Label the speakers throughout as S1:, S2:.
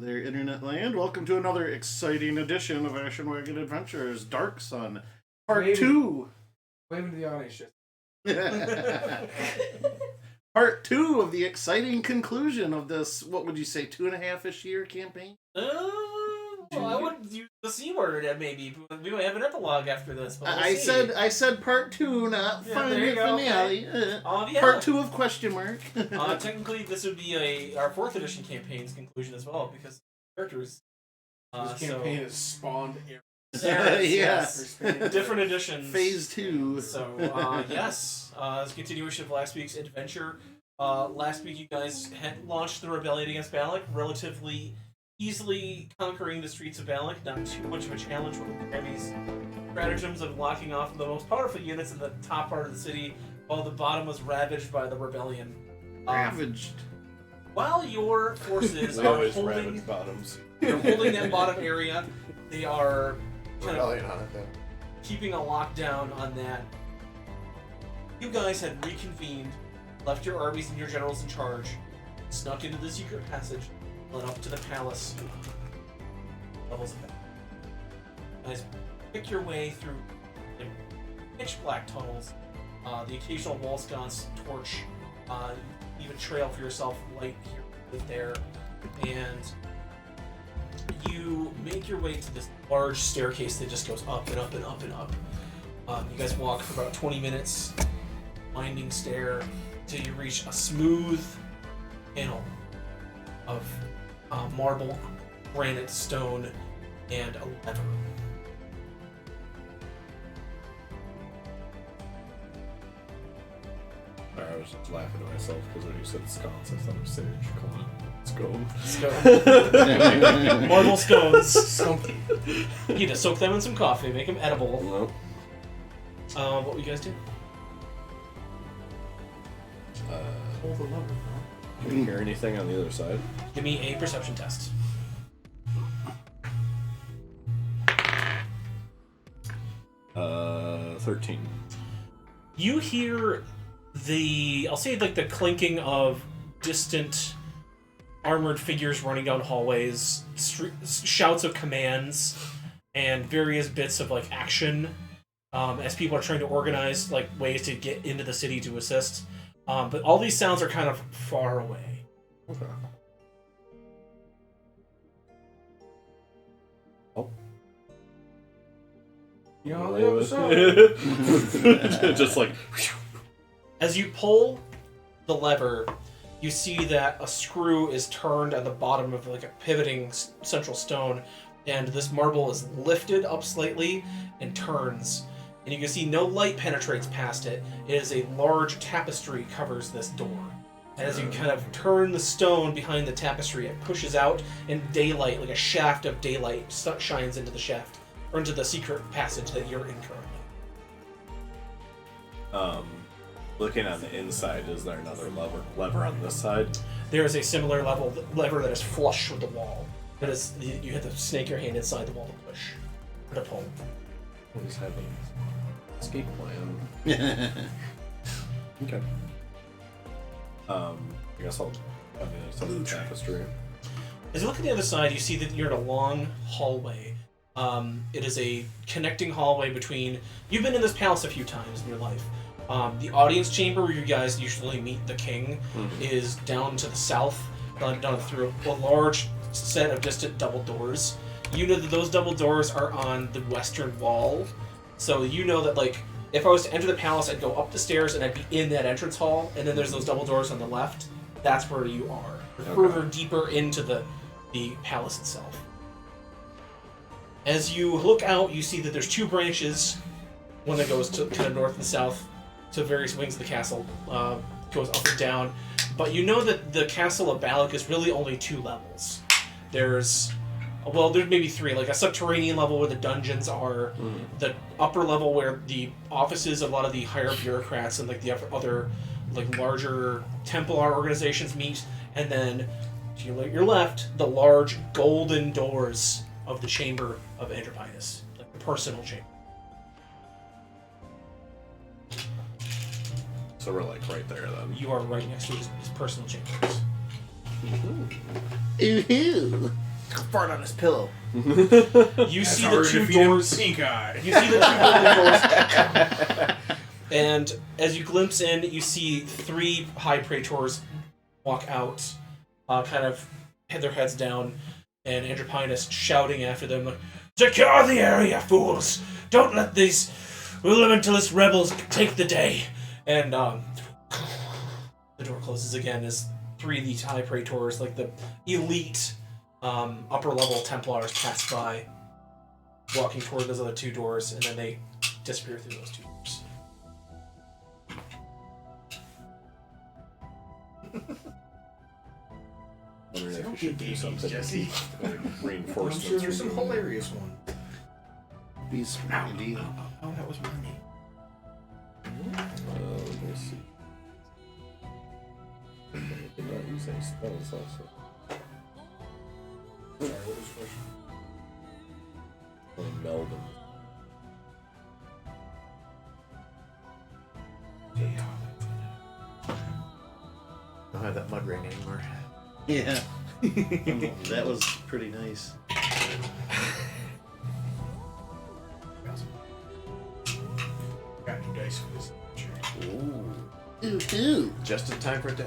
S1: there, Internet Land. Welcome to another exciting edition of Ashen Wagon Adventures, Dark Sun, Part 2.
S2: Waving to the audience.
S1: Part 2 of the exciting conclusion of this, what would you say, 2.5-ish year campaign?
S3: Well, I wouldn't use the C word, maybe. We might have an epilogue after this. But
S1: I said part 2, not final finale.
S3: Okay.
S1: Part 2 of question mark.
S3: Technically, this would be our 4th edition campaign's conclusion as well, because characters.
S2: This campaign has spawned
S3: yes. Different editions.
S1: Phase 2.
S3: So, yes. As a continuation of last week's adventure, last week you guys had launched the rebellion against Balak, relatively easily conquering the streets of Balak, not too much of a challenge with the heavies. Stratagems of locking off the most powerful units in the top part of the city, while the bottom was ravaged by the rebellion.
S1: Ravaged.
S3: While your forces are holding
S2: bottoms.
S3: They're holding that bottom area, they are kind of
S2: on it, though.
S3: keeping a lockdown on that. You guys had reconvened, left your armies and your generals in charge, snuck into the secret passage, led up to the palace levels of battle. You guys pick your way through the pitch black tunnels, the occasional wall sconce torch, even trail for yourself light here and there, and you make your way to this large staircase that just goes up and up and up and up. You guys walk for about 20 minutes, winding stair, till you reach a smooth panel of marble, granite, stone, and a lever.
S2: I was just laughing to myself because when you said scones, I thought it was sage. Come on, let's go.
S3: Scone. Marble scones. You need to soak them in some coffee, make them edible.
S2: No.
S3: What will you guys do? Hold the lever.
S2: Can you hear anything on the other side?
S3: Give me a perception test.
S2: 13.
S3: You hear I'll say like the clinking of distant armored figures running down hallways, shouts of commands, and various bits of like action as people are trying to organize like ways to get into the city to assist. But all these sounds are kind of far away.
S2: Okay. Oh.
S4: You on the other side.
S2: Just like.
S3: As you pull the lever, you see that a screw is turned at the bottom of like a pivoting central stone, and this marble is lifted up slightly and turns. And you can see no light penetrates past it. It is a large tapestry covers this door. And as you kind of turn the stone behind the tapestry, it pushes out, and daylight, like a shaft of daylight, shines into the shaft, or into the secret passage that you're in currently.
S2: Looking on the inside, is there another lever on this side?
S3: There is a similar lever that is flush with the wall. That is, you have to snake your hand inside the wall to push, or to pull.
S2: We just have an escape plan. Okay. I guess I'll have the other side of the tapestry.
S3: As you look at the other side, you see that you're in a long hallway. It is a connecting hallway between... You've been in this palace a few times in your life. The audience chamber where you guys usually meet the king is down to the south, down through a large set of distant double doors. You know that those double doors are on the western wall, so you know that like if I was to enter the palace, I'd go up the stairs and I'd be in that entrance hall, and then there's those double doors on the left. That's where you are. You're further deeper into the palace itself. As you look out, you see that there's two branches, one that goes to kind of north and south to various wings of the castle, goes up and down. But you know that the castle of Balak is really only 2 levels. There's maybe 3, like a subterranean level where the dungeons are, the upper level where the offices of a lot of the higher bureaucrats and like the other like larger Templar organizations meet, and then to your left, the large golden doors of the chamber of Andropius, like the personal chamber.
S2: So we're like right there then.
S3: You are right next to his personal chambers.
S1: Ooh.
S5: Fart on his pillow.
S3: You see the two doors.
S4: Pink eye.
S3: You see the two building doors. And as you glimpse in, you see 3 high praetors walk out, kind of head their heads down, and Andropinus shouting after them, like, "Secure the area, fools! Don't let these limitless rebels take the day!" And the door closes again as 3 of these high praetors, like the elite upper-level Templars, pass by, walking toward those other 2 doors, and then they disappear through those 2 doors.
S2: I wonder if we should do something.
S5: Jesse.
S2: Like reinforcements.
S5: I'm sure there's some hilarious one.
S1: Be some idea.
S5: Oh, that was money.
S2: Let me see. I did not use any spells also.
S5: Sorry, what was the question?
S2: Meld them.
S5: I don't have that mud ring anymore.
S1: Yeah. That was pretty nice.
S5: Got new dice for this adventure.
S1: Ooh. Ooh.
S5: Just in time for it to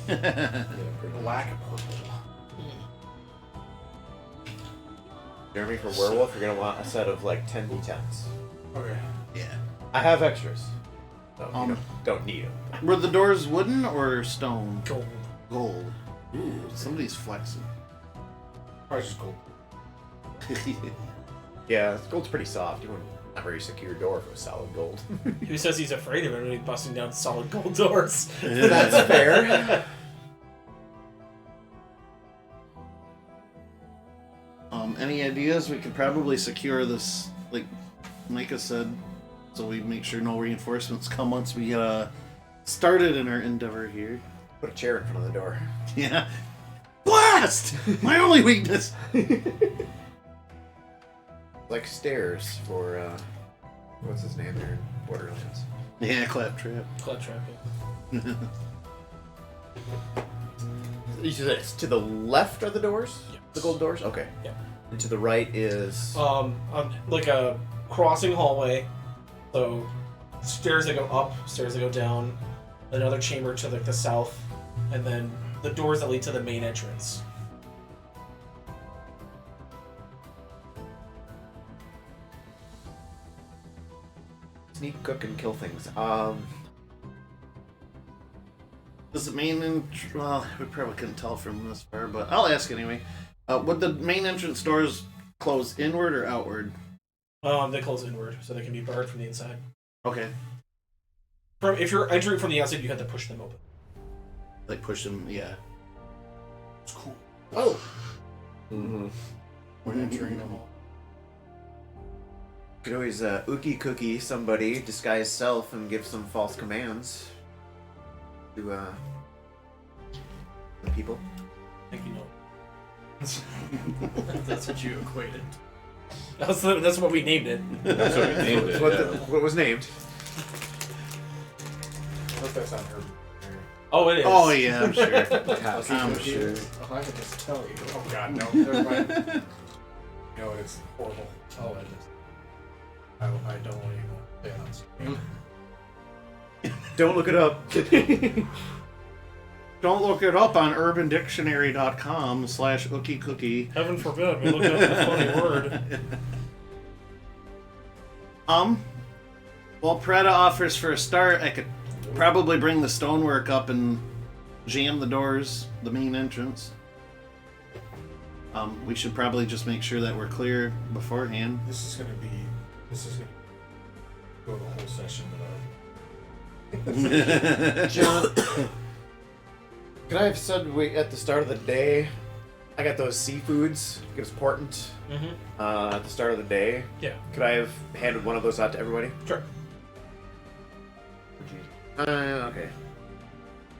S2: Yeah, pretty
S5: black and purple. Jeremy, for werewolf, you're gonna want a set of like 10 d10s.
S1: Okay. Yeah.
S5: I have extras. So
S1: Um,
S5: you don't need them.
S1: Were the doors wooden or stone?
S3: Gold.
S1: Gold. Ooh, somebody's flexing.
S5: Probably just gold. Yeah, gold's pretty soft. You wouldn't not very secure door if it was solid gold.
S3: Who says he's afraid of anybody busting down solid gold doors?
S5: That's fair.
S1: Any ideas? We could probably secure this, like Micah said, so we make sure no reinforcements come once we started in our endeavor here.
S5: Put a chair in front of the door.
S1: Yeah. Blast! My only weakness.
S5: Like stairs for what's his name there in Borderlands.
S1: Yeah, claptrap.
S3: Claptrap.
S5: You said it's to the left are the doors?
S3: Yes.
S5: The gold doors? Okay.
S3: Yeah.
S5: And to the right is
S3: Like a crossing hallway. So stairs that go up, stairs that go down, another chamber to like the south, and then the doors that lead to the main entrance.
S5: sneak, cook, and kill things.
S1: Does it mean well, we probably couldn't tell from this far, but I'll ask anyway. Would the main entrance doors close inward or outward?
S3: They close inward, so they can be barred from the inside.
S1: Okay.
S3: If you're entering from the outside, you have to push them open.
S1: Like push them, yeah.
S3: It's cool.
S5: Oh!
S2: Mm-hmm.
S5: We're entering the hall. Could always ookie cookie somebody, disguise self, and give some false commands to the people.
S3: I think you know.
S4: That's what you equated.
S3: That's what we named it.
S2: That's what we named it.
S5: What was named?
S4: I hope that's on her.
S3: Oh, it is.
S1: Oh yeah, I'm sure.
S2: I'm
S1: sure.
S4: Oh, I could just tell you. Oh god, no. Never mind. No, it's horrible. Oh, it is. I don't even want to say it on screen.
S5: Don't look it up.
S1: Don't look it up on urbandictionary.com/ookie cookie.
S3: Heaven forbid, we looked up the funny word.
S1: Well, Preda offers for a start. I could probably bring the stonework up and jam the doors, the main entrance. We should probably just make sure that we're clear beforehand.
S4: This is gonna go the whole session without.
S5: John, could I have said at the start of the day, I got those seafoods. It was important at the start of the day.
S3: Yeah.
S5: Could I have handed one of those out to everybody?
S3: Sure.
S5: Okay.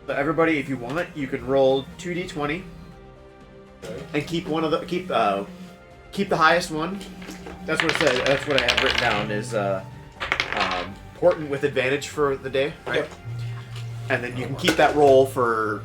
S5: So everybody, if you want, you can roll 2d20
S4: Okay.
S5: and keep one of the keep the highest one. That's what it says. That's what I have written down is important with advantage for the day, right?
S3: Yep.
S5: And then you can keep that roll for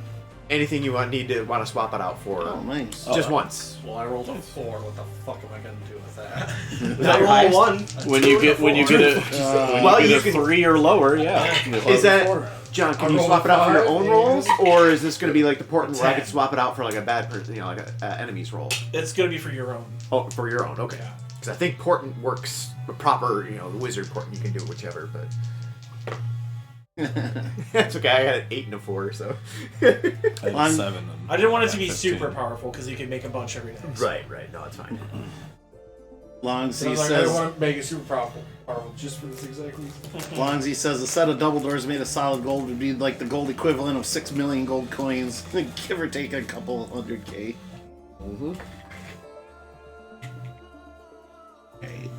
S5: anything you want to swap it out for.
S1: Oh, nice.
S5: Just once.
S4: Well, I rolled a 4. What the fuck am I gonna do with that?
S5: that your
S3: roll
S5: highest?
S3: one.
S2: When you get a
S5: Well,
S2: you
S5: you
S2: get a
S5: can-
S2: 3 or lower, yeah.
S5: Is that John? Can
S4: I
S5: you
S4: rolled
S5: swap
S4: a
S5: it out for your
S4: 5,
S5: own
S4: and-
S5: rolls, or is this going to be like the portent where I
S3: 10.
S5: could swap it out for like a bad person, like a enemy's roll?
S3: It's gonna be for your own.
S5: Oh, for your own. Okay. Because I think portent works the proper, the wizard portent. You can do whichever, but that's okay. I had an 8 and a 4, so.
S2: I had
S1: I'm-
S2: 7. and
S3: I didn't want it to be
S2: 15.
S3: super powerful because you can make a bunch every day.
S5: Right. No, it's fine.
S1: Longzy
S4: I was like, I
S1: says,
S4: don't want to make it super powerful just for this exact reason.
S1: Longzy says a set of double doors made of solid gold would be like the gold equivalent of 6 million gold coins, give or take a couple $100K.
S2: Mm-hmm.
S1: Okay.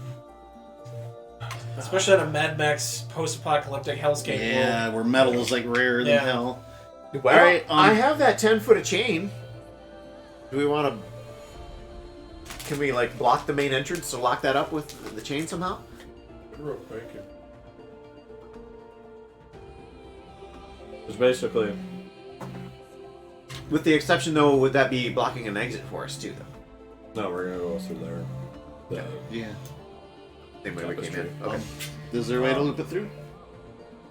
S3: Especially at a Mad Max post-apocalyptic hellscape
S1: Yeah, where metal is like rarer than
S3: Yeah.
S1: hell.
S5: Well,
S1: Alright,
S5: I have that 10-foot of chain. Do we want to? Can we like block the main entrance to lock that up with the chain somehow?
S4: Real quick.
S2: It's basically
S5: With the exception, though, would that be blocking an exit for us too, though?
S2: no, we're gonna go through there.
S1: Yeah.
S5: Same way we came in.
S2: Tapestry.
S5: Okay.
S1: Is there a way to loop it through?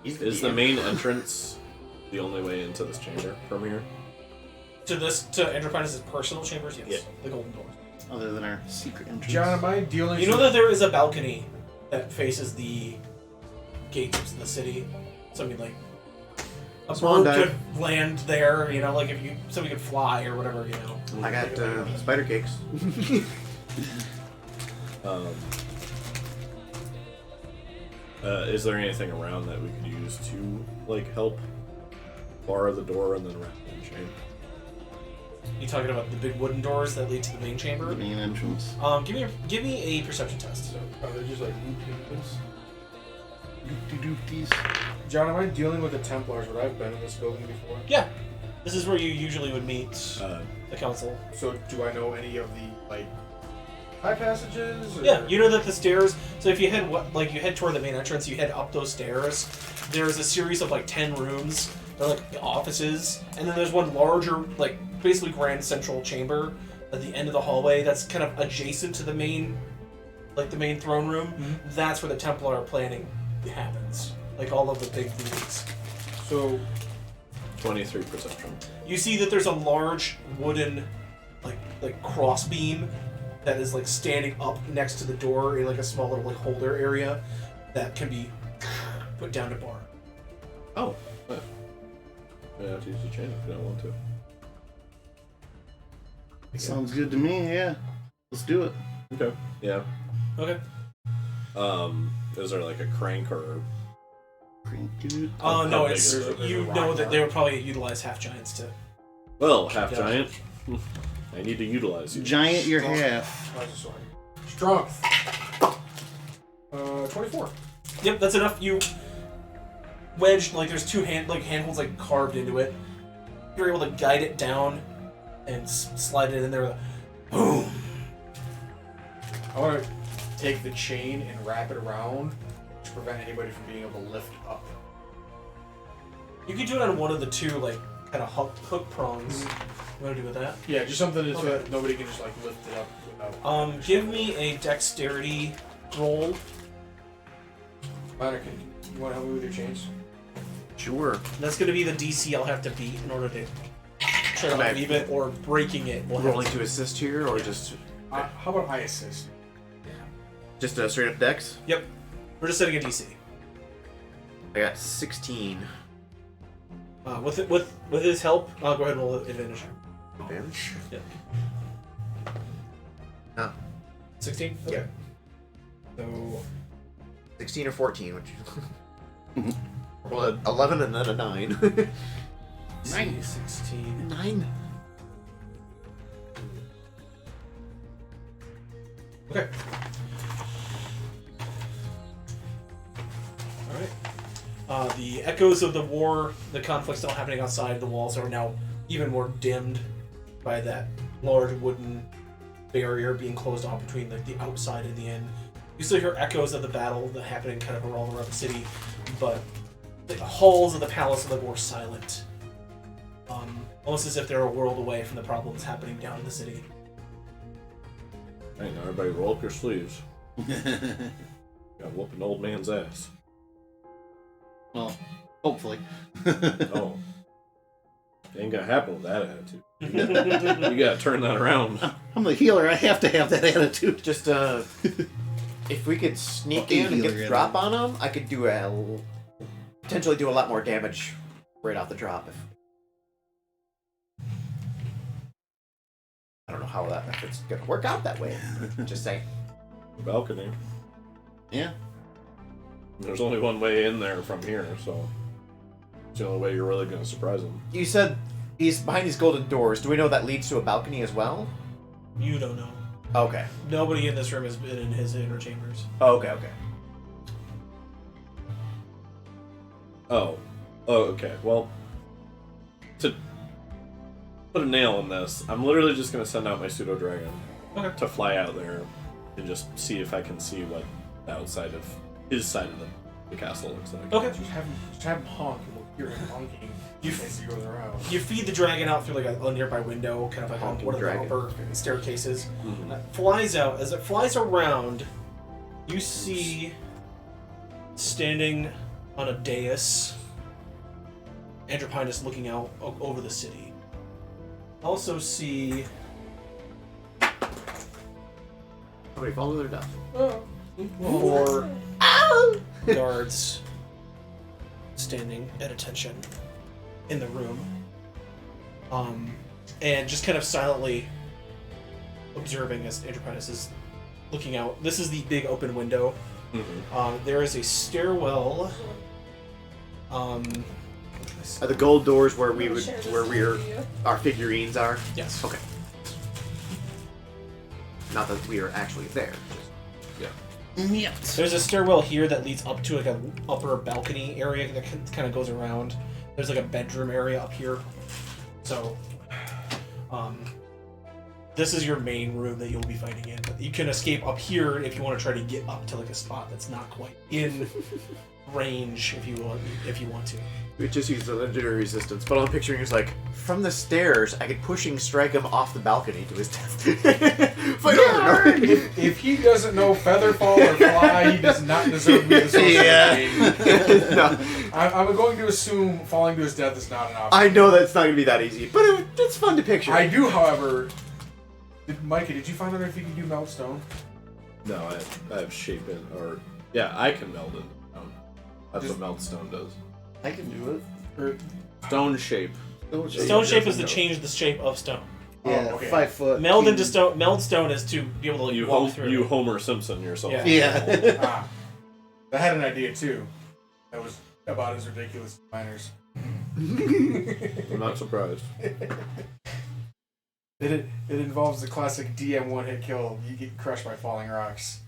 S2: Is the main entrance the only way into this chamber from here?
S3: to Enterprise's personal chambers. Yes,
S2: Yeah.
S3: the golden doors.
S1: Other than our secret entrance.
S4: John, am I dealing
S3: You know that there is a balcony that faces the gates of the city. So I mean, like a
S5: Swan
S3: bird
S5: dive.
S3: could land there. Like if somebody could fly or whatever.
S5: I got spider cakes.
S2: Is there anything around that we could use to like help bar the door and then wrap it in chain?
S3: You talking about the big wooden doors that lead to the main chamber?
S1: The main entrance.
S3: Give me a perception test.
S4: Are they just like loop-de-loops?
S1: Doop-de-doopties.
S4: John, am I dealing with the Templars? Would I have been in this building before?
S3: Yeah, this is where you usually would meet the council.
S4: So do I know any of the like high passages? Or?
S3: Yeah, you know that the stairs. So if you head you head toward the main entrance, you head up those stairs. There's a series of like 10 rooms. They're like offices, and then there's one larger, like basically grand central chamber at the end of the hallway that's kind of adjacent to the main, like the main throne room.
S4: Mm-hmm.
S3: That's where the Templar planning happens. Like all of the big meetings.
S4: So
S2: 23 perception.
S3: You see that there's a large wooden, like cross beam that is like standing up next to the door in like a small little like holder area that can be put down to bar.
S2: Oh. I have to use the chain if you don't want to.
S1: Sounds good to me, yeah. Let's do it.
S2: Okay. Yeah.
S3: Okay.
S2: Is there like a crank or?
S3: No,
S2: how big
S3: it's
S2: is it?
S3: you know that they would probably utilize half giants to.
S2: Well, half
S3: Yeah.
S2: giant. I need to utilize you.
S1: Giant your
S4: Strong.
S1: half.
S4: How's this one? Strength. 24.
S3: Yep, that's enough. You wedge like there's two handholds like carved into it. You're able to guide it down and slide it in there. With a boom.
S4: I want to take the chain and wrap it around to prevent anybody from being able to lift up.
S3: You can do it on one of the two like kind of hook prongs. You want to do with that?
S4: Yeah, just something so
S3: Okay.
S4: that nobody can just like lift it up without.
S3: Give me a dexterity roll.
S4: Minor, you want to help me with your chains?
S5: Sure.
S3: That's going to be the DC I'll have to beat in order to try to
S5: Okay.
S3: leave it, or breaking it. Will have
S5: Rolling to assist here, or just
S4: How about I assist?
S5: a straight up dex?
S3: Yep. We're just setting a DC.
S5: I got 16.
S3: With his help, I'll go ahead and roll advantage.
S5: Advantage.
S3: Yep.
S5: Ah,
S3: 16?
S5: Yeah.
S3: Okay. So
S5: 16 or 14, which well, 11 and then a 9.
S3: 16.
S5: 9.
S3: Okay. Alright. The echoes of the war, the conflict still happening outside the walls are now even more dimmed by that large wooden barrier being closed off between the outside and the inn. You still hear echoes of the battle that happening kind of all around the city, but the halls of the palace are more silent. Almost as if they're a world away from the problems happening down in the city.
S2: Hey, now everybody roll up your sleeves. Got whoop an old man's ass.
S1: Well, hopefully.
S2: Oh. It ain't gonna happen with that attitude. You gotta turn that around.
S1: I'm the healer. I have to have that attitude.
S5: Just if we could sneak
S1: Okay,
S5: in and get
S1: healer,
S5: the drop on them, I could potentially do a lot more damage right off the drop. I don't know how if it's gonna work out that way. Just saying.
S2: Balcony.
S1: Yeah.
S2: There's only one way in there from here, so it's the only way you're really gonna surprise him.
S5: You said he's behind these golden doors. Do we know that leads to a balcony as well?
S3: You don't know.
S5: Okay.
S3: Nobody in this room has been in his inner chambers.
S5: Okay. Okay.
S2: Oh, okay. Well, to put a nail in this, I'm literally just gonna send out my pseudo dragon to fly out there and just see if I can see what the outside of his side of the castle looks like.
S3: Okay.
S4: Just have him honk, and we'll hear him honking as he goes around.
S3: You feed the dragon out through like a nearby window, kind of like on
S5: Honking
S3: one of the
S5: dragon.
S3: upper staircases.
S2: Mhm.
S3: Flies out. As it flies around, you see standing on a dais, Andropinus looking out over the city. Also see
S5: Somebody fall to their death.
S3: 4 guards standing at attention in the room, and just kind of silently observing as Andropinus is looking out. This is the big open window. There is a stairwell.
S5: Are the gold doors where our figurines are?
S3: Yes.
S5: Okay. Not that we are actually there.
S1: Yep.
S3: There's a stairwell here that leads up to like an upper balcony area that kind of goes around. There's like a bedroom area up here. So, this is your main room that you'll be fighting in. But you can escape up here if you want to try to get up to like a spot that's not quite in range if you want to.
S5: We just use the legendary resistance, but all I'm picturing is like from the stairs, I could pushing strike him off the balcony to his death. Fight over!
S4: If he doesn't know feather fall or fly, he does not deserve to be the source of the game.
S5: No,
S4: I'm going to assume falling to his death is not an option.
S5: I know that's not going to be that easy, but it's fun to picture.
S4: I do, however. Micah, did you find out if you can do meltstone?
S2: No, I have shape in, or yeah, I can meld it. That's
S4: Just-
S2: what meld stone does.
S1: I can do it.
S4: Or,
S2: Stone shape.
S3: Stone shape is to change the shape of stone.
S1: Yeah,
S4: okay.
S1: 5 foot.
S3: Meld into stone. Meld stone is to be able to like, walk through.
S2: You Homer Simpson yourself.
S3: Yeah.
S1: Yeah.
S4: I had an idea too. That was about as ridiculous as miners.
S2: I'm not surprised.
S4: It involves the classic DM one-hit kill. You get crushed by falling rocks.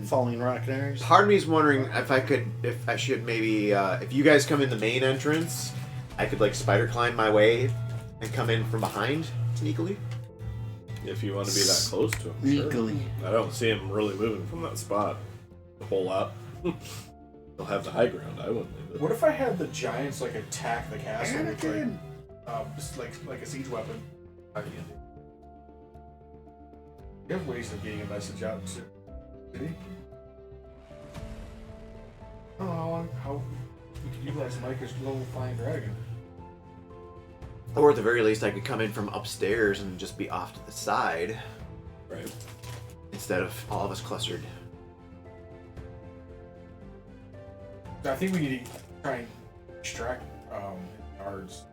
S1: Falling rock narratives.
S5: Part of me is wondering if I should maybe, if you guys come in the main entrance, I could like spider climb my way and come in from behind sneakily.
S2: If you want to be that close to him, sure.
S1: Sneakily.
S2: I don't see him really moving from that spot a whole lot. He'll have the high ground. I wouldn't leave it.
S4: What if I had the giants like attack the castle with
S1: Anakin.
S4: just like a siege weapon? You have ways of getting a message out to the city. I don't know how we could utilize Micah's little flying dragon.
S5: Or at the very least, I could come in from upstairs and just be off to the side
S2: Right.
S5: instead of all of us clustered.
S4: I think we need to try and extract guards.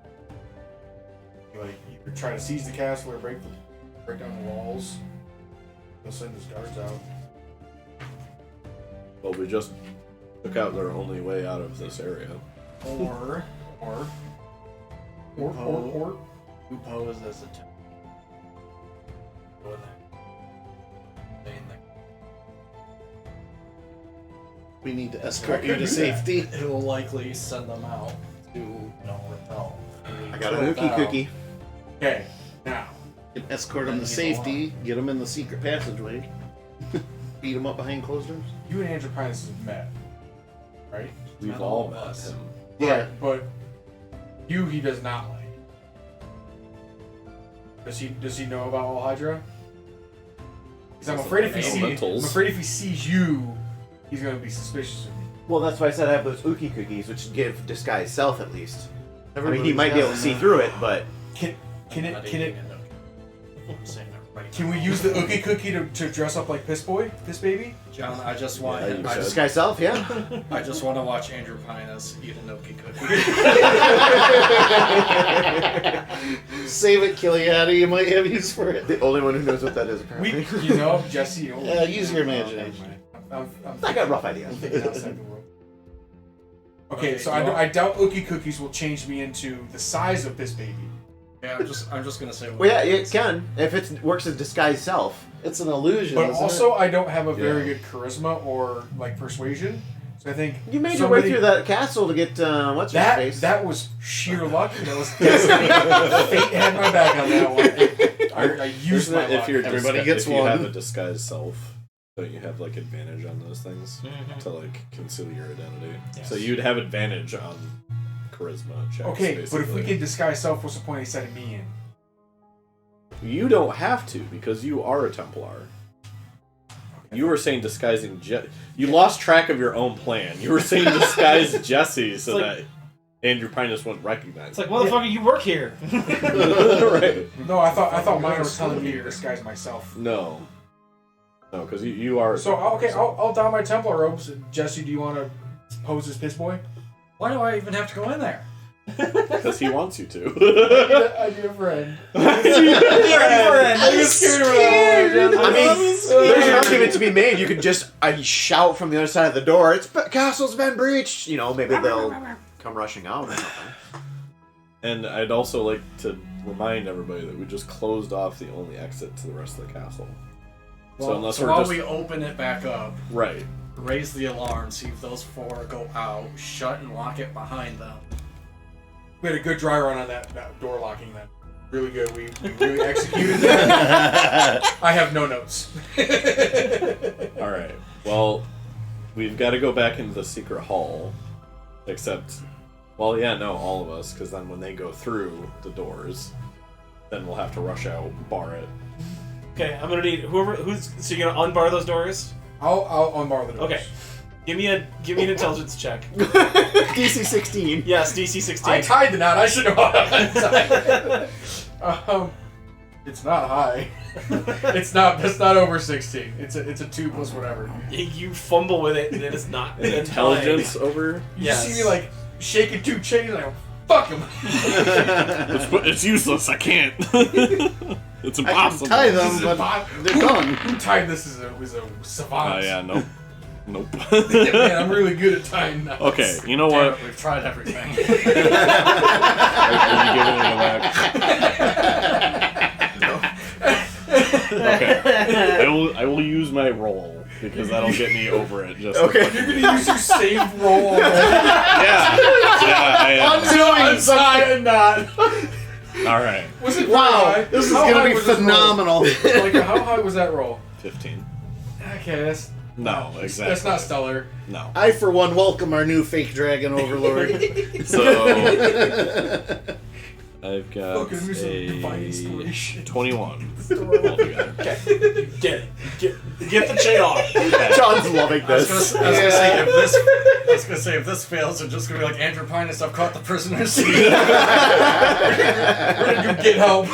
S4: Like either try to seize the castle or break down the walls. They'll send his guards out.
S2: Well, we just took out their only way out of this area.
S4: Or
S6: Who posed as a
S1: We need to escort you to safety.
S6: It will likely send them out to repel.
S5: I got a nookie cookie.
S4: okay, now
S1: You can escort them to safety, get them in the secret passageway, beat them up behind closed doors.
S4: you and Andrew Pines have met, right?
S2: We've
S6: Not
S2: all
S6: all of
S2: met
S6: us.
S2: him.
S1: Yeah.
S4: Right, but You, he does not like. Does he know about All Hydra? Because I'm afraid if he sees you, he's gonna be suspicious of me.
S5: Well, that's why I said I have those Uki cookies, which give disguise self at least. I mean, he
S1: Everybody's
S5: might be able
S1: got
S5: to see
S1: them.
S5: through it, but
S4: Can
S6: I'm not eating
S4: it?
S6: it, no. I'm saying everybody.
S4: Can we use the Ookie Cookie to dress up like Piss Boy, Piss Baby?
S6: John, I just want
S2: Yeah, you
S6: I,
S2: should.
S5: disguise self, yeah.
S6: I just want to watch Andrew Pinus eat a Noki cookie.
S1: Save it, Kiliadi. You might have use for it.
S5: The only one who knows what that is, apparently.
S4: Jesse. Oh,
S1: Use your imagination.
S4: I
S5: got rough ideas.
S4: I'm thinking outside the world. Okay, so I doubt Ookie Cookies will change me into the size of Piss Baby.
S6: Yeah, I'm just gonna say.
S5: Well, yeah, it can if it works as disguise self.
S1: It's an illusion.
S4: But
S1: isn't
S4: also,
S1: it?
S4: I don't have a very good charisma or like persuasion, so I think
S5: You made your way through that castle to get what's your face.
S4: that was sheer luck. That was destiny. Fate had my back on that one. I used
S2: Isn't
S4: my
S2: it
S4: luck.
S2: if you're
S1: Everybody
S2: disgu-
S1: gets
S2: if you have
S1: one.
S2: a disguised self, don't you have like advantage on those things
S3: Mhm.
S2: to like conceal your identity?
S3: Yes.
S2: So you'd have advantage on charisma checks.
S4: Okay, but if we
S2: basically.
S4: can disguise self, what's the point of setting me in?
S2: You don't have to because you are a Templar. You were saying disguising You lost track of your own plan. You were saying disguise Jesse so
S3: like-
S2: that Andrew Pinus wouldn't recognize.
S3: It's like, motherfucker, you work here.
S2: Right?
S4: No, I thought mine was telling me to disguise myself.
S2: No, because you are.
S4: So okay, I'll don my Templar robes. Jesse, do you want to pose as Piss Boy?
S6: Why do I even have to go in there?
S2: Because he wants you to.
S4: I need a friend.
S3: I'm
S4: scared.
S5: I mean, there's an argument to be made. You could just shout from the other side of the door, castle's been breached! You know, maybe they'll come rushing out or something.
S2: And I'd also like to remind everybody that we just closed off the only exit to the rest of the castle. So unless we're
S6: while
S2: just
S6: we open it back up,
S2: right,
S6: raise the alarm, see if those four go out, shut and lock it behind them.
S4: We had a good dry run on that door locking then. Really good. We really executed that. I have no notes.
S2: all right. Well, we've got to go back into the secret hall, except, well, yeah, no, all of us, because then when they go through the doors, then we'll have to rush out, bar it.
S3: Okay, I'm gonna need so you're gonna unbar those doors?
S4: I'll unbar the doors.
S3: Okay. Give me an intelligence check.
S5: DC 16.
S3: Yes, DC 16.
S4: I tied the knot. I should know how to tie. It's not high. It's not. That's not over 16. It's a 2 plus whatever.
S3: You fumble with it, and it is not.
S2: Intelligence over?
S4: You
S3: Yes.
S4: see me like shaking 2 chains. I go, fuck him.
S2: It's useless. I can't. It's
S1: I can
S2: impossible.
S1: tie them, but they're done.
S4: Who tied this as a savant?
S2: Oh yeah, nope. Nope.
S4: Man, I'm really good at tying knots.
S2: Okay, you know
S6: Damn
S2: what?
S6: it, we've tried everything.
S2: Are you giving it back? Okay. I will use my roll because that'll get me over it. Just
S5: Okay.
S4: You're gonna use your save roll already?
S2: Yeah. I am.
S4: Untie a knot.
S2: All right.
S4: Was it
S1: Wow,
S4: high?
S1: this is
S4: How
S1: gonna
S4: high
S1: be
S4: was this roll?
S1: phenomenal.
S4: Like, how high was that roll?
S2: 15.
S4: Okay, that's
S2: No, exactly.
S4: that's not stellar.
S2: No.
S1: I, for one, welcome our new fake dragon overlord.
S2: So I've got
S4: Look, give me some divine
S2: a
S4: inspiration.
S2: 21 altogether.
S3: Okay, get it. Get the chain off.
S5: John's loving
S6: I was
S5: this.
S6: gonna say if this fails, it's just gonna be like Andrew Pinus. I've caught the prisoners.
S4: We're gonna do get help.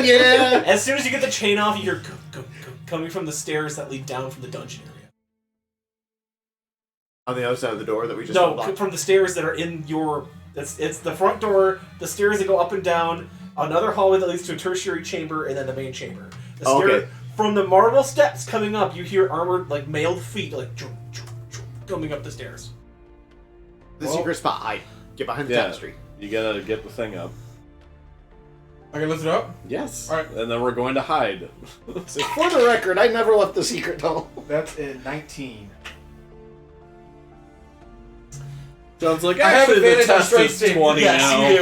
S1: Yeah.
S3: As soon as you get the chain off, you hear go, coming from the stairs that lead down from the dungeon area.
S5: On the other side of the door that we just
S3: No,
S5: unlocked.
S3: from the stairs that are in your. It's the front door, the stairs that go up and down, another hallway that leads to a tertiary chamber, and then the main chamber. The
S5: Okay.
S3: From the marble steps coming up, you hear armored, like mailed feet, like coming up the stairs.
S5: The secret spot. Get behind the
S2: Yeah.
S5: tapestry.
S2: You gotta get the thing up.
S4: I can lift it up?
S2: Yes.
S4: All right.
S2: And then we're going to hide.
S1: So for the record, I never left the secret tunnel.
S4: That's a 19.
S2: John's like,
S4: I have
S2: actually, the
S4: advantage on
S2: test
S4: strength
S2: is
S4: saving.
S2: 20
S3: Yes,
S2: now.
S3: you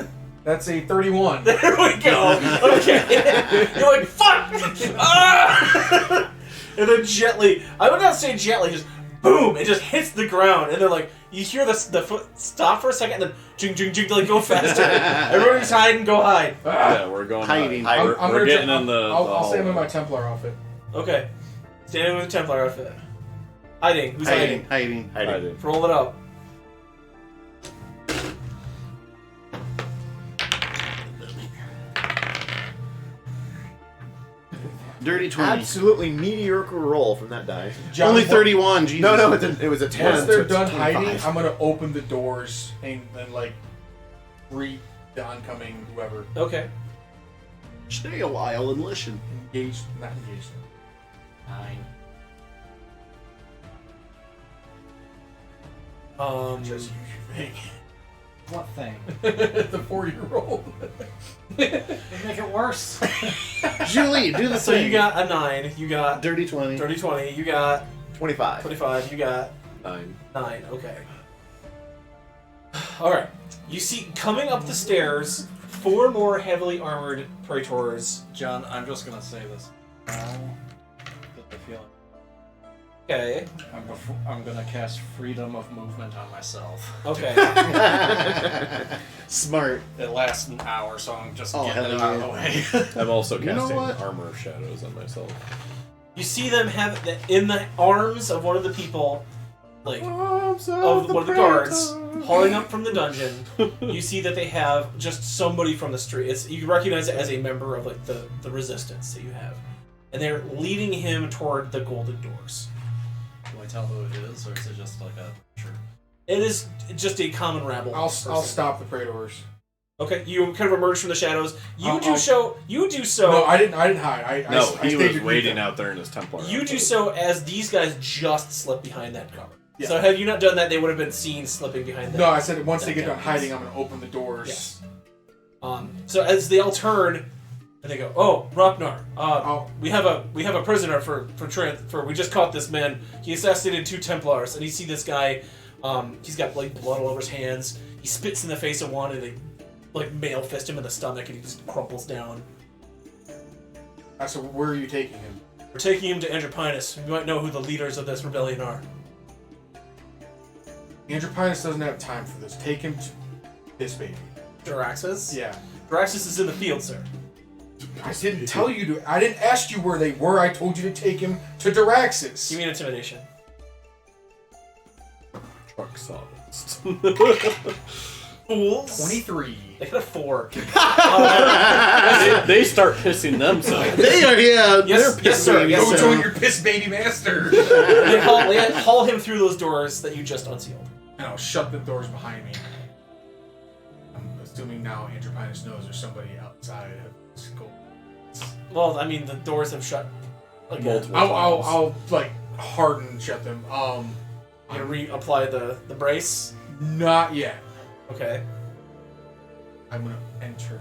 S3: do.
S4: That's a 31.
S3: There we go. Okay. You're like, fuck! Ah! And then gently, I would not say gently, just boom! It just hits the ground, and then like you hear the foot stop for a second, and then jing jing jing to like go faster. Everybody's hiding, go hide.
S2: Yeah, we're going
S1: Hiding.
S2: We're getting in the.
S4: I'll stay in my Templar outfit.
S3: Okay, standing with the Templar outfit. Hiding. Who's hiding?
S1: Hiding.
S3: Roll it up.
S1: Dirty 20.
S5: Absolutely mediocre roll from that die.
S4: John,
S1: Only 31. Jesus.
S5: No, it was a 10.
S4: Once they're
S5: so it's
S4: done
S5: 25.
S4: hiding, I'm gonna open the doors and like greet the oncoming whoever.
S3: Okay.
S1: Stay a while and listen.
S4: Engaged, not engaged. 9. Just use your thing.
S6: What thing?
S4: The 4-year-old.
S6: It'd make it worse.
S1: Julie, do the
S3: So
S1: same.
S3: you got a 9. You got
S1: Dirty 20.
S3: dirty 20. You got
S5: 25.
S3: 25. You got
S2: 9.
S3: 9. Okay. All right. You see coming up the stairs 4 more heavily armored praetors.
S6: John, I'm just gonna say this. Now that I feel
S3: Okay.
S6: I'm gonna cast freedom of movement on myself.
S3: Okay.
S1: Smart.
S6: It lasts an hour, so I'm just
S1: Oh,
S6: getting it
S1: hell
S6: out of the way.
S2: I'm also
S1: You know
S2: casting
S1: what?
S2: Armor of Shadows on myself.
S3: You see them have in the arms of one of the people, like
S1: Arms
S3: of one of the guards,
S1: Praetor.
S3: hauling up from the dungeon. You see that they have just somebody from the street. It's you recognize it as a member of like the resistance that you have, and they're leading him toward the golden doors.
S6: Do I tell who it is, or is it just like a sure?
S3: It is just a common rabble.
S4: I'll
S3: person.
S4: stop the Praetors.
S3: Okay, you kind of emerge from the shadows. You do
S4: I'll-
S3: so.
S4: No, I didn't hide.
S2: No,
S4: I
S2: he
S4: stayed
S2: was
S4: to greet
S2: waiting
S4: them.
S2: out there in his Templar.
S3: You do
S2: outfit.
S3: so as these guys just slip behind that cover.
S4: Yeah.
S3: So had you not done that, they would have been seen slipping behind that.
S4: No, I said once they
S3: that
S4: get done
S3: cover.
S4: hiding, I'm gonna open the doors.
S3: Yes. So as they all turn, and they go, "Oh, Ragnar, we have a prisoner for we just caught this man. He assassinated 2 Templars, and you see this guy. He's got like blood all over his hands. He spits in the face of one, and they like mail fist him in the stomach, and he just crumples down.
S4: I said, where are you taking him?
S3: We're taking him to Andropinus. We might know who the leaders of this rebellion are.
S4: Andropinus doesn't have time for this. Take him to this baby.
S3: Daraxus?
S4: Yeah.
S3: Daraxus is in the field, sir.
S4: I didn't tell you to. I didn't ask you where they were. I told you to take him to Daraxus.
S3: Give me an intimidation.
S2: Truck sawdust.
S3: Fools.
S4: 23.
S3: They got a 4.
S2: they start pissing themselves.
S1: They are, yeah.
S3: Yes,
S1: they're
S3: yes, sir,
S1: pissing.
S3: yes,
S4: Go
S3: sir.
S4: join your piss baby master.
S3: They haul him through those doors that you just unsealed.
S4: And I'll shut the doors behind me. I'm assuming now Andropinus knows there's somebody outside of this goal.
S3: Well, I mean, the doors have shut again.
S2: Multiple.
S4: I'll like harden shut them.
S3: You gonna reapply the brace?
S4: Not yet.
S3: Okay.
S4: I'm gonna enter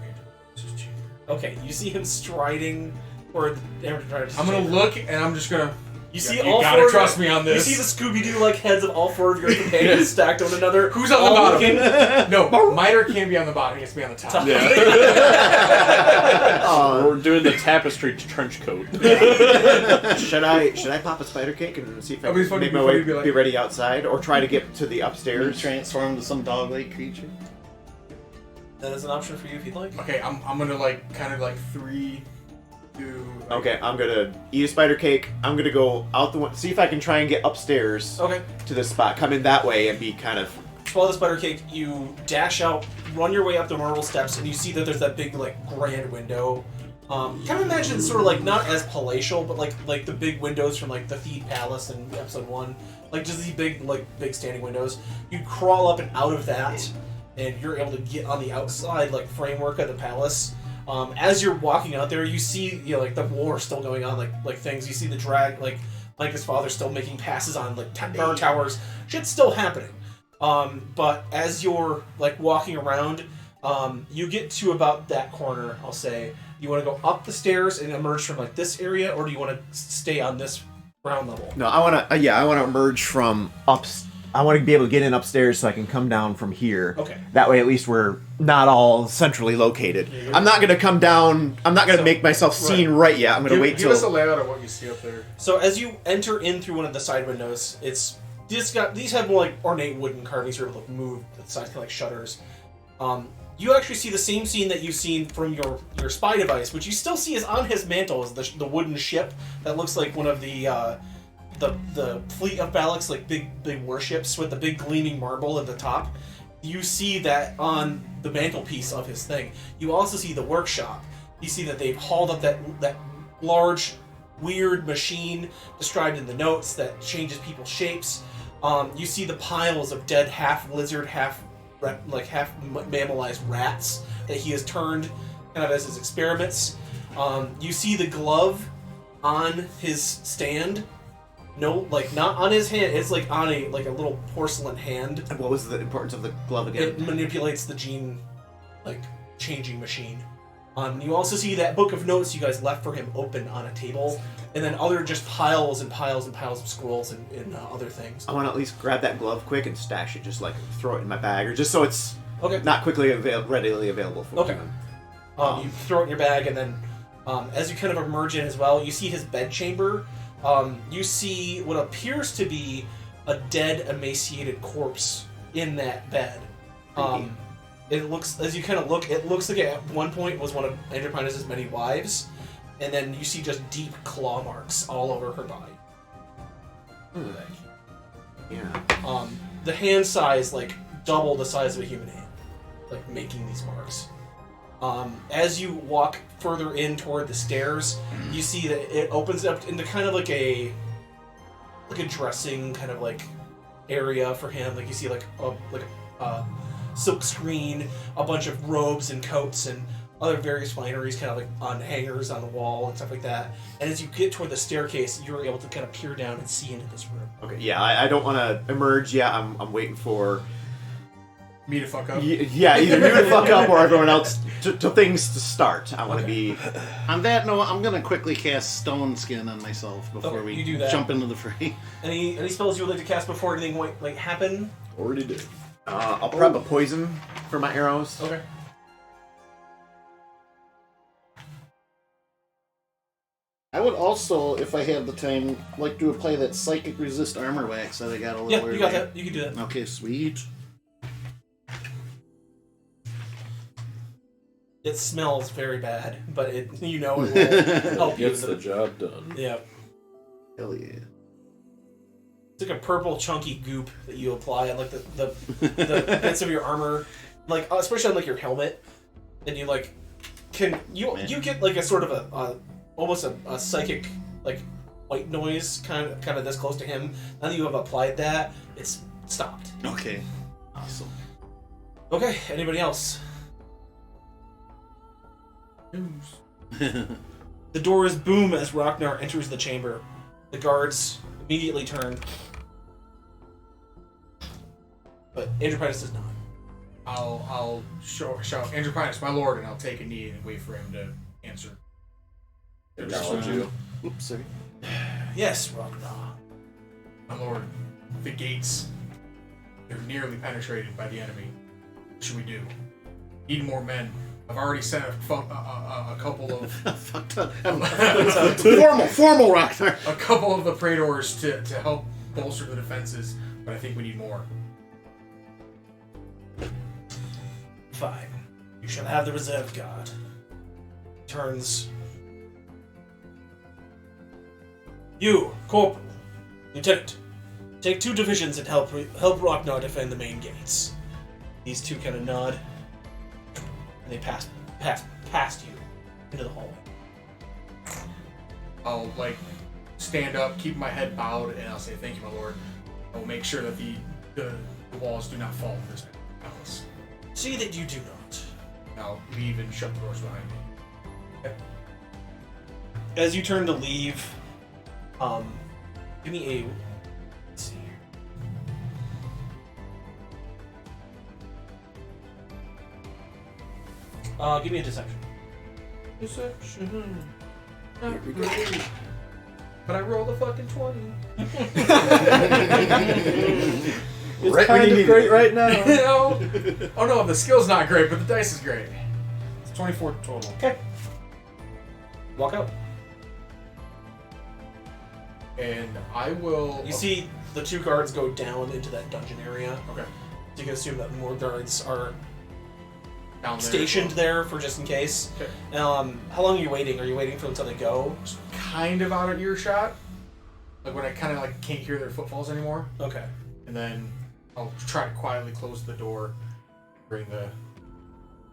S4: Andropinus' chamber.
S3: Okay, you see him striding toward the Andropinus'
S4: I'm gonna
S3: chamber.
S4: look and I'm just gonna.
S3: You see
S4: you
S3: all
S4: gotta
S3: 4
S4: trust me on this.
S3: You see the Scooby-Doo like heads of all 4 of your companions stacked on another.
S4: Who's on the
S3: all
S4: bottom?
S3: looking-
S4: No, Miter can't be on the bottom. He has to be on the top.
S2: Yeah.
S5: Oh,
S2: We're doing the tapestry trench coat.
S5: should I pop a spider cake and see if I
S4: That'd be
S5: can
S4: funny,
S5: make my
S4: be
S5: way
S4: funny, be like-
S5: be ready outside, or try to get to the
S1: You're
S5: upstairs?
S1: transformed to some dog-like creature.
S3: That is an option for you if you'd like.
S4: Okay, I'm gonna like kind of like 3, 2.
S5: Okay, I'm gonna eat a spider cake. I'm gonna go out the see if I can try and get upstairs
S3: Okay.
S5: to this spot. Come in that way and be kind of.
S3: Swallow the spider cake, you dash out, run your way up the marble steps, and you see that there's that big, like, grand window. Kind of imagine sort of like, not as palatial, but like the big windows from, like, the Theed Palace in Episode 1. Like, just these big standing windows. You crawl up and out of that, and you're able to get on the outside, like, framework of the palace. As you're walking out there, you see, you know, like, the war still going on, like things. You see the drag, like his father still making passes on, like, guard towers. Shit's still happening. But as you're like walking around, you get to about that corner, I'll say. You want to go up the stairs and emerge from like this area, or do you want to stay on this ground level?
S5: No, I wanna. I wanna emerge from up. I want to be able to get in upstairs so I can come down from here.
S3: Okay.
S5: That way, at least we're not all centrally located. I'm not gonna come down. I'm not gonna make myself seen right yet. I'm gonna wait
S4: Give us a
S5: till.
S4: layout of what you see up there.
S3: So as you enter in through one of the side windows, it's these have more like ornate wooden carvings sort of like moved the sides kind of like shutters. You actually see the same scene that you've seen from your spy device, which you still see is on his mantle, is the wooden ship that looks like one of the fleet of Balak's like big warships with the big gleaming marble at the top. You see that on the mantelpiece of his thing. You also see the workshop. You see that they've hauled up that large, weird machine described in the notes that changes people's shapes. You see the piles of dead half lizard, half mammalized rats that he has turned kind of as his experiments. You see the glove on his stand. No, like not on his hand. It's like on a little porcelain hand.
S5: And what was the importance of the glove again?
S3: It manipulates the gene, like changing machine. You also see that book of notes you guys left for him open on a table, and then other just piles and piles and piles of scrolls and other things.
S5: I want to at least grab that glove quick and stash it, just like throw it in my bag, or just so it's
S3: Okay.
S5: not quickly readily available for
S3: Okay.
S5: me.
S3: You throw it in your bag, and then as you kind of emerge in as well, you see his bed chamber. You see what appears to be a dead, emaciated corpse in that bed. It looks, as you kind of look, it looks like at one point was one of Andropinus' many wives, and then you see just deep claw marks all over her body.
S5: Yeah.
S3: The hand size, like, double the size of a human hand, like, making these marks. As you walk further in toward the stairs, you see that it opens up into kind of like a dressing kind of like area for him. Like you see like a silk screen, a bunch of robes and coats and other various fineries kind of like on hangers on the wall and stuff like that. And as you get toward the staircase, you're able to kind of peer down and see into this room.
S5: Okay. Yeah, I don't want to emerge yet. I'm waiting for
S4: Me to fuck up.
S5: yeah, either you to fuck up or everyone else to things to start. I want to be.
S1: On that note, I'm gonna quickly cast Stone Skin on myself before
S3: Okay,
S1: we
S3: you do that.
S1: jump into the fray.
S3: Any spells you would like to cast before anything like happen?
S2: Already did.
S5: I'll prep a poison for my arrows.
S3: Okay.
S1: I would also, if I had the time, like to apply that Psychic Resist Armor Wax that I got a little
S3: Yeah,
S1: earlier.
S3: you got that. You can do that.
S1: Okay, sweet.
S3: It smells very bad, but it it will help you.
S2: Gets the job done.
S3: Yeah.
S1: Hell yeah.
S3: It's like a purple chunky goop that you apply on like the bits of your armor, like especially on like your helmet, and you like you get like a sort of a almost a psychic like white noise kind of this close to him. Now that you have applied that, it's stopped.
S1: Okay. Awesome.
S3: Okay. Anybody else? The doors boom as Ragnar enters the chamber. The guards immediately turn. But Andropinus does not.
S4: I'll shout, Andropinus, my lord, and I'll take a knee and wait for him to answer.
S2: Acknowledge you.
S1: Oops, sorry.
S3: Yes, Ragnar.
S4: My lord, the gates, they're nearly penetrated by the enemy. What should we do? Need more men. I've already sent a couple of
S1: Fucked up. formal Ragnar.
S4: a couple of the praetors to help bolster the defenses, but I think we need more.
S3: Fine. You shall have the reserve guard. Turns. You, Corporal, Lieutenant, take 2 divisions and help Ragnar defend the main gates. These 2 kind of nod, and they pass past you into the hallway.
S4: I'll stand up, keep my head bowed, and I'll say, "Thank you, my lord." I will make sure that the walls do not fall in this palace.
S3: See that you do not.
S4: I'll leave and shut the doors behind me.
S3: As you turn to leave, give me a. Let's see here. Give me a deception. Deception.
S4: But I rolled a fucking 20.
S2: It's kind of great right now.
S4: No. Oh no, the skill's not great, but the dice is great. It's 24 total.
S3: Okay. Walk out.
S4: And I will.
S3: You see the 2 guards go down into that dungeon area.
S4: Okay.
S3: So you can assume that more guards are
S4: Down there.
S3: stationed there for just in case.
S4: Okay.
S3: How long are you waiting? Are you waiting for them until they go?
S4: Kind of out of earshot. Like when I kind of like can't hear their footfalls anymore.
S3: Okay.
S4: And then I'll try to quietly close the door. Bring the.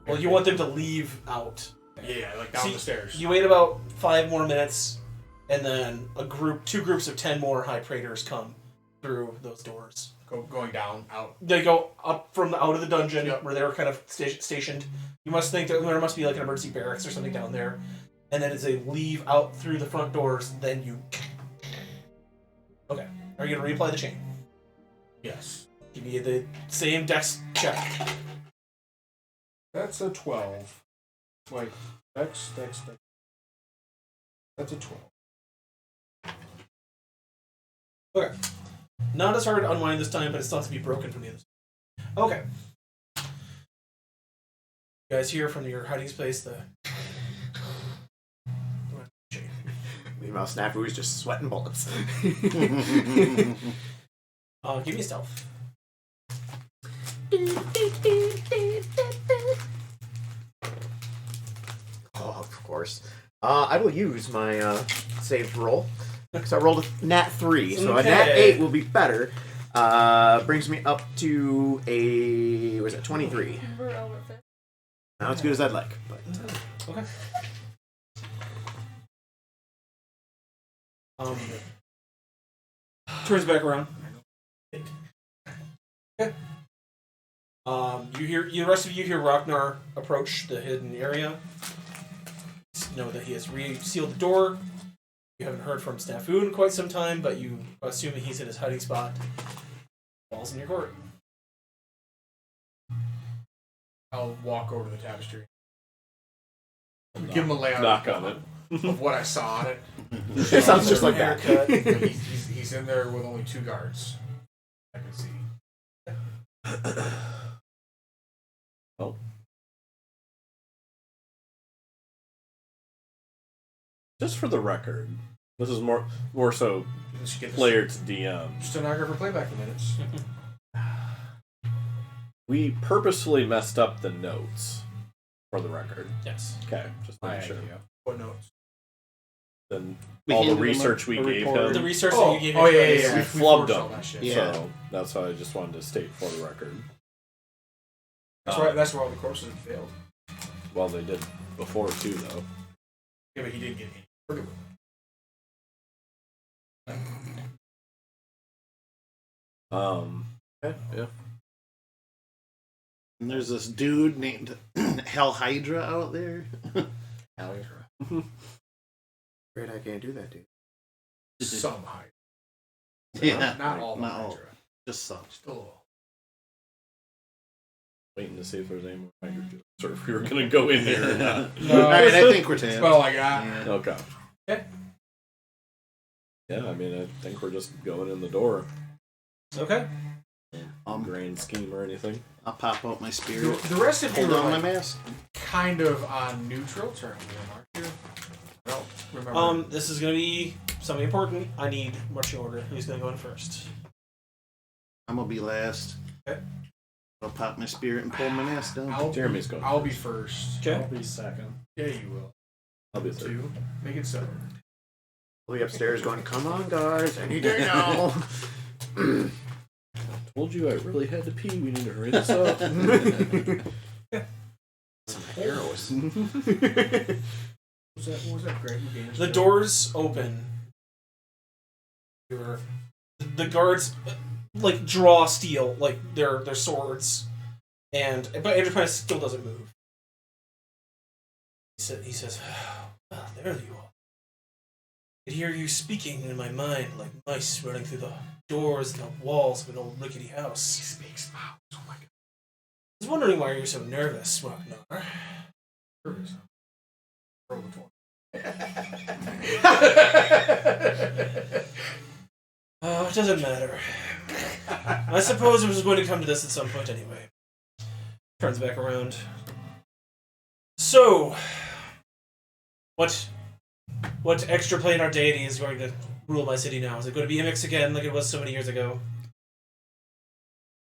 S3: Well, you want them to leave out.
S4: Yeah, like down
S3: See,
S4: the stairs.
S3: You wait about 5 more minutes, and then 2 groups of 10 more high praetors come through those doors.
S4: Going down, out.
S3: They go up from out of the dungeon
S4: Yep.
S3: where they were kind of stationed. You must think that there must be like an emergency barracks or something down there. And then as they leave out through the front doors, then you... Okay. Are you going to reapply the chain?
S4: Yes.
S3: Give me the same dex check.
S4: That's a 12. Wait, dex. That's a 12.
S3: Okay. Not as hard to unwind this time, but it's not to be broken from the other side. Okay. You guys hear from your hiding space the...
S5: Meanwhile, Snafu is just sweating bullets.
S3: Give me stealth.
S5: Oh, of course. I will use my save roll. So I rolled a nat 3, so a nat
S3: Okay.
S5: 8 will be better. Brings me up to a... was it 23? Not as good as I'd like, but...
S3: Okay. Turns back around. Okay. The rest of you hear Ragnar approach the hidden area. Know that he has resealed the door. You haven't heard from Snafu in quite some time, but you assume that he's in his hiding spot. Balls in your court.
S4: I'll walk over to the tapestry. Give him a layout
S2: Knock on it.
S4: of what I saw on it.
S5: It sounds just like that.
S3: Haircut.
S4: He's in there with only 2 guards. I can see.
S2: Oh. Just for the record, this is more so
S4: Let's get this-
S2: player to DM.
S4: Stenographer playback minutes.
S2: We purposefully messed up the notes for the record.
S3: Yes.
S2: Okay, just
S4: My
S2: making sure.
S4: idea. What notes?
S2: Then
S1: We
S2: all the
S1: handed him
S2: research we
S1: a
S2: gave
S1: report.
S3: The
S2: him.
S3: research
S4: Oh,
S3: that you gave
S4: oh
S3: him.
S4: yeah.
S2: We
S4: We
S2: flubbed
S4: forged all
S2: them.
S4: that shit.
S1: Yeah.
S2: So that's why I just wanted to state for the record.
S4: That's why all the corpses failed.
S2: Well, they did before too, though.
S4: Yeah, but he didn't get any.
S2: Yeah.
S1: And there's this dude named Hell Hydra out there.
S5: Great, I can't do that, dude.
S4: Some Hydra.
S1: Yeah,
S4: Not all
S1: not all.
S4: Hydra.
S1: Just some.
S4: Still all.
S2: Waiting to see if there's any more Hydra jokes, or if we were gonna go in there or not.
S4: No,
S1: All right, I think we're
S4: that's
S1: tapped.
S4: about all I got.
S1: Yeah.
S2: Okay.
S4: Okay.
S2: Yeah, I mean, I think we're just going in the door.
S3: Okay.
S2: Grand scheme or anything.
S1: I'll pop out my spirit.
S4: The rest of you
S1: Hold
S4: are
S1: on my
S4: like,
S1: mask.
S4: kind of on neutral terms, aren't you? I don't remember.
S3: This is gonna be something important. I need marching order. Who's gonna go in first?
S1: I'm gonna be last.
S3: Okay.
S1: I'll pop my spirit and pull my mask down.
S2: Jeremy's going.
S4: I'll be first.
S3: Okay.
S6: I'll be second.
S4: Yeah, you will.
S2: I'll be third.
S4: 2. Make it 7.
S5: I'll be upstairs going, come on, guys, any day now.
S2: Told you I really had to pee. We need to hurry this up.
S5: Some arrows.
S4: What was that Greg McGinnis
S3: The
S4: joke?
S3: doors open. The guards like draw steel, like their swords, but Andrew Price still doesn't move. He says, "Well, there you are. I could hear you speaking in my mind like mice running through the doors and the walls of an old rickety house.
S4: He speaks mouths. Oh my god.
S3: I was wondering why you're so nervous, Ragnar.
S4: Nervous. Roll the 20.
S3: It doesn't matter. I suppose it was going to come to this at some point anyway. Turns back around. So, what What extraplanar deity is going to rule my city now? Is it going to be Imix again, like it was so many years ago?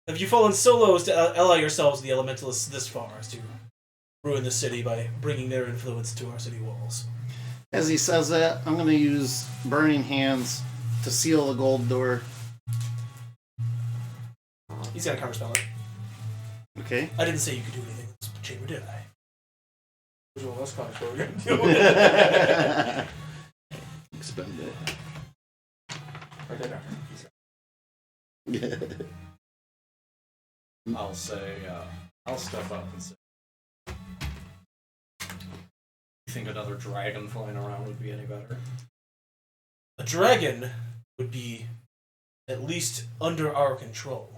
S3: Have you fallen so low as to ally yourselves with the elementalists this far as to ruin the city by bringing their influence to our city walls?
S1: As he says that, I'm going to use Burning Hands to seal the gold door.
S3: He's got a counterspell it.
S1: Okay.
S3: I didn't say you could do anything in this chamber, did I?
S4: Well, that's kind of what we're gonna do. Right
S1: Expend it.
S4: there.
S6: I'll say, I'll step up and say, you think another dragon flying around would be any better?
S3: A dragon would be at least under our control.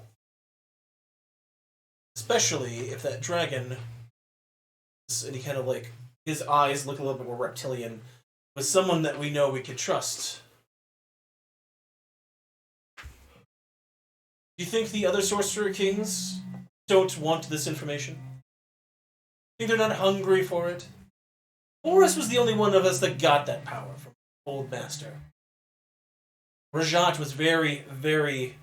S3: Especially if that dragon is any kind of like, his eyes look a little bit more reptilian, was someone that we know we could trust. Do you think the other Sorcerer Kings don't want this information? Think they're not hungry for it? Horus was the only one of us that got that power from Old Master. Rajat was very, very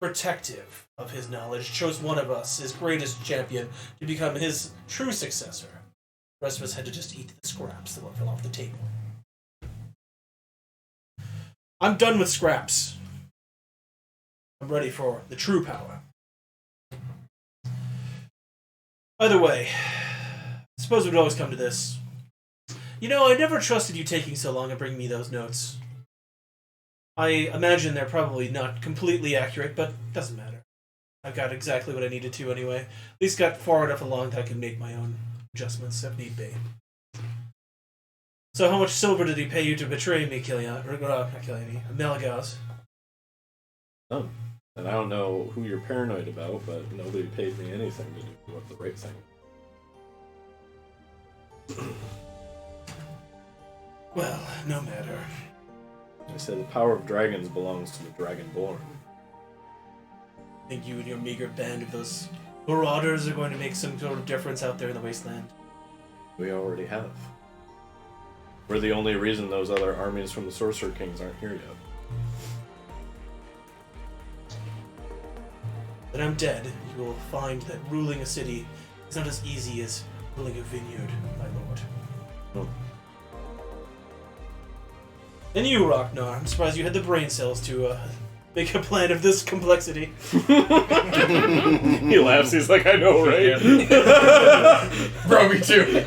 S3: protective of his knowledge, chose one of us, his greatest champion, to become his true successor. The rest of us had to just eat the scraps that fell off the table. I'm done with scraps. I'm ready for the true power. Either way, suppose it would always come to this. You know, I never trusted you taking so long to bring me those notes. I imagine they're probably not completely accurate, but doesn't matter. I got exactly what I needed to anyway. At least got far enough along that I can make my own adjustments if need be. So how much silver did he pay you to betray me, Melagos?
S2: None. And I don't know who you're paranoid about, but nobody paid me anything to do what the right thing.
S3: Well, no matter.
S2: I said the power of dragons belongs to the Dragonborn.
S3: Think you and your meager band of those marauders are going to make some sort of difference out there in the wasteland?
S2: We already have. We're the only reason those other armies from the Sorcerer Kings aren't here yet.
S3: When I'm dead, you will find that ruling a city is not as easy as ruling a vineyard, my lord.
S2: Oh.
S3: And you, Ragnar, I'm surprised you had the brain cells to make a plan of this complexity.
S2: He laughs, he's like, I know, right?
S4: Bro, me too.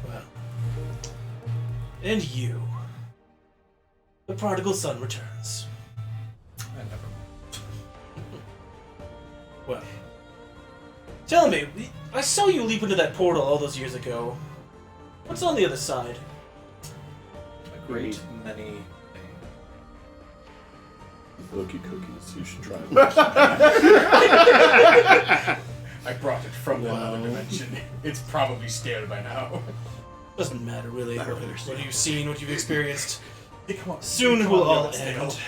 S3: Well, and you. The prodigal son returns.
S6: I never.
S3: Well, tell me, I saw you leap into that portal all those years ago. What's on the other side?
S6: A great many things.
S2: Loki cookies, you should try them.
S4: I brought it from another dimension. It's probably stale by now.
S3: Doesn't matter, really. What you've seen, what you've experienced.
S4: Hey, come on.
S3: Soon it will all end.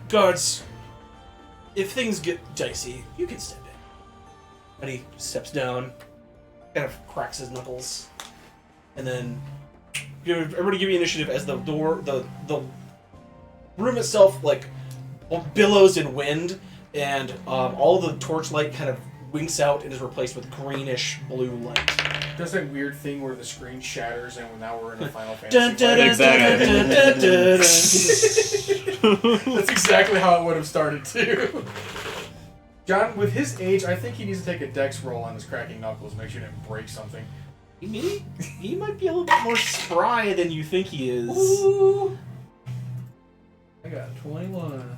S3: Guards, if things get dicey, you can step in. And he steps down, kind of cracks his knuckles, and then everybody give me initiative as the door, the room itself, like, billows in wind, and all the torchlight kind of winks out and is replaced with greenish blue light.
S4: Does that weird thing where the screen shatters and now we're in a Final
S3: Dun,
S4: Fantasy
S3: dun,
S4: fight?
S3: dun, dun, dun, dun, dun.
S4: That's exactly how it would have started too. John, with his age, I think he needs to take a dex roll on his cracking knuckles, make sure he didn't break something.
S3: He might be a little bit more spry than you think he is.
S4: Ooh. I got 21.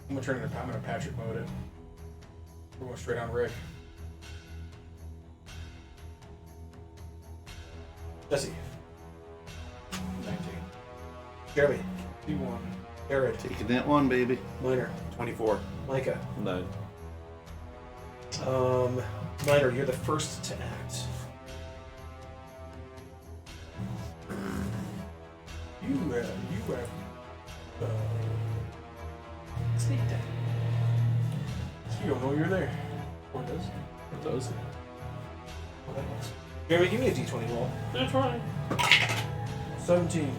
S4: I'm gonna turn it. I'm gonna Patrick mode it. We're going straight on Rick.
S3: Jesse.
S4: 19.
S3: Jeremy.
S4: 51.
S3: Jared.
S1: Taking that one, baby.
S3: Minor.
S5: 24.
S3: Micah.
S2: 9.
S3: Minor, you're the first to act.
S4: You have. Sneak attack. You don't know you're there. Or does?
S2: It does.
S4: Well, that works.
S3: Jeremy, give me a d20 roll.
S2: That's right.
S4: 17.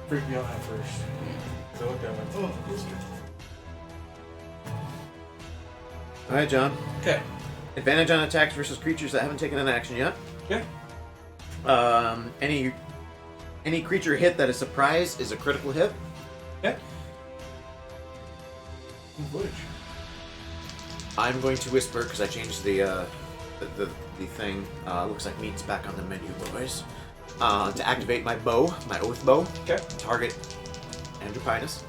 S4: Freaked me out at first. So I looked at it and went, oh, this guy.
S5: All right, John.
S3: Okay.
S5: Advantage on attacks versus creatures that haven't taken an action yet.
S3: Okay.
S5: Any creature hit that is surprised is a critical hit.
S3: Okay.
S4: Footage.
S5: I'm going to whisper because I changed the thing. Looks like meat's back on the menu, boys. To activate my bow, my oath bow.
S3: Okay.
S5: Target Andrew Pinus.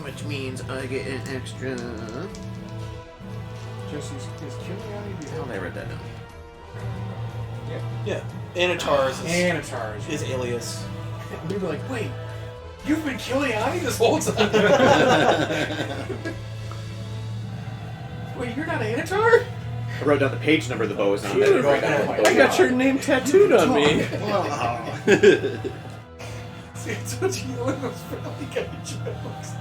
S5: Which means I get an extra.
S4: Jesse, is Kiliani
S5: How did I write that down?
S3: Yeah. Anatar's
S4: Anatar's.
S3: is alias.
S4: We'd be like, wait, you've been Kiliani this whole time? Wait, you're not Anatar?
S5: I wrote down the page number the bow is on.
S2: Dude, I got your name tattooed on me.
S4: See, it's what you know in those Family Guy jokes.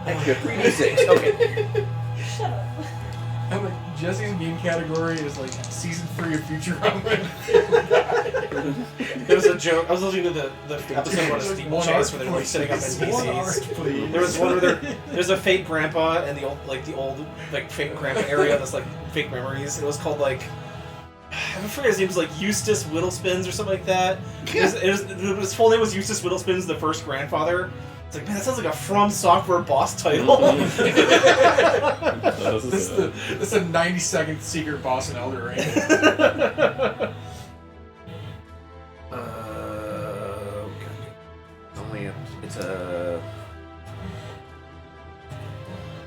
S5: Extra 3d6. Okay.
S7: Shut up.
S4: I'm like, Jesse's game category is like season 3 of Futurama.
S3: There was a joke. I was listening to the episode on a steeplechase where they were sitting up in PCs. There was one where there's a fake grandpa in the old fake grandpa area that's like fake memories. It was called like I forget his name was like Eustace Whittlespins or something like that. His full name was Eustace Whittlespins, the first grandfather. It's like, man, that sounds like a From Software boss title.
S4: This is a 90-second secret boss in Elder Ring.
S5: It's a.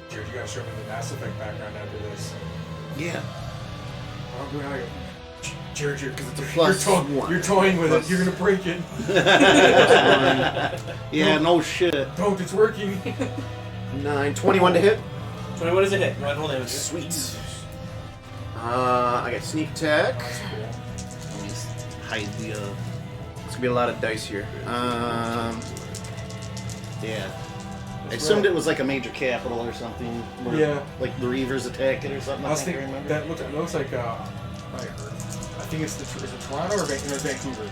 S4: Jared, you gotta show me the Mass Effect background after this.
S1: Yeah.
S4: I'm doing it. Jared, because it's a
S1: Plus
S4: you're toying with it. You're gonna break it.
S1: Yeah, no shit.
S4: Don't, it's working.
S5: 9, 21 to hit.
S3: 21 is a hit. Roll damage.
S5: Sweet. I got sneak attack.
S1: Let me just hide the.
S5: It's gonna be a lot of dice here.
S1: Yeah. I assumed it was like a major capital or something. Where,
S4: Yeah.
S1: Like the Reavers attack it or something.
S4: I was
S1: I think I
S4: thinking
S1: remember.
S4: that looks like I think it's is it Toronto or Vancouver?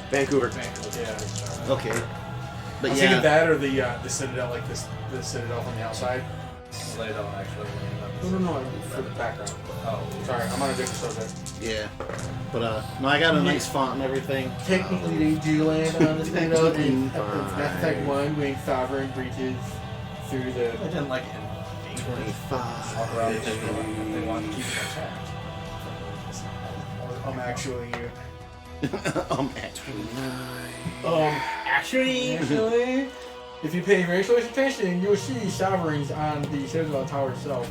S5: Vancouver.
S4: Vancouver. Yeah.
S1: Okay. But
S4: I was
S1: yeah.
S4: thinking that or the Citadel, like the Citadel from the outside.
S6: They don't actually.
S4: No, for the background.
S6: Oh,
S4: Sorry, I'm on a different subject.
S1: Yeah. But no, I got a nice font and everything.
S4: Technically, they do land on the Citadel in
S5: Fine.
S4: Mass Effect 1 when Sovereign breaches through the.
S6: I didn't like it.
S5: 25.
S6: Walk around and they want to keep it intact.
S4: I'm actually.
S1: Actually.
S5: 29.
S3: Actually.
S4: If you pay very close attention, you'll see sovereigns on the Citadel Tower itself.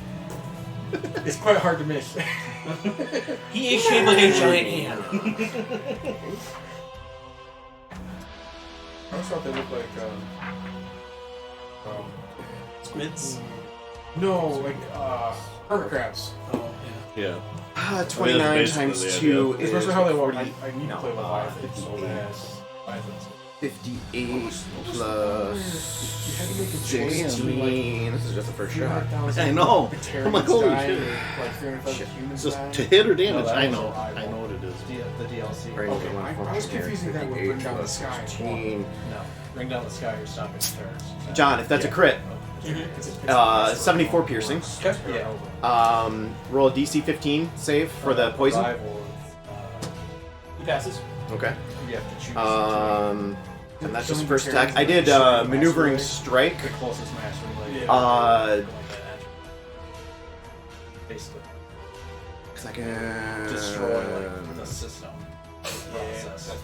S4: It's quite hard to miss.
S3: He is shaped like a giant hand.
S4: I always thought they looked like.
S3: Squids.
S4: No, like hermit crabs.
S3: Oh,
S2: Yeah.
S5: 29
S2: basically
S5: times
S2: the
S5: 2 is
S4: Especially how they walk. I
S5: 40,
S4: need to play Leviathan so bad.
S5: 58 plus
S4: You had to make a choice.
S5: 16. This is just the first shot.
S1: I know. I'm like, holy shit.
S4: Like 300,000 humans
S1: Just
S4: die.
S1: to hit or damage?
S6: that
S1: I
S6: was
S1: know.
S6: arrival.
S1: I know what it is.
S6: The DLC.
S5: Right.
S4: Okay, I was confusing that with Bring Down the Sky.
S5: 16.
S6: No. Bring down the sky, you're stopping terrorists.
S5: John, if that's a crit, 74 piercing.
S6: Yeah.
S5: Roll a DC 15 save for the poison.
S6: Rival,
S3: He passes.
S5: Okay.
S6: you have to choose.
S5: And that's just first attack. I did maneuvering strike.
S6: the closest match. Basically,
S5: Cause I can
S6: destroy like the system. Process.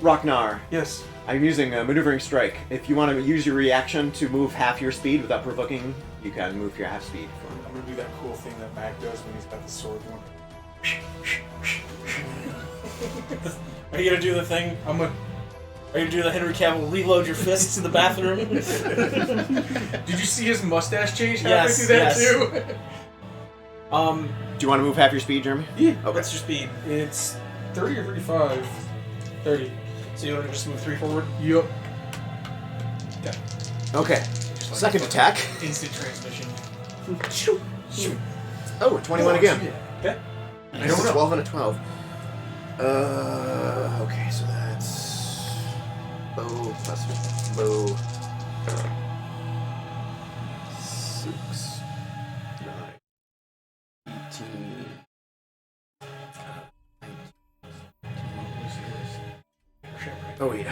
S5: Rocknar.
S4: Yes.
S5: I'm using maneuvering strike. If you want to use your reaction to move half your speed without provoking, you can move your half speed.
S4: I'm gonna do that cool thing that Mac does when he's got the sword one.
S3: Are you gonna do the thing?
S4: I'm gonna.
S3: Are you doing the Henry Cavill reload your fists in the bathroom?
S4: Did you see his mustache change halfway
S3: Yes,
S4: through that
S3: yes.
S4: too?
S5: Do you want to move half your speed, Jeremy?
S3: Yeah.
S5: Okay.
S3: What's your speed?
S4: It's 30 or 35. 30.
S3: So you want to just move 3 forward?
S4: Yup.
S5: Okay. Second attack.
S4: Instant transmission.
S5: Oh, 21 again.
S3: Okay.
S5: I don't know. 12 and a 12. Okay, so that's bow plus bow. 6, 9, 18. Oh wait.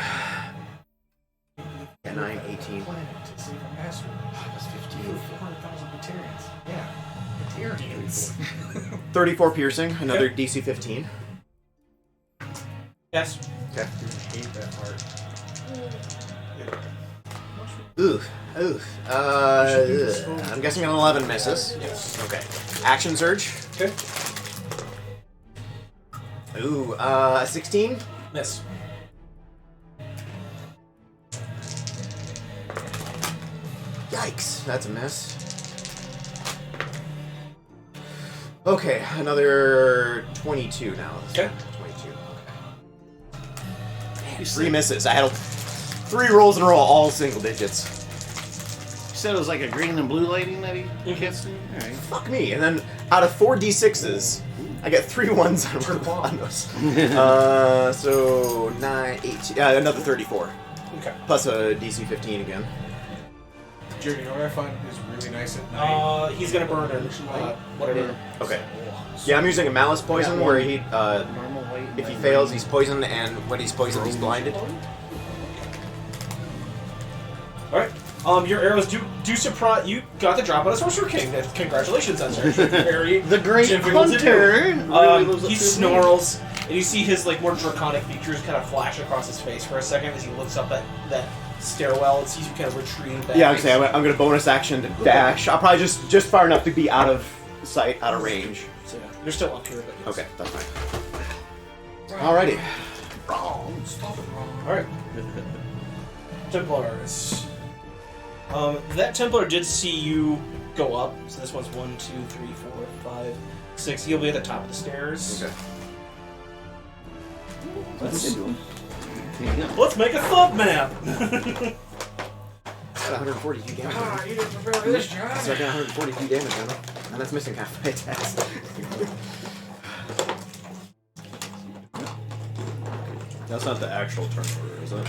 S5: Yeah, 9, 18.
S4: Planet to save a master.
S5: Plus 15.
S4: 400,000 Batarians. Yeah. Batarians.
S5: 34 piercing, another DC 15.
S3: Yes.
S5: Okay.
S4: I hate that part.
S5: Ooh. I'm guessing an 11 misses.
S3: Yes.
S5: Okay. Action surge.
S3: Okay.
S5: Ooh, 16.
S3: Miss.
S5: Yikes, that's a miss. Okay, another 22 now.
S3: Okay.
S5: 22. Okay. Man, 3 misses. I had 3 rolls in a row, all single digits.
S1: You said it was like a green and blue lighting that he gets in? Alright.
S5: Fuck me. And then out of 4 d6s, I get 3 ones on those. So 9, 18, another 34.
S3: Okay.
S5: Plus a DC 15 again.
S4: Jeremy, you know what I find is really nice at night?
S3: He's gonna burn it. Whatever.
S5: Okay. Yeah, I'm using a malice poison where he,
S1: Normal white.
S5: if he fails, he's poisoned, and when he's poisoned, he's blinded.
S3: Alright. Your arrows do surprise. You got the drop on a Sorcerer King. Congratulations on that. Very
S1: The great
S3: difficult to do.
S1: hunter. Really lives up
S3: He
S1: to his
S3: snarls, and you see his like more draconic features kind of flash across his face for a second as he looks up at that stairwell and sees you kind of retreating back.
S5: Yeah, I'm gonna bonus action to dash. I'll probably just far enough to be out of sight, out of range.
S3: So yeah, you're still up here. But yes.
S5: Okay, that's fine. Alrighty.
S4: Stop it, wrong.
S3: Alright. Templars. That Templar did see you go up, so this one's 1, 2, 3, 4, 5, 6. He'll be at the top of the stairs.
S5: Okay.
S3: Let's make a thumb map!
S5: Got 142 damage.
S4: Ah, you didn't prepare for this, John.
S5: So I got 142 damage on it, and that's missing half my attacks.
S2: That's not the actual turn order, is it?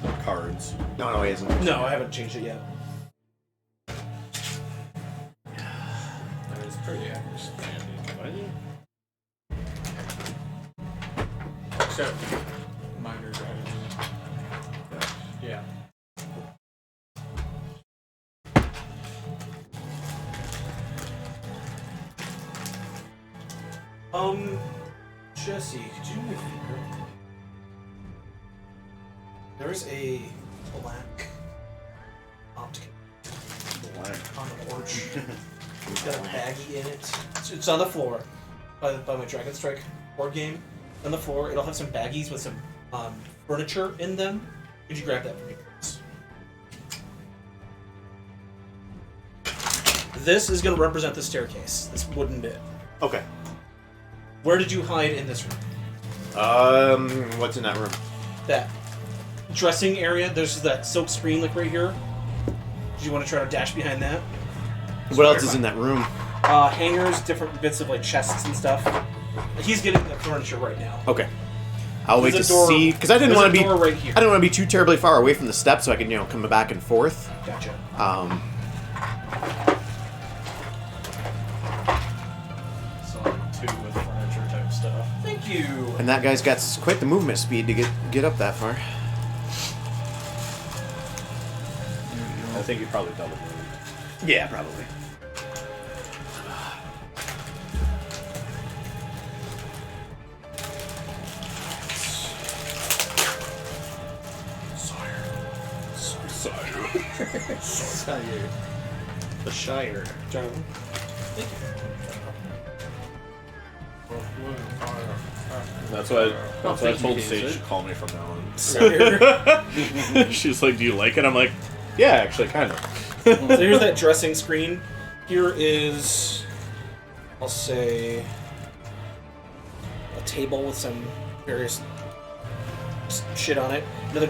S2: The cards.
S5: No, he isn't.
S3: No, I haven't changed it yet.
S4: That is pretty understanding. Except minor strategy. Yeah.
S3: Jesse, could you do me a favor? There's a black optic on the porch. It's got a baggie in it. It's on the floor by my Dragon Strike board game. On the floor, it'll have some baggies with some furniture in them. Could you grab that for me, please? This is going to represent the staircase, this wooden bit.
S5: Okay.
S3: Where did you hide in this room?
S5: What's in that room?
S3: That dressing area, there's that silk screen like right here. Do you want to try to dash behind that?
S5: What else is in that room?
S3: Hangers, different bits of like chests and stuff. He's getting the furniture right now.
S5: Okay. I'll wait to
S3: There's a door-
S5: see, because I didn't
S3: there's
S5: want
S3: a
S5: to be.
S3: door right here.
S5: I don't want to be too terribly far away from the steps, so I can, come back and forth.
S3: Gotcha.
S6: So like 2 with furniture type stuff.
S3: Thank you.
S5: And that guy's got quite the movement speed to get up that far.
S2: I think you probably double moved.
S5: Yeah, probably.
S1: Shire. The Shire.
S3: Jonathan. Thank you.
S2: That's why I
S1: thank
S2: told
S1: you,
S2: Sage
S1: Taser.
S2: to call me from now on.
S3: So
S2: She's like, "Do you like it?" I'm like, "Yeah, actually, kind of."
S3: here's that dressing screen. Here is, I'll say, a table with some various shit on it. Another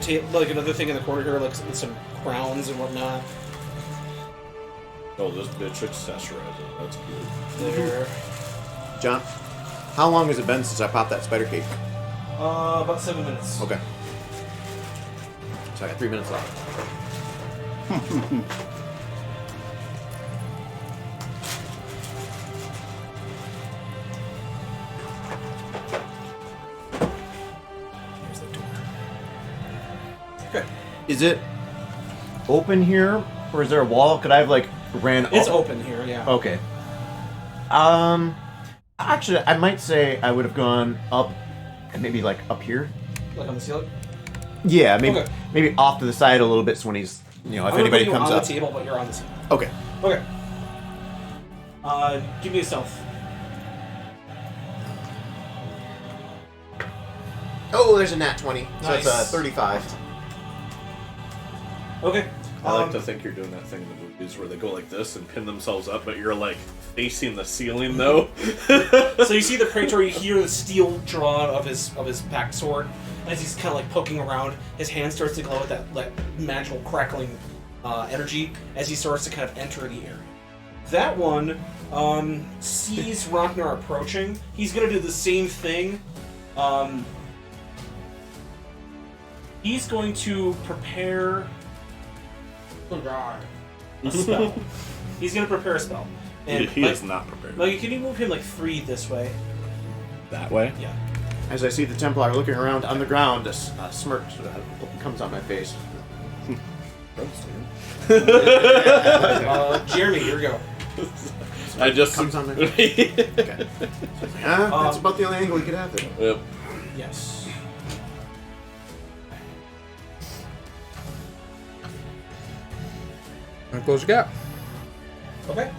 S3: another thing in the corner here, like with some crowns and whatnot.
S2: Oh, this bitch accessorized it. That's good.
S3: There.
S5: John, how long has it been since I popped that spider cape?
S3: About 7 minutes.
S5: Okay. So I got 3 minutes left.
S3: Here's the door.
S5: Okay. Is it open here, or is there a wall? Could I have ran?
S3: It's open here, yeah.
S5: Okay. Actually, I might say I would have gone up, and maybe up here.
S3: Like on the ceiling.
S5: Yeah, maybe
S3: Okay.
S5: maybe off to the side a little bit, so when he's if
S3: I'm gonna
S5: anybody
S3: put you
S5: comes
S3: on
S5: up.
S3: the table, but you're on the ceiling.
S5: Okay.
S3: Okay. Give me a stealth.
S5: Oh, there's a nat 20, so
S3: Nice.
S5: it's 35.
S3: Okay.
S2: I like to think you're doing that thing in the movies where they go like this and pin themselves up, but you're facing the ceiling though.
S3: So you see the Praetor, you hear the steel drawn of his back sword. As he's kind of poking around, his hand starts to glow with that magical crackling energy as he starts to kind of enter the area. That one sees Ragnar approaching. He's going to do the same thing. He's going to prepare a spell. He's going to prepare a spell. And
S2: he is not prepared.
S3: can you move him 3 this way?
S2: That way?
S3: Yeah.
S5: As I see the Templar looking around on the ground, a smirk comes on my face.
S3: Jeremy, here we go.
S2: I just
S5: Comes on my face. Okay. That's about the only angle we could have there.
S2: Yep.
S3: Yes.
S6: And close the gap.
S3: Okay.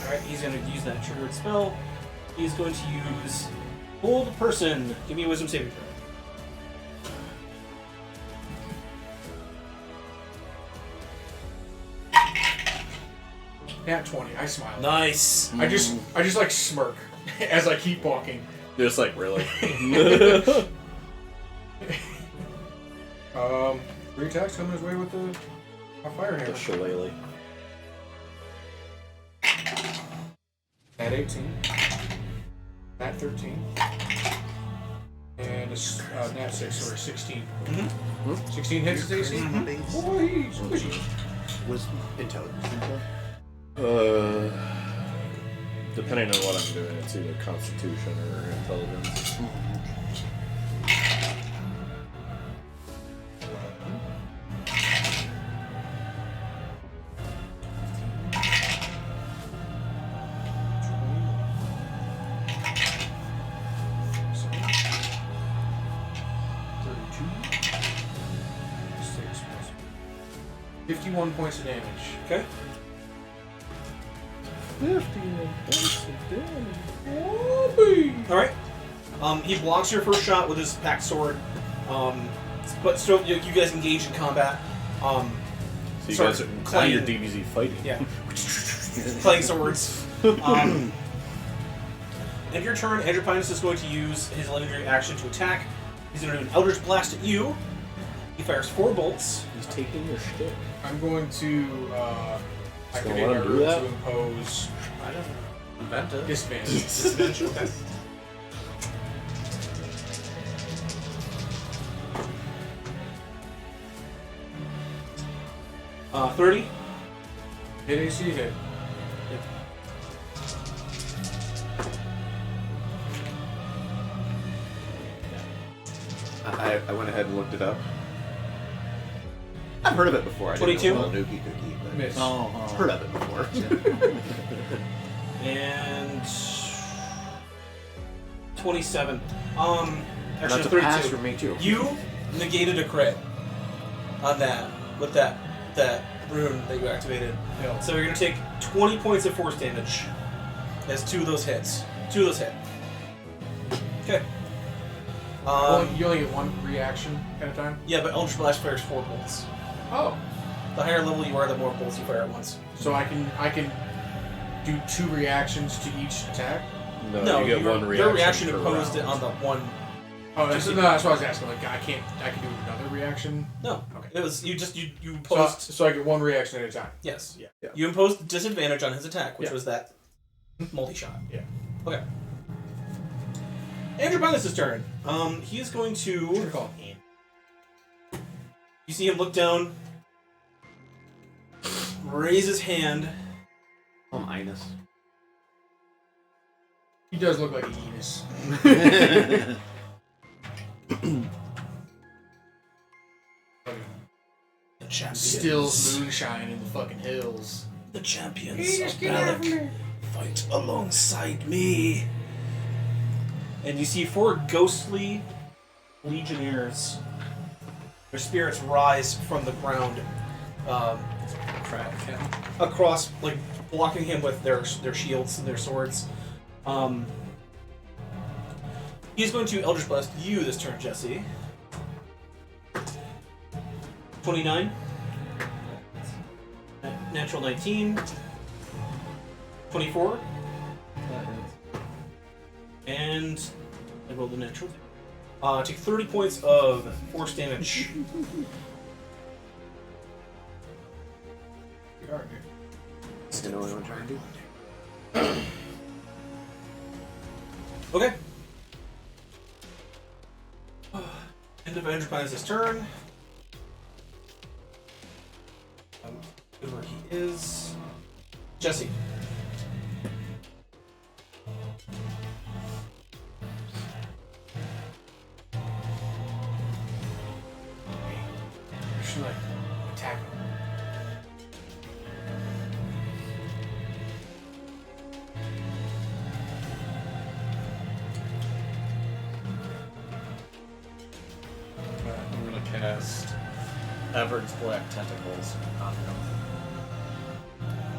S3: Alright, he's going to use that triggered spell. He's going to use Hold Person. Give me a wisdom saving throw.
S4: Nat 20. I smile.
S3: Nice.
S4: I just smirk as I keep walking.
S2: Just really.
S4: 3 attacks coming his way with a fire
S2: The
S4: hammer.
S2: shillelagh.
S4: Nat 18. Nat 13. And a nat 6, or 16. 16 hits his AC? Boy, squishy.
S5: Was intelligence.
S2: Depending on what I'm doing, it's either Constitution or Intelligence.
S4: $51 points of damage.
S3: Okay.
S2: 51 points of damage.
S3: Alright. He blocks your first shot with his packed sword. But still, you guys engage in combat.
S2: So you
S3: Sorry,
S2: guys are now
S3: clang.
S2: your DBZ fighting.
S3: Yeah. Playing swords. End your turn, Andropinus is going to use his legendary action to attack. He's going to do an Eldritch Blast at you. He fires 4 bolts.
S2: He's taking your shit.
S4: I'm going to activate
S2: let
S4: my
S2: him do
S4: rule
S2: that?
S4: to impose
S3: I don't invent it.
S4: disadvantage.
S3: Disadvantage, okay. Uh, 30.
S4: Hit AC hit.
S5: I went ahead and looked it up. I've heard of it before. I
S3: 22?
S5: didn't know it was a Nuki cookie, but
S4: Miss.
S5: I've heard of it before.
S3: And 27. Actually,
S5: That's a
S3: 32.
S5: pass for me too.
S3: You negated a crit on that with that rune that you activated.
S4: Yeah.
S3: So you're gonna take 20 points of force damage as 2 of those hits. 2 of those hit. Okay.
S4: Well, you only get one reaction at a time?
S3: Yeah, but Eldritch Blast fires 4 bolts.
S4: Oh.
S3: The higher level you are, the more bolts you fire at once.
S4: So I can do 2 reactions to each attack?
S2: No, you get one reaction.
S3: Your reaction
S2: per
S3: imposed
S2: round.
S3: it on the one.
S4: Oh, that's what I was asking. Like, I can do another reaction?
S3: No.
S4: Okay.
S3: It was you imposed.
S4: So I get 1 reaction at a time?
S3: Yes.
S4: Yeah.
S3: You imposed disadvantage on his attack, which
S4: Yeah.
S3: was that multi-shot.
S4: Yeah.
S3: Okay. Andrew Binus' turn. He is going to.
S4: Good call.
S3: You see him look down, raise his hand.
S5: Inus.
S4: He does look like a Enos.
S3: The champions.
S4: Still moonshine in the fucking hills.
S3: The champions of Balak fight alongside me. And you see 4 ghostly legionnaires. Their spirits rise from the ground, across, like blocking him with their shields and their swords. He's going to Eldritch Blast you this turn, Jesse. 29. Natural 19. 24. And I rolled a natural. Take 30 points of force damage.
S5: You know what I'm trying to do?
S3: Okay. End of Andrew Pinus' turn. Where he is. Jesse.
S4: You should, like, attack him.
S6: I'm gonna cast Everett's Black Tentacles on him.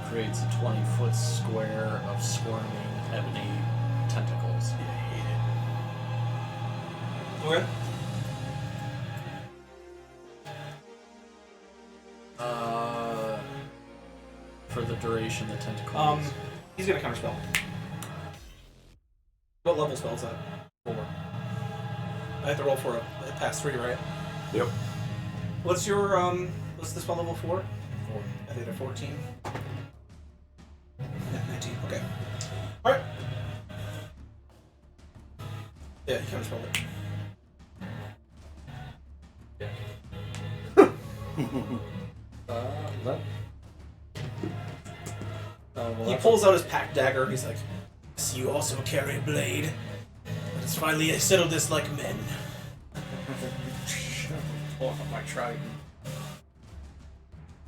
S6: Creates a 20-foot square of squirming ebony tentacles.
S3: Okay.
S6: For the duration, the tentacles.
S3: He's gonna counterspell. What level spell is that?
S6: 4.
S3: I have to roll for a pass 3, right?
S5: Yep.
S3: What's your what's the spell level 4?
S6: 4.
S3: I think they're 14. 19. Okay. All right. Yeah, he counterspelled it.
S6: That. Well,
S3: He
S6: that's
S3: pulls out his pack dagger. He's like, "So you also carry a blade? Let's finally settle this like men."
S6: pull up my trident.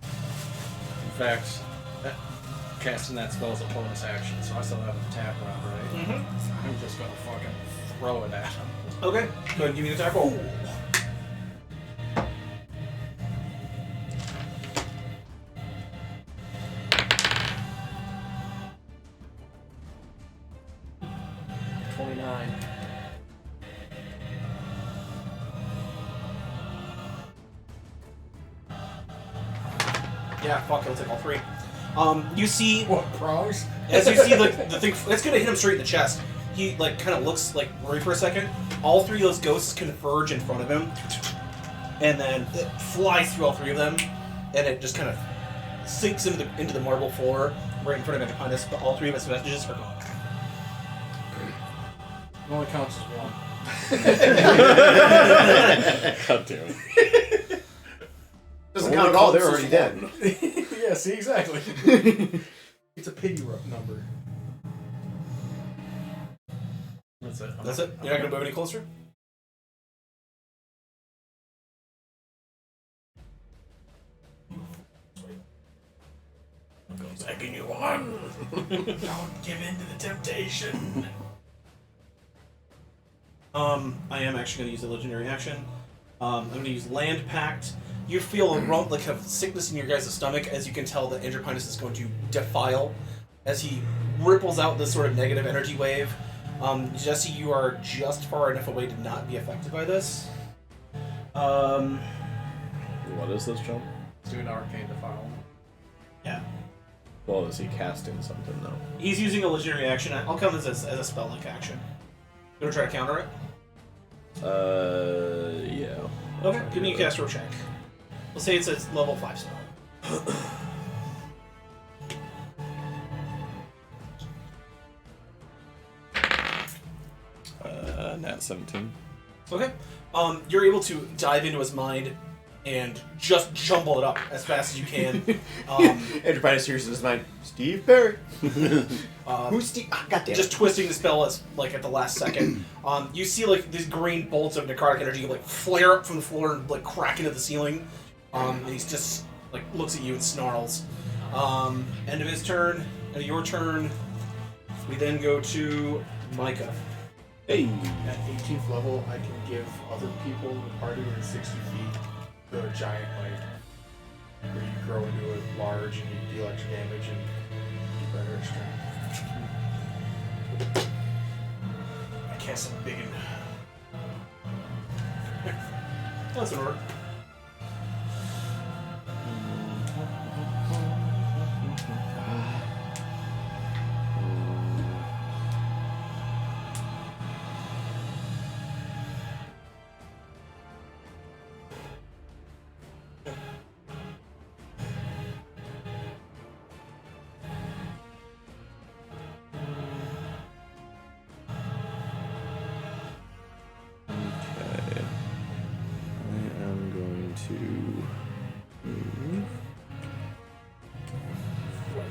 S6: In fact, casting that spell is a bonus action, so I still have an attack round, right?
S3: Mm-hmm.
S6: I'm just gonna fucking throw it at him.
S3: Okay. Go ahead and give me the attack roll. Yeah, fuck, he'll take all 3. You see,
S4: What, prongs?
S3: as you see the thing, it's gonna hit him straight in the chest. He like kind of looks like worried for a second. All 3 of those ghosts converge in front of him, and then it flies through all 3 of them, and it just kind of sinks into the marble floor right in front of Antiponus. But all 3 of its messages are gone.
S4: It only counts as 1.
S2: God damn it.
S1: Doesn't count at all.
S5: They're already dead.
S4: Yeah, see, exactly. It's a pity number.
S6: That's it.
S3: That's it. You're not gonna move any closer.
S4: Begging you on. Don't give in to the temptation.
S3: I am actually going to use a legendary action. I'm going to use Land Pact. You feel a like a sickness in your guys' stomach as you can tell that Andropinus is going to defile as he ripples out this sort of negative energy wave. Jesse, you are just far enough away to not be affected by this.
S2: What is this jump?
S6: Let's do an arcane defile.
S3: Yeah.
S2: Well, is he casting something though?
S3: He's using a legendary action. I'll count this as a spell-like action. You want to try to counter it?
S2: Yeah.
S3: Okay, give me a caster check. We'll say it's a level 5 spell.
S2: Nat 17.
S3: Okay. You're able to dive into his mind and just jumble it up as fast as you can.
S5: Everybody hears in his mind, Steve Perry.
S3: Um,
S5: Who's Steve? Ah, goddamn.
S3: just twisting the spell as, like, at the last second. You see, like, these green bolts of necrotic energy, like, flare up from the floor and, like, crack into the ceiling. And he's just, like, looks at you and snarls. End of his turn. End of your turn. We then go to Micah.
S2: Hey.
S4: At 18th level, I can give other people in the party within 60 feet the giant might, where you grow into it large and you deal extra damage and keep better at strength.
S3: I cast something big and... That's an order.
S2: Okay. I am going to move 4,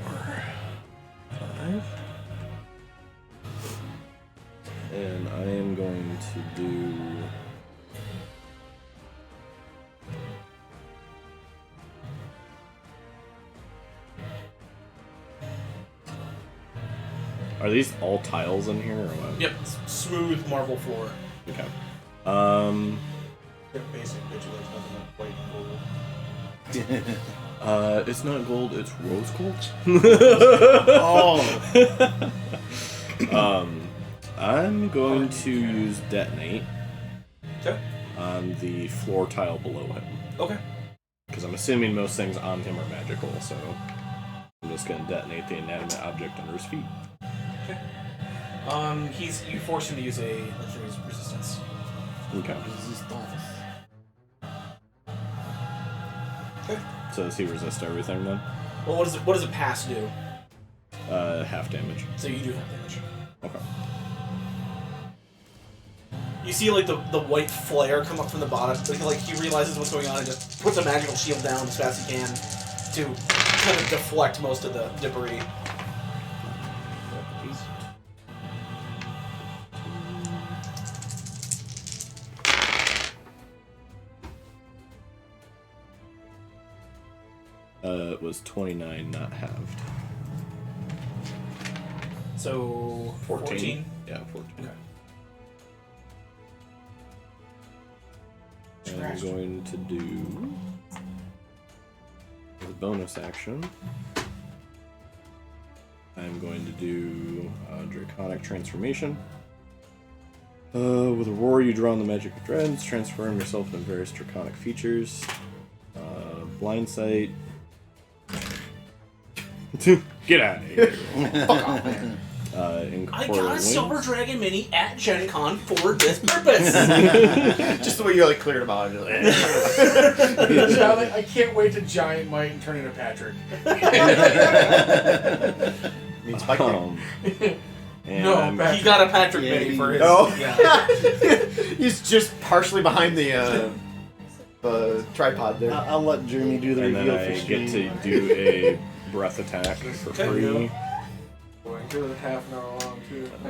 S2: 5. And I am going to do Are these all tiles in here or what?
S3: Yep, smooth marble floor.
S2: Okay.
S4: They're basic vigilance, nothing like white and gold.
S2: It's not gold, it's rose gold.
S1: Oh.
S2: I'm going to use detonate
S3: Okay.
S2: on the floor tile below him.
S3: Okay.
S2: Because I'm assuming most things on him are magical, so I'm just going to detonate the inanimate object under his feet.
S3: Okay. You force him to use a legendary resistance.
S2: Okay.
S3: Okay.
S2: So does he resist everything then?
S3: Well, what does a pass do?
S2: Half damage.
S3: So you do have damage.
S2: Okay.
S3: You see, like, the white flare come up from the bottom. Like, he realizes what's going on and just puts a magical shield down as fast as he can to kind of deflect most of the debris.
S2: It was 29, not halved.
S3: So, 14?
S2: Yeah, 14.
S3: Okay.
S2: I'm going to do as a bonus action. I'm going to do Draconic Transformation. With a roar, you draw on the magic of dreads, transform yourself into various draconic features. Blind sight. Get out of here!
S3: Fuck off, man. I got a Silver Dragon Mini at Gen Con for this purpose.
S5: Just the way you like cleared them out.
S4: I can't wait to giant might and turn into Patrick.
S5: Means Viking.
S2: And
S3: He got a Patrick
S1: Yeah,
S3: Mini for his.
S5: Oh.
S3: Yeah.
S5: He's just partially behind the tripod there.
S1: I'll let Jeremy do the
S2: and then
S1: reveal
S2: I
S1: for
S2: get
S1: Shane.
S2: to do a breath attack for
S3: Okay.
S2: free.
S4: Boy, good half an hour long too.
S2: I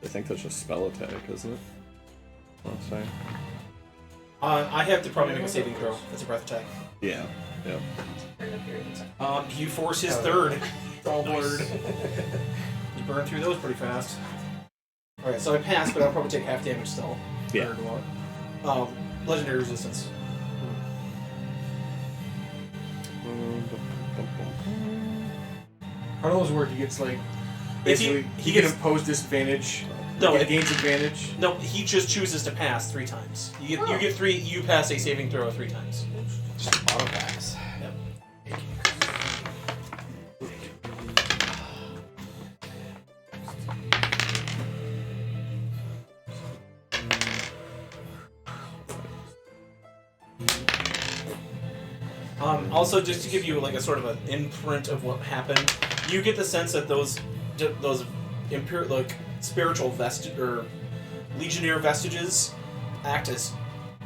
S2: think that's just spell attack, isn't it? Let's say.
S3: I have to probably make a saving throw. That's a breath attack.
S2: Yeah. Yeah.
S3: You force his third.
S4: It's all blurred.
S3: You burn through those pretty fast. Alright, so I passed, but I'll probably take half damage still.
S2: Yeah.
S3: Third one. Legendary resistance.
S4: How do those work? He gets like Basically,
S3: he
S4: can
S3: gets
S4: impose disadvantage.
S3: no,
S4: it
S3: it,
S4: gains advantage.
S3: no. He just chooses to pass 3 times. You get 3. You pass a saving throw 3 times.
S5: Just auto pass.
S3: Yep. Also, just to give you like a sort of an imprint of what happened, you get the sense that those like spiritual vestige or legionnaire vestiges act as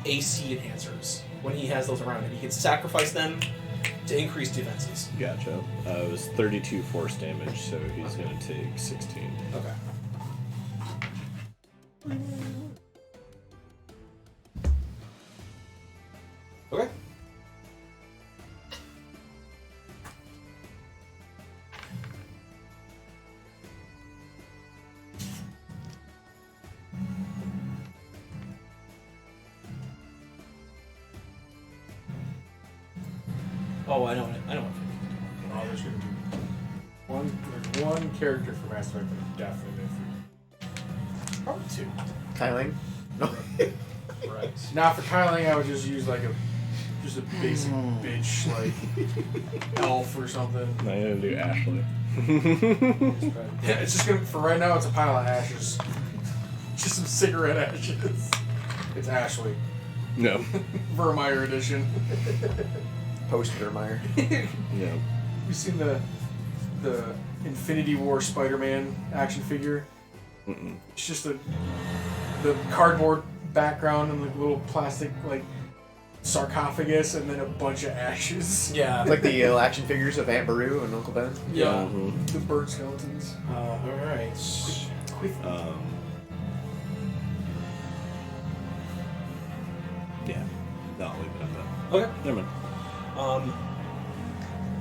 S3: AC enhancers when he has those around him. He can sacrifice them to increase defenses.
S2: Gotcha. It was 32 force damage, so he's gonna take 16.
S3: Okay. Okay. Oh, I know.
S4: Oh, there's gonna be one character from Mass Effect that definitely been probably 2.
S5: Kyling? No.
S4: Right. Now for Kyling, I would just use like a basic bitch like elf or something.
S2: I'm gonna do Ashley.
S4: Yeah, it's just gonna for right now. It's a pile of ashes. Just some cigarette ashes. It's Ashley.
S2: No.
S4: Vermeer edition.
S5: Post Vermeer.
S2: No.
S4: You seen the Infinity War Spider-Man action figure?
S2: Mm-mm.
S4: It's just the cardboard background and like little plastic like sarcophagus and then a bunch of ashes.
S3: Yeah.
S5: Like the action figures of Aunt Beru and Uncle Ben.
S4: Yeah.
S2: Mhm.
S4: The bird skeletons.
S3: All right.
S2: Yeah. No, I'll leave it at that.
S3: Okay.
S2: Never mind.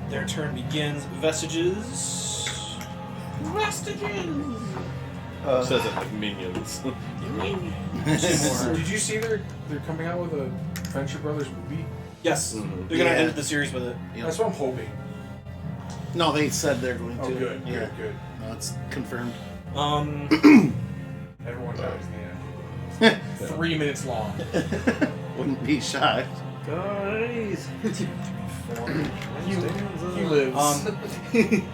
S3: Their turn begins. Vestiges. Vestiges.
S2: Says it like minions.
S4: Did you see they're coming out with a Venture Brothers movie?
S3: Yes.
S2: Mhm.
S3: They're gonna
S1: Yeah.
S3: end the series with it.
S1: Yep.
S4: That's what I'm hoping.
S1: No, they said they're going to.
S4: Oh, good,
S1: Yeah.
S4: good.
S1: No, it's confirmed.
S4: Everyone dies in the end. 3 minutes long.
S1: Wouldn't be shocked.
S2: Guys.
S4: He lives.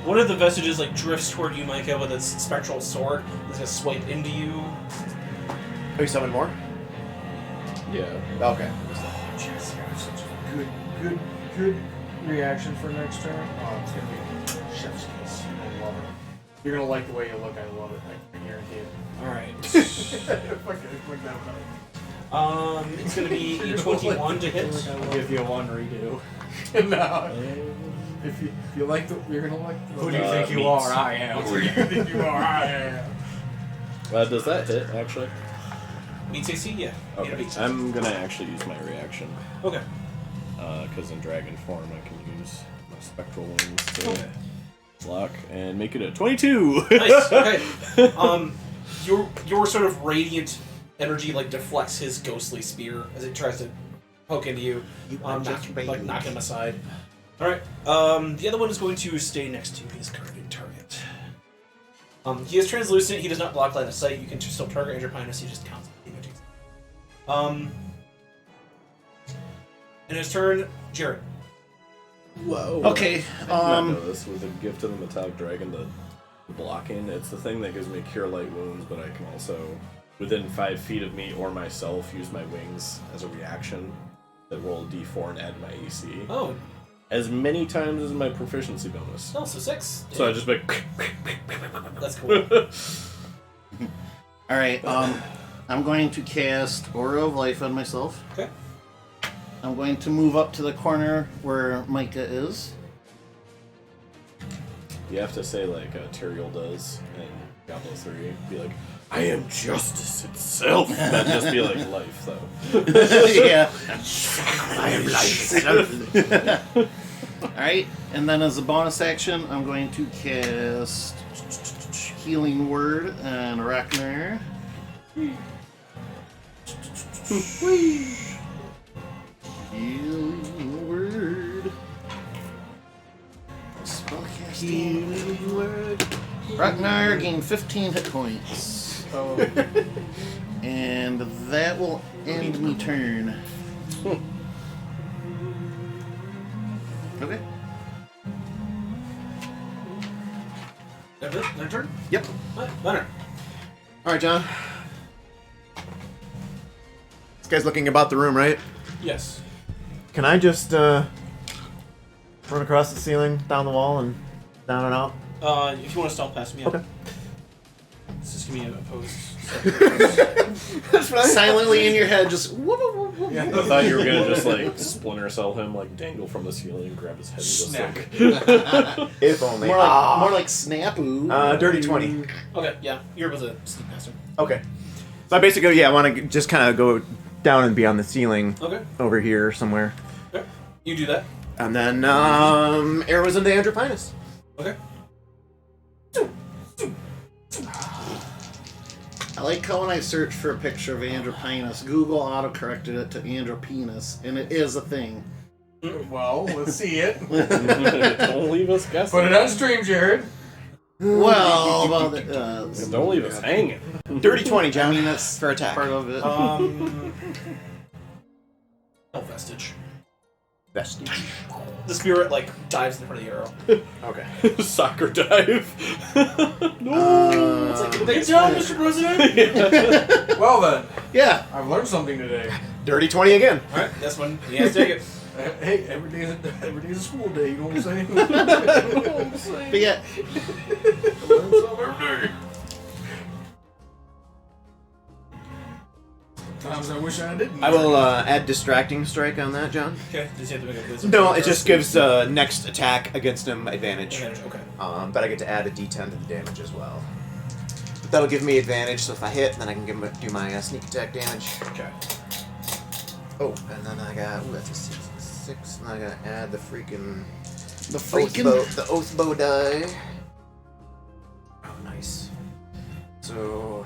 S3: One of the vestiges like drifts toward you, Micah, with its spectral sword. It's gonna swipe into you.
S5: Oh, you summon more?
S2: Yeah.
S5: Okay.
S4: Jeez, you have such a good reaction for next turn. Oh, it's gonna be chef's kiss. I love it. You're gonna like the way you look. I love it. I guarantee it.
S3: All right.
S4: Fuck that one.
S3: It's gonna be a 21 to hit.
S4: I'll give you a 1 redo. No. If you like you're gonna like the.
S6: Who do you think you are? I am.
S4: Who do you think you are? I am.
S2: Does that hit, actually?
S3: Meets AC? Yeah.
S2: Okay.
S3: It beats.
S2: I'm gonna actually use my reaction.
S3: Okay.
S2: Because in dragon form I can use my spectral wings to block and make it a 22!
S3: Nice. Okay. Your sort of radiant energy like deflects his ghostly spear as it tries to poke into you. Knock him aside. All right. The other one is going to stay next to his current target. He is translucent. He does not block line of sight. You can still target Andrew Pinus. He just counts images. In his turn, Jared.
S2: Whoa.
S1: Okay.
S2: I did not know this with a gift of the metallic dragon, the blocking. It's the thing that gives me cure light wounds, but I can also, within 5 feet of me or myself, use my wings as a reaction that roll a d4 and add my AC.
S3: Oh,
S2: As many times as my proficiency bonus.
S3: no, so 6.
S2: So I just make.
S3: That's cool.
S1: All right. I'm going to cast Aura of Life on myself.
S3: Okay.
S1: I'm going to move up to the corner where Micah is.
S2: You have to say like Tyrael does in Diablo 3. Be like, I am justice itself. That'd just be like life, though.
S1: Yeah.
S5: I am life.
S1: All right. And then as a bonus action, I'm going to cast Healing Word and Arachner. Healing Word. Spellcasting.
S5: Healing word.
S1: Ragnar gained 15 hit points.
S4: Oh,
S1: And that will end me turn. Okay.
S3: That's it? Their turn?
S5: Yep.
S3: What? Leonard.
S5: All right, John. This guy's looking about the room, right?
S3: Yes.
S5: Can I just run across the ceiling, down the wall, and down and out?
S3: If you want to stealth past me, yeah.
S5: Okay.
S3: Just give me a post.
S5: That's fine.
S1: Silently in your head, just whoop, whoop, whoop, whoop.
S2: I thought you were gonna just like splinter cell him, like dangle from the ceiling, grab his head, and just
S3: Snap.
S2: like.
S5: If only.
S1: More like Snapoo.
S5: Dirty 20.
S3: Okay, yeah. You're able to sneak past him.
S5: Okay. So I basically, I want to just kind of go down and be on the ceiling
S3: Okay.
S5: over here somewhere.
S3: Okay. You do that.
S5: And then, arrows into Andropinus.
S3: Okay.
S1: I like how when I searched for a picture of Andropinus, Google autocorrected it to Andropenis, and it is a thing.
S4: well, let's see it.
S2: Don't leave us guessing.
S4: Put it on stream, Jared.
S1: Well, about the,
S2: Don't leave us hanging.
S5: Dirty 20,
S1: I
S5: John.
S1: mean, that's
S5: for attack.
S1: part of it.
S3: No vestige.
S5: Vestige.
S3: The spirit like dives in front of the arrow.
S5: Okay.
S2: Soccer dive.
S3: It's like, good job, Mr. President.
S4: Well then,
S1: Yeah.
S4: I've learned something today.
S5: Dirty 20 again.
S3: All right, that's one. He has to take it.
S4: Hey, every day is a school day. You know what I'm saying?
S1: But yeah,
S4: Learn something every day. Times I wish I didn't.
S5: I will add distracting strike on that, John.
S3: Okay. Does he have to make a wisdom?
S5: No,
S3: saving
S5: it just
S3: throw?
S5: gives next attack against him advantage.
S3: Advantage. Okay.
S5: But I get to add a d10 to the damage as well. But that'll give me advantage, so if I hit, then I can do my sneak attack damage.
S3: Okay.
S5: Oh, and then I got, that's a 6, and I gotta add the freaking oath bow die. Oh, nice. So...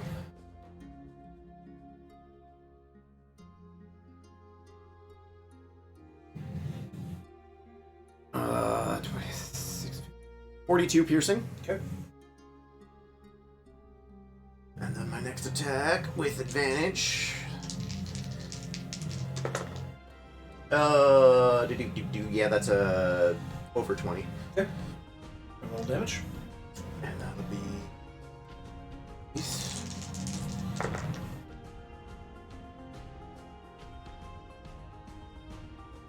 S5: 26, 42 piercing.
S3: Okay.
S5: And then my next attack with advantage. Yeah, that's over 20.
S3: Okay. Roll damage.
S5: And that would be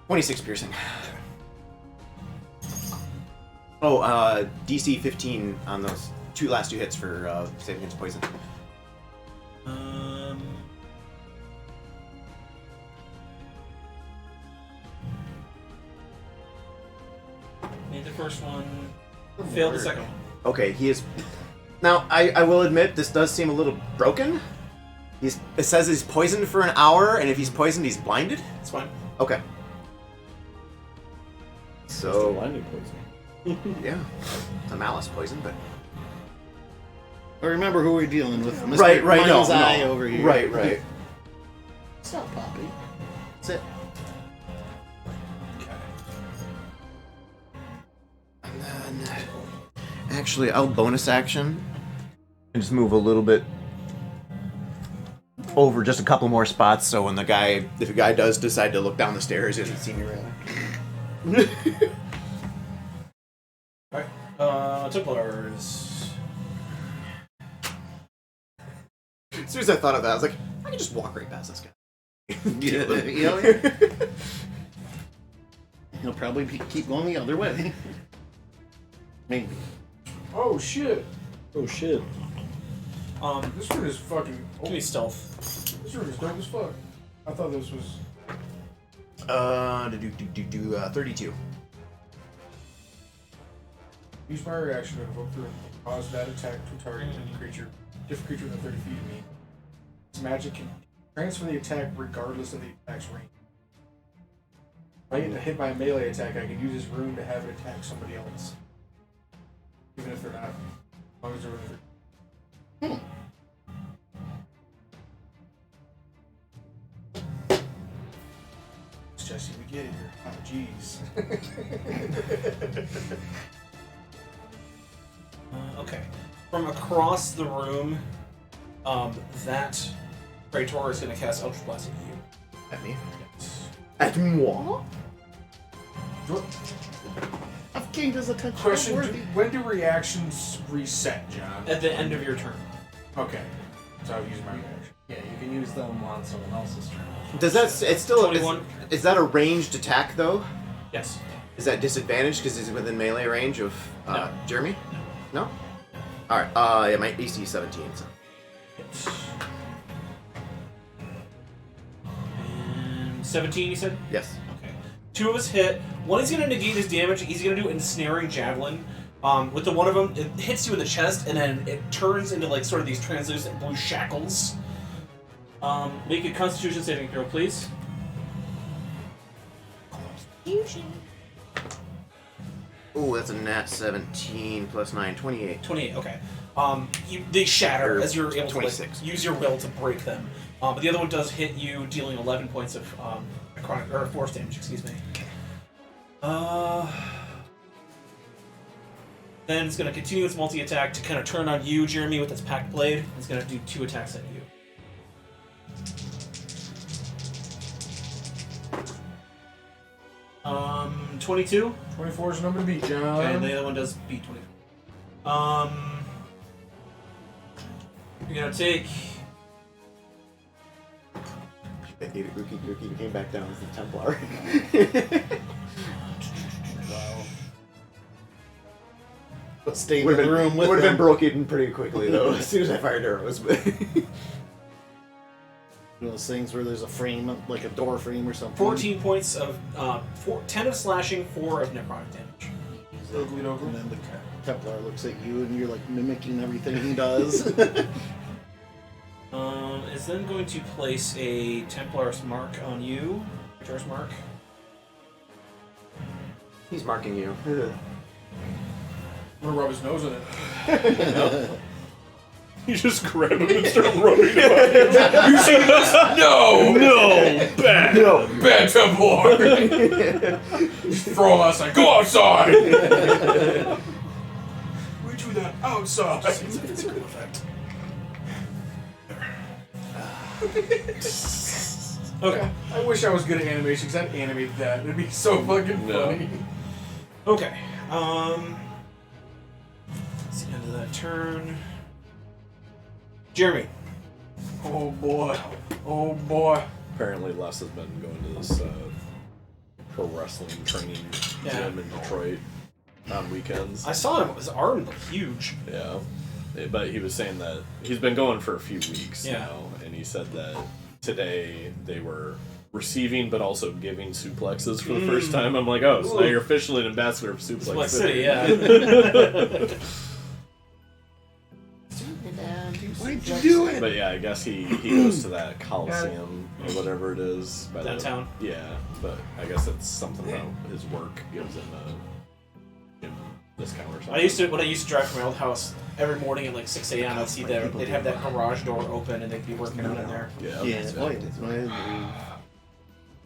S5: 26 piercing. Oh, DC 15 on those last two hits for saving against poison.
S3: Made the first one. Failed the second one.
S5: Okay, he is. Now, I will admit this does seem a little broken. It says he's poisoned for an hour, and if he's poisoned, he's blinded.
S3: It's fine.
S5: Okay. So
S2: Blinding poison.
S5: yeah, it's a malice poison, but
S1: but remember who we're dealing with. Mr.
S5: right,
S1: Mind's
S5: no,
S1: Eye over here.
S5: right.
S1: What's up, Poppy? Sit.
S3: Okay.
S5: And then, actually, I'll bonus action and just move a little bit over just a couple more spots, so when if a guy does decide to look down the stairs, he doesn't see me really.
S3: Alright. Templars.
S5: As soon as I thought of that, I was like, I can just walk right past this guy.
S1: Yeah. He'll probably keep going the other way. Maybe.
S4: Oh shit!
S2: Oh shit.
S4: This room is fucking.
S3: Give me stealth.
S4: This room is dope as fuck. I thought this was.
S5: 32.
S4: Use my reaction to invoke the cause that attack to a target creature, different creature within 30 feet of me. This magic can transfer the attack regardless of the attack's range. If I get hit by a melee attack, I can use this rune to have it attack somebody else. Even if they're not. As long as they're within 30. Jesse, we get it here. Oh, jeez.
S3: Okay. From across the room, that Praetor is going to cast Eldritch Blast at you.
S5: At me? At moi?
S1: I've gained his attention.
S4: Question:
S1: Worthy.
S4: when do reactions reset, John?
S3: At the end of your turn.
S4: Okay, so I'll use my reaction.
S6: Yeah, you can use them on someone else's turn.
S5: Does that? It's still.
S3: 21.
S5: Is that a ranged attack though?
S3: Yes.
S5: Is that disadvantaged because it's within melee range of
S3: No.
S5: Jeremy? No. All right. Yeah, my AC is 17. So.
S3: And 17, you said?
S5: Yes.
S3: Okay. 2 of us hit. One is going to negate his damage. He's going to do Ensnaring Javelin. With the one of them, it hits you in the chest, and then it turns into like sort of these translucent blue shackles. Make a Constitution saving throw, please.
S5: Ooh, that's a nat 17 plus 9, 28.
S3: 28, okay. They shatter as you're able to
S5: 26.
S3: like, use your will to break them. But the other one does hit you, dealing 11 points of necrotic, or force damage, excuse me. Then it's going to continue its multi-attack to kind of turn on you, Jeremy, with its packed blade. It's going to do 2 attacks at you. Um, 22.
S4: 24 is the number to beat, John.
S3: Okay, and the other one does beat 24. You're gonna take.
S5: Rookie came back down as the Templar.
S1: But staying in the room with
S5: would have been
S1: him.
S5: broken pretty quickly though. As soon as I fired arrows, but
S1: Those things where there's a frame, like a door frame or something.
S3: 14 points of 10 of slashing, 4 of necrotic damage.
S1: And then the Templar looks at you and you're like mimicking everything he does.
S3: Is then going to place a Templar's mark on you. Templar's mark.
S5: he's marking you.
S4: I'm gonna rub his nose in it.
S2: You just grab him and start rubbing him on him.
S4: You see this? No!
S2: No! Bad!
S5: No.
S4: Bad Templar! Just throw him outside. Go outside! We do that outside.
S3: It's a good effect. Okay.
S4: I wish I was good at animation because I'd animate that. It'd be so fucking
S2: No.
S4: funny.
S3: Okay. It's the end of that turn. Jeremy.
S4: Oh boy. Oh boy.
S2: Apparently, Les has been going to this pro wrestling training gym in Detroit on weekends.
S3: I saw him. His arm looked huge.
S2: Yeah. But he was saying that he's been going for a few weeks
S3: Yeah.
S2: now, and he said that today they were receiving but also giving suplexes for the first time. I'm like, oh, so now you're officially an ambassador of Suplex
S3: Suplex
S2: City.
S3: City, yeah.
S1: Why'd you do it?
S2: But yeah, I guess he goes to that Coliseum or whatever it is. By
S3: Downtown?
S2: Yeah, but I guess it's something about his work gives him a discount or something.
S3: When I used to drive from my old house, every morning at like 6 a.m. I'd see they'd have that garage door open and they'd be working out in there.
S2: Yeah.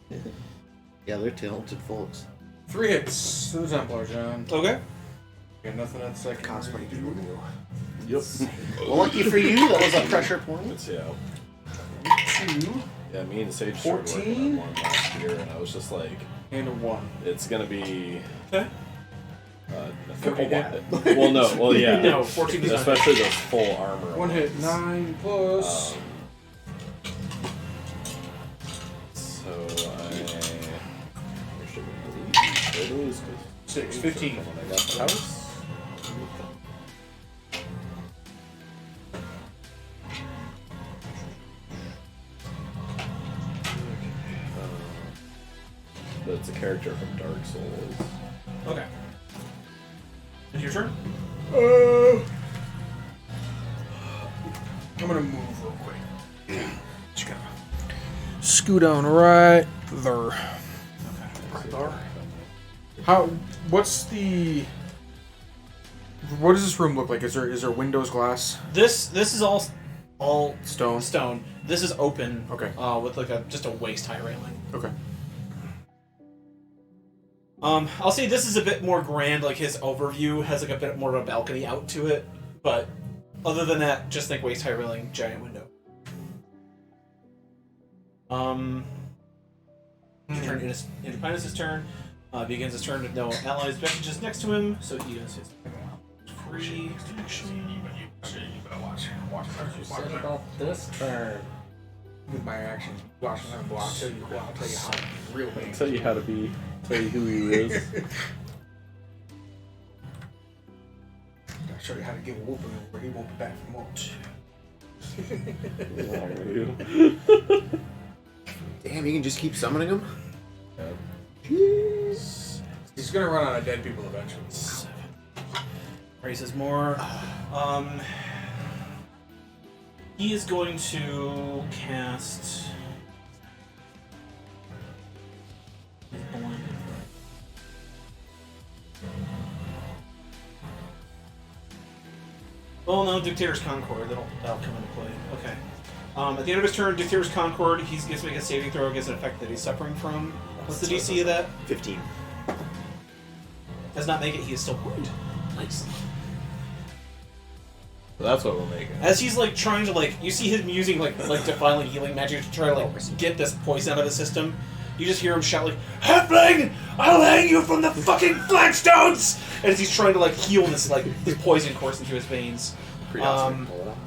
S1: Yeah, yeah, they're talented folks.
S4: 3 hits to the Templar, John.
S3: Okay.
S4: Got nothing at second.
S5: Cosplay
S4: read.
S2: Yep.
S1: Well, lucky for you, that was a pressure point.
S2: It's, yeah.
S4: 2
S2: Yeah, me and Sage started working on
S4: 14?
S2: one last year, and I was just like,
S4: and a 1.
S2: it's gonna be.
S3: Okay.
S2: Well, no, well, yeah.
S3: No, 14 is not.
S2: Especially those full armor.
S4: 1 hit,
S2: ones.
S4: 9 plus.
S2: So I lose
S4: 6, 15.
S2: when I got the house. But it's a character from Dark Souls.
S3: Okay. Is your turn?
S4: I'm gonna move real quick. Just gonna scoot on right there. Right there. What's the? What does this room look like? Is there windows, glass,
S3: This is all
S4: stone?
S3: stone. This is open.
S4: Okay.
S3: With like just a waist high railing.
S4: Okay.
S3: I'll say this is a bit more grand. Like his overview has like a bit more of a balcony out to it, but Other than that, just think waist high railing, giant window. Turn Interpinus' turn. Begins his turn with no allies messages next to him, so he does his free action.
S6: What you said about this turn?
S4: With my action, watch him block. I'll tell you how real big.
S2: Tell you how to be. Tell you who he is.
S4: I'll show you how to give a whooping where he won't be back for much.
S5: Damn, you can just keep summoning them?
S4: Jeez. He's gonna run out of dead people eventually.
S3: Raises more. He is going to cast. He's blinded. Oh no, Dictator's Concord. That'll come into play. Okay. At the end of his turn, Dictator's Concord, he gets to make a saving throw against an effect that he's suffering from. What's the DC of that?
S5: 15.
S3: Does not make it. He is still blind. Nice.
S2: So that's what we're making.
S3: As he's like trying to you see him using like define healing magic to try to get this poison out of the system. You just hear him shout "Halfling, I'll hang you from the fucking flagstones!" And as he's trying to heal this this poison coursing through his veins.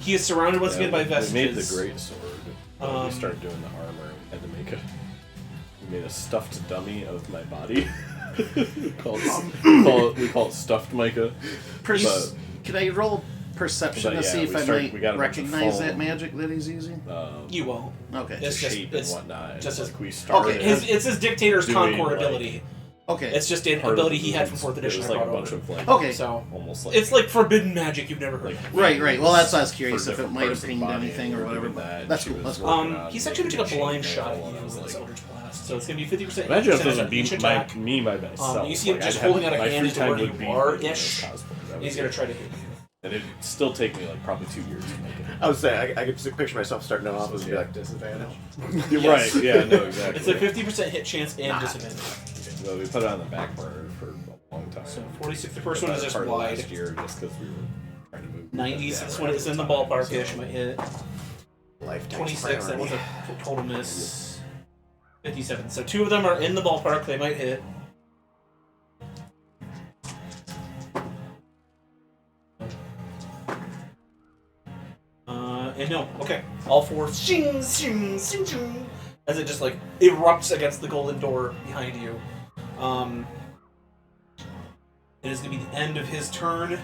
S3: He is surrounded once again by vestiges.
S2: We made the great sword. We started doing the armor. We had to make we made a stuffed dummy of my body. we call it stuffed Micah.
S1: Can I roll perception to see if I might recognize that magic that he's using?
S3: You won't.
S1: Okay.
S3: It's
S2: shape
S3: just,
S2: and whatnot.
S3: Just
S2: we started.
S3: Okay, it's his Dictator's Concord ability.
S1: Okay.
S3: It's just an ability he had from 4th edition.
S2: It was a bunch of
S1: okay.
S3: So
S2: almost
S3: it's like forbidden magic you've never heard of.
S1: Right. Well, that's why I was curious if it might have pinged anything or whatever. But that's cool. That's cool.
S3: He's actually going to take a blind shot at you with his Eldritch Blast, so it's going to be 50%.
S2: Imagine if this would be me by myself.
S3: You see him just holding out a hand to where you are-ish. He's going to try to hit you.
S2: And it'd still take me like probably 2 years to make it.
S5: I was saying, I could picture myself starting off with like
S6: disadvantage.
S2: You're right. Yeah, no, exactly.
S3: It's a 50% hit chance and disadvantage.
S2: Well, we put it on the back burner for a long time.
S3: So 46. The first one is just
S2: Part of
S3: wide.
S2: last year, just because we were trying to move.
S3: 90s. This one is in the ballpark-ish. Might hit.
S5: lifetime
S3: 26. That
S5: priority.
S3: was a total miss. 57. So 2 of them are in the ballpark. They might hit. And no, okay. All 4 shing, shing, shing, shing, as it just erupts against the golden door behind you. It is going to be the end of his turn.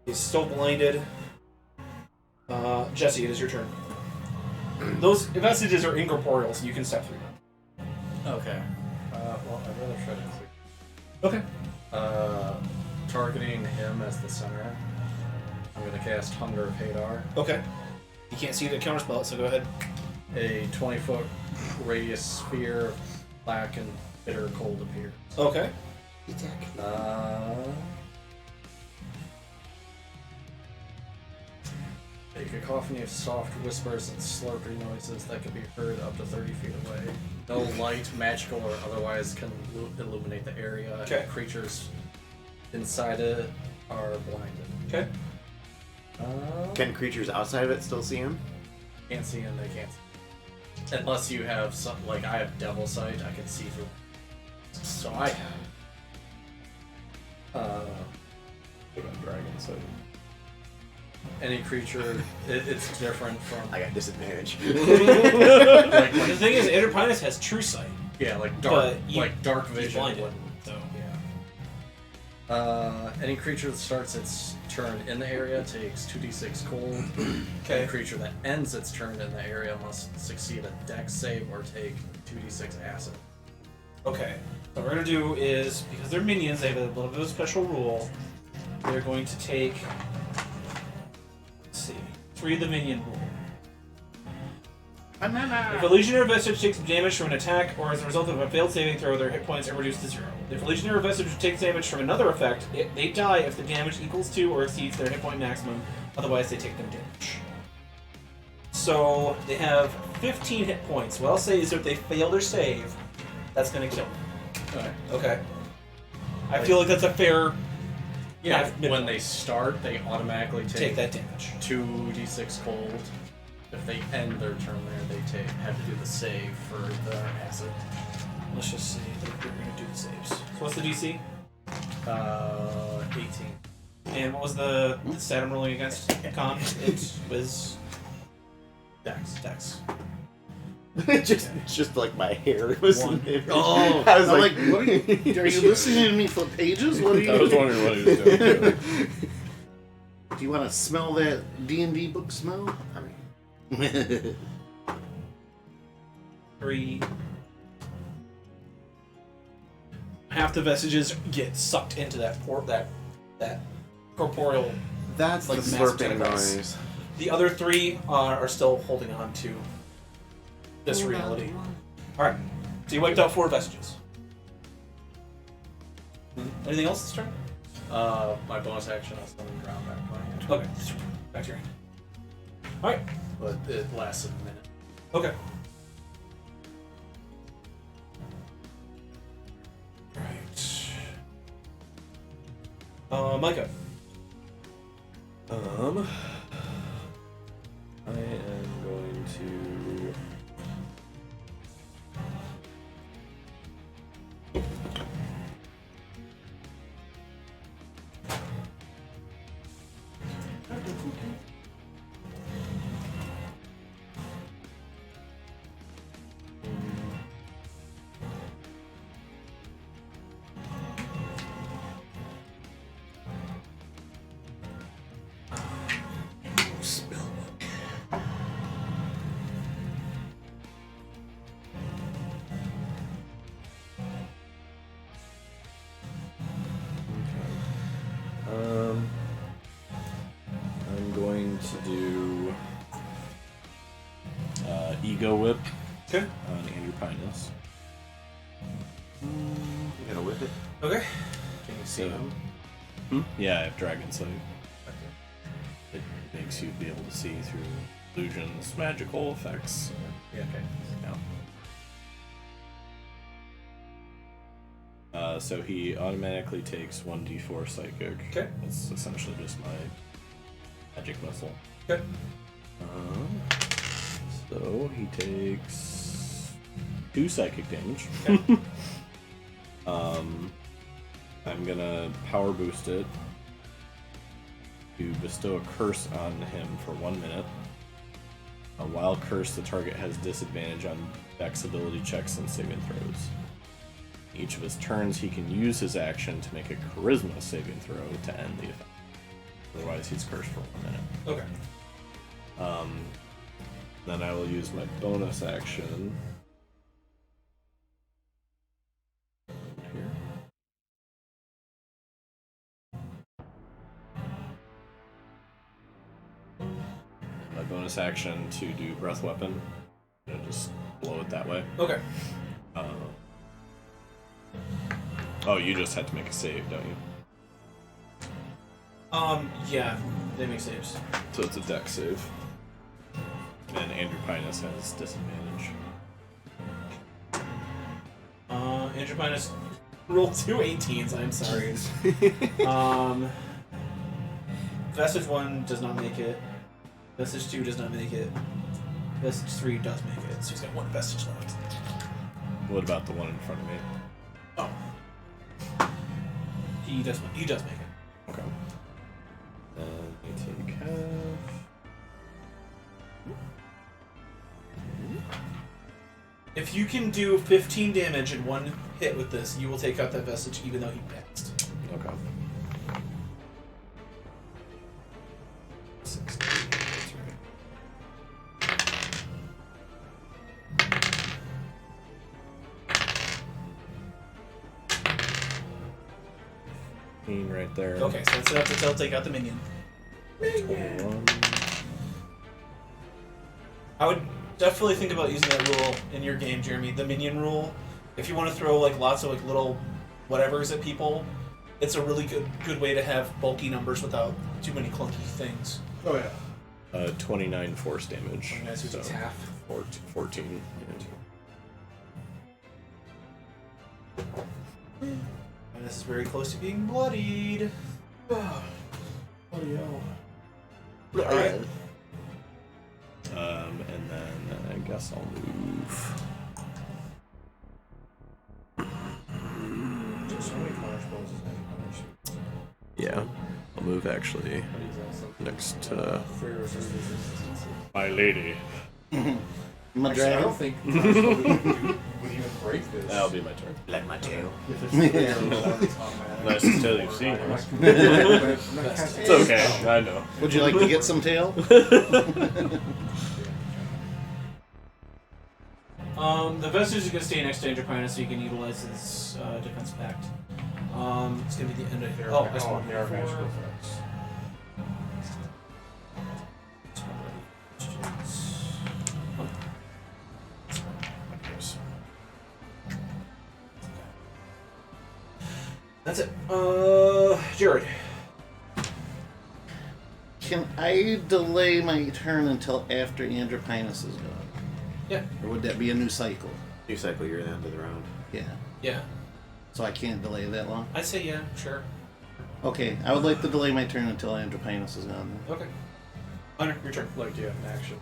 S3: He's still blinded. Jesse, it is your turn. Those vestiges are incorporeal, so you can step through them.
S6: Okay. Well, I'd rather try to clear.
S3: Okay.
S6: Targeting him as the center. I'm going to cast Hunger of Hadar.
S3: Okay. You can't see the counterspell, so go ahead.
S6: A 20-foot radius sphere of black and bitter cold appears.
S3: Okay.
S6: A cacophony of soft whispers and slurpy noises that can be heard up to 30 feet away. No light, magical or otherwise, can illuminate the area.
S3: Okay.
S6: And creatures inside it are blinded.
S3: Okay.
S5: Can creatures outside of it still see him?
S6: Can't see him, they can't see. Unless you have some, I have Devil Sight, I can see through. So I have.
S2: Dragon, so.
S6: Any creature, it's different from.
S5: I got disadvantage.
S3: The thing is, Interpinus has true sight.
S6: Yeah, dark vision.
S3: Blinded,
S6: wouldn't-
S3: so.
S6: Yeah. Any creature that starts its turn in the area takes 2d6 cold.
S3: Okay.
S6: Any creature that ends its turn in the area must succeed a dex save or take 2d6 acid.
S3: Okay. So what we're going to do is, because they're minions, they have a little bit of a special rule. They're going to take, let's see, 3 of the minion rule. If a Legionnaire Vestige takes damage from an attack or as a result of a failed saving throw, their hit points are reduced to 0. If a Legionnaire Vestige takes damage from another effect, they die if the damage equals to or exceeds their hit point maximum, otherwise they take no damage. So they have 15 hit points. What I'll say is if they fail their save, that's going to kill them.
S6: Okay.
S3: Okay. I feel like that's a fair
S6: Yeah, when they start, they automatically
S3: take that damage.
S6: 2d6 cold. If they end their turn there, they have to do the save for the acid.
S3: Let's just see. They're going to do the saves. So what's the DC?
S6: 18.
S3: And what was the stat I'm rolling against? Con? It was Dex.
S5: just like my hair was
S3: One.
S5: in there.
S1: Oh,
S5: I was
S1: I'm
S5: like,
S1: what are you listening to me flip pages? What are you?
S2: I was wondering what he was doing. Too.
S1: Do you want to smell that D&D book smell?
S5: I mean,
S3: 3. Half the vestiges get sucked into that corporeal.
S5: that's
S3: Like
S5: the
S3: massive
S5: slurping
S3: tentacles.
S5: noise.
S3: The other 3 are still holding on to this reality. Alright, so you wiped out 4 vestiges. Anything else this turn?
S6: My bonus action, I'll summon ground back to my hand.
S3: Okay, back to your hand. Alright,
S6: But it lasted a minute.
S3: okay. Right. Micah.
S2: I am going to. I'm going to do Ego Whip
S3: Okay.
S2: on Andrew Pinus.
S5: You gotta whip it.
S3: Okay.
S6: Can you see him?
S2: Yeah, I have Dragon Sight. It makes you be able to see through illusions, magical effects.
S6: Yeah, okay.
S2: So he automatically takes 1d4 psychic.
S3: Okay.
S2: It's essentially just my magic missile.
S3: Okay.
S2: So he takes 2 psychic damage.
S3: Okay.
S2: I'm gonna power boost it to bestow a curse on him for 1 minute. While cursed, the target has disadvantage on Dex ability checks and saving throws. Each of his turns, he can use his action to make a charisma saving throw to end the effect. Otherwise, he's cursed for 1 minute.
S3: Okay.
S2: Then I will use my bonus action. Here. My bonus action to do breath weapon. And just blow it that way.
S3: Okay.
S2: Oh, you just have to make a save, don't you?
S3: Yeah, they make saves.
S2: So it's a dex save. And Andrew Pinus has disadvantage.
S3: Andrew Pinus rolled 2 18s, I'm sorry. Vestige 1 does not make it. Vestige 2 does not make it. Vestige 3 does make it, so he's got 1 vestige left.
S2: What about the one in front of me?
S3: Oh. He does make it.
S2: Okay. And I take half.
S3: If you can do 15 damage in 1 hit with this, you will take out that vestige even though he passed.
S2: Okay. 16, that's right. Right there.
S3: Okay, so that's enough to take out the minion.
S2: 21.
S3: I would definitely think about using that rule in your game, Jeremy. The minion rule. If you want to throw like lots of like little whatevers at people, it's a really good way to have bulky numbers without too many clunky things.
S4: Oh yeah.
S2: 29 force damage.
S3: 29, so it's half.
S2: 14.
S3: And this is very close to being bloodied.
S6: Bloody hell.
S3: Alright.
S2: And then I guess I'll move.
S6: So many corner poses and
S2: Yeah, I'll move actually next to my lady.
S1: My
S4: I
S1: dragon.
S4: don't think would even break this.
S2: That'll be my turn.
S5: Like my tail.
S4: If it's automatic.
S2: Nicest tail you've seen.
S4: It's
S2: It's okay, I know.
S1: Would you like to get some tail?
S3: The vestige is going to stay next to Andropina, so you can utilize his defense pact. It's going to be the end of your. Oh, I spawned
S4: they are
S3: before.
S4: magical effects.
S3: That's it. Jared.
S1: Can I delay my turn until after Andropinus is gone?
S3: Yeah.
S1: Or would that be a new cycle?
S5: New cycle, you're at the end of the round.
S1: Yeah.
S3: Yeah.
S1: So I can't delay that long?
S3: I'd say yeah, sure.
S1: Okay, I would like to delay my turn until Andropinus is gone. Then.
S3: Okay. Hunter, your turn.
S6: Like, do you have an action?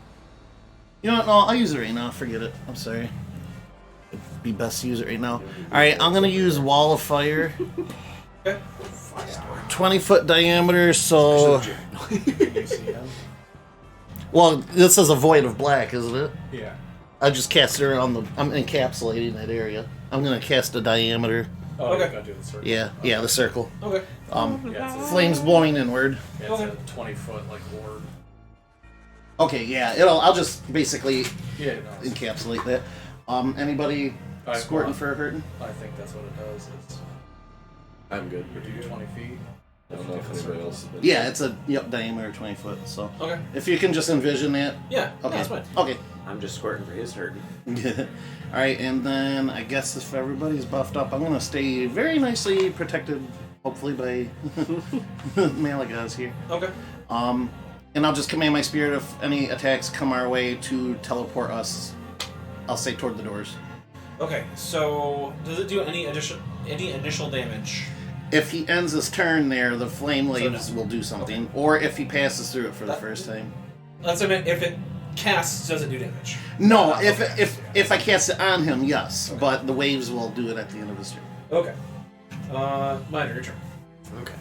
S1: You know what? No, I'll use it right now. Forget it. I'm sorry. It'd be best to use it right now. Alright, I'm going to use Wall of Fire.
S3: Okay.
S1: 20-foot diameter, so...
S6: Can you see him?
S1: Well, this is a void of black, isn't it?
S6: Yeah.
S1: I just cast it around the... I'm encapsulating that area. I'm going to cast a diameter.
S6: Oh,
S3: Okay.
S6: you're gonna do the circle.
S1: Yeah, yeah, the circle.
S3: Okay.
S6: Yeah, it's
S1: Flames blowing inward.
S6: a 20-foot like ward.
S1: Okay, yeah, I'll just basically
S6: Yeah, no,
S1: encapsulate that. Anybody
S6: Alright,
S1: squirting
S6: well,
S1: for a hurting?
S6: I think that's what it does. It's
S2: I'm good.
S6: you do 20 feet.
S2: I don't know if anybody else has been.
S1: Yeah, it's a diameter 20 foot. So
S3: Okay.
S1: if you can just envision that.
S3: Yeah.
S1: Okay.
S3: Yeah, that's fine.
S1: Okay.
S5: I'm just squirting for his hurting.
S1: All right, and then I guess if everybody's buffed up, I'm gonna stay very nicely protected, hopefully by Malagaz here.
S3: Okay.
S1: And I'll just command my spirit if any attacks come our way to teleport us. I'll say toward the doors.
S3: Okay. So does it do any initial damage?
S1: If he ends his turn there, the flame
S3: So
S1: waves
S3: no.
S1: will do something, or if he passes through it for the first time.
S3: That's what I meant. If it casts, does it do damage?
S1: No,
S3: Okay.
S1: if I cast it on him, yes, but the waves will do it at the end of his turn.
S3: Okay. Minor, your turn.
S5: Okay.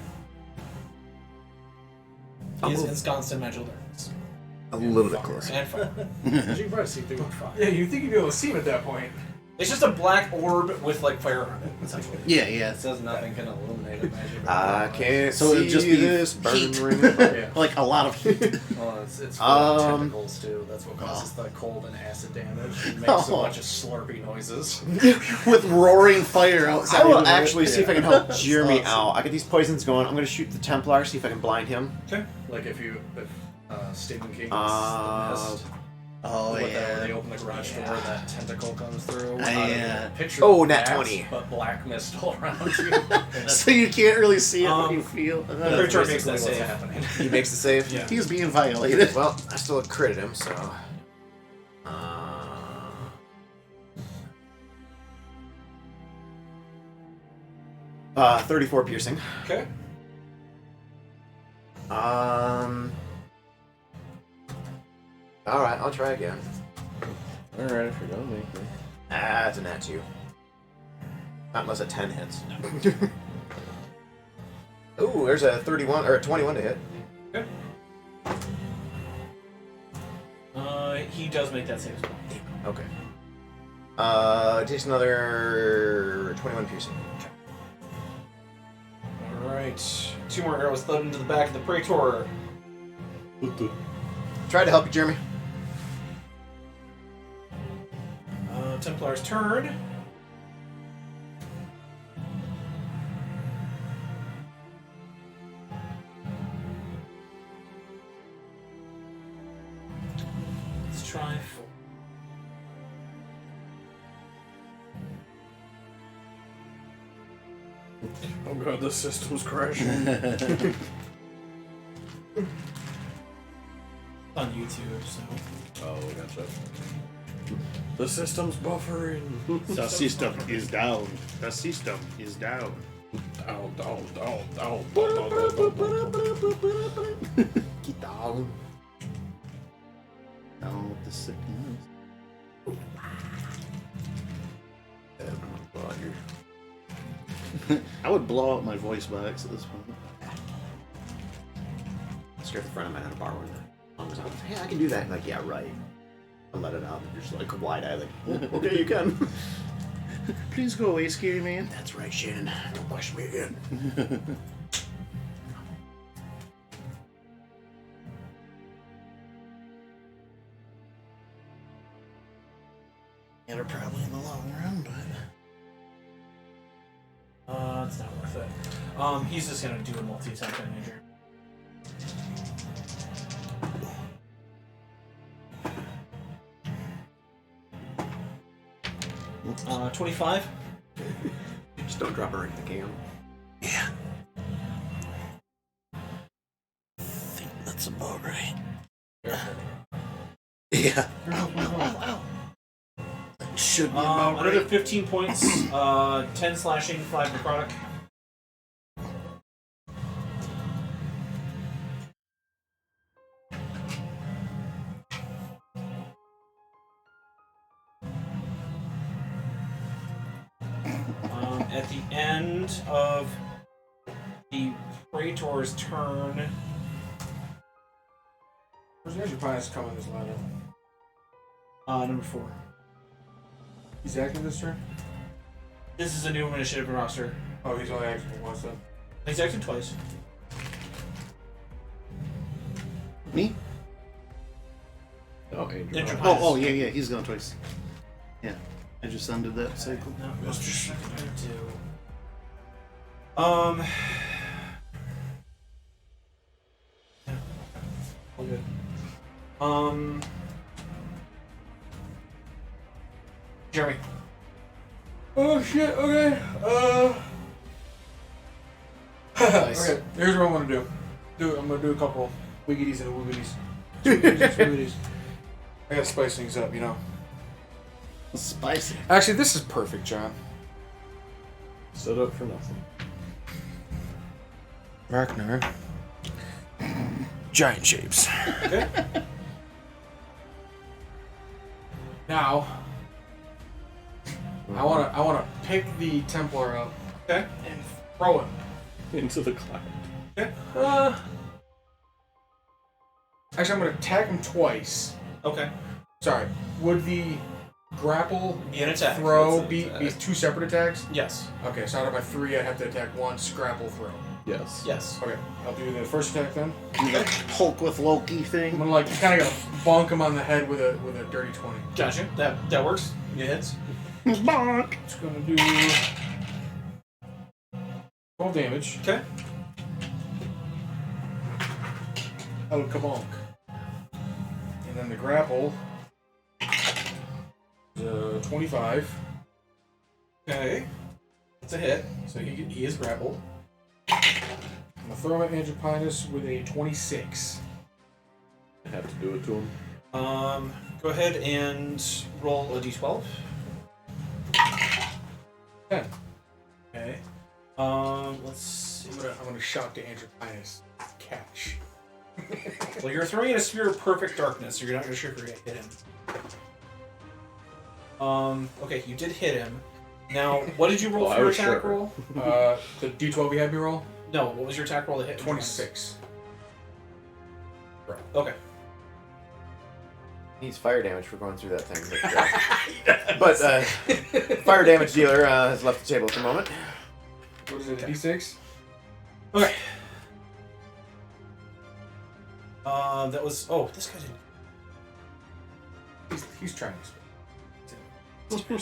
S3: He is ensconced in magical darkness.
S5: A little bit closer.
S3: And fire.
S6: You can probably see through fire.
S4: Yeah, you think you'd be able to see him at that point.
S3: It's just a black orb with like fire around it, essentially.
S1: Yeah, yeah.
S6: It says nothing can illuminate a magic.
S5: I can't
S1: So it'd
S5: see
S1: just be
S5: this burning
S1: heat.
S5: ring of fire.
S6: Yeah.
S1: Like a lot of heat.
S6: Well, it's full of tentacles too. That's what causes the cold and acid damage. It makes a
S1: Oh.
S6: bunch of slurpy noises.
S1: With roaring fire outside.
S5: I will
S1: of it.
S5: actually see if I can help Jeremy
S1: Awesome.
S5: out. I get these poisons going. I'm going to shoot the Templar, see if I can blind him.
S3: Okay.
S6: Like if Stephen King's
S5: Uh,
S6: The Mist.
S1: Oh
S6: When they
S1: yeah.
S6: open the garage door and that tentacle comes through.
S1: Yeah.
S6: Picture
S5: Oh, nat
S6: that,
S5: 20.
S6: But black mist all around you.
S1: So you can't really see it, but you
S3: Um,
S1: feel.
S3: the creature
S6: That's
S3: makes that
S6: basically what's
S3: save.
S6: happening.
S5: He makes the save.
S3: Yeah.
S1: He's being violated.
S5: Well, I still critted him, so. 34 piercing.
S3: Okay.
S5: Alright, I'll try again.
S2: Alright, if you're gonna make me.
S5: Ah, it's a nat 2. Not unless a 10 hits. Ooh, there's a 31 or a 21 to hit.
S3: Okay. He does make that save as well.
S5: Okay. It takes another 21 piercing.
S3: Alright. 2 more arrows thrown into the back of the Praetor.
S5: Tried to help you, Jeremy.
S3: Templar's turn. Let's try 4.
S2: Oh god, the system's crashing.
S3: On YouTube, so.
S2: Oh, gotcha. The system's buffering.
S1: The system is down. The system is down.
S5: Get down.
S1: Down with the sickness. I would blow out my voice box at this point.
S5: Scared the friend of mine at a bar one night. I was like, hey, I can do that. I'm like, yeah, right. I let it out. And you're just like wide eyed, like, oh, okay, you can.
S1: Please go away, scary man.
S5: That's right, Shannon. Don't question me again.
S1: Yeah, they're probably in the long run, but
S3: It's not worth it. He's just gonna do a multi-attack on Andrew. 25.
S5: Just don't drop her in the cam.
S1: yeah. I think that's about right. Yeah. That should be about
S3: Another
S1: right.
S3: 15 points. 10 slashing, 5 necrotic. At the end of the Praetor's turn,
S4: Where's the Pinus coming this ladder?
S3: number 4.
S4: He's active this turn?
S3: This is a new initiative roster.
S4: Oh, he's only active once then.
S3: He's acted twice.
S1: Me?
S2: Oh, Andrew.
S3: Andrew.
S1: Oh, yeah, he's gone twice. Yeah, I just ended that cycle.
S3: No, what's the second I do? Yeah. All good. Jeremy.
S4: Oh shit, okay.
S6: Nice.
S4: Okay, here's what I want to do. I'm gonna do a couple wiggities and wiggities. Wiggities. I gotta spice things up, you know.
S1: Spicy.
S4: Actually, this is perfect, John.
S2: Stood up for nothing.
S4: Ragnar. Giant shapes.
S3: Okay.
S4: Now, I wanna pick the Templar up
S3: Okay.
S4: and throw it.
S2: Into the cloud.
S3: Okay.
S4: Actually, I'm gonna attack him twice.
S3: Okay.
S4: Sorry. Would the grapple
S3: Be an attack.
S4: throw
S2: That's an
S4: be
S2: attack.
S4: two separate attacks?
S3: Yes.
S4: Okay, so out of my 3, I'd have to attack once, grapple, throw.
S2: Yes.
S3: Yes.
S4: Okay, I'll do the first attack then.
S3: Okay.
S1: Hulk with Loki
S4: I'm
S1: thing.
S4: gonna like kind of bonk him on the head with a dirty 20.
S3: Gotcha. That works. It hits.
S1: Bonk.
S4: It's gonna do 12 damage.
S3: Okay.
S4: El kabonk. And then the grapple is 25.
S3: Okay. It's a hit. So he is grappled.
S4: I'm gonna throw him at Angepinus with a 26.
S2: I have to do it to him.
S3: Go ahead and roll a d12.
S4: 10.
S3: Okay. Let's see.
S4: I'm gonna shout to Angepinus. Catch.
S3: Well, you're throwing in a sphere of perfect darkness, so you're not really sure if you're gonna hit him. Okay, you did hit him. Now, what did you roll
S2: Oh, I
S3: for your
S2: was
S3: attack
S2: sure.
S3: roll?
S4: The D12 you had me roll?
S3: No, what was your attack roll to hit?
S4: 26.
S3: Okay.
S5: Needs fire damage for going through that thing. But fire damage dealer has left the table at the moment.
S4: What is it, a D6?
S3: Okay. That was. Oh, this guy didn't.
S4: He's trying to
S3: Okay.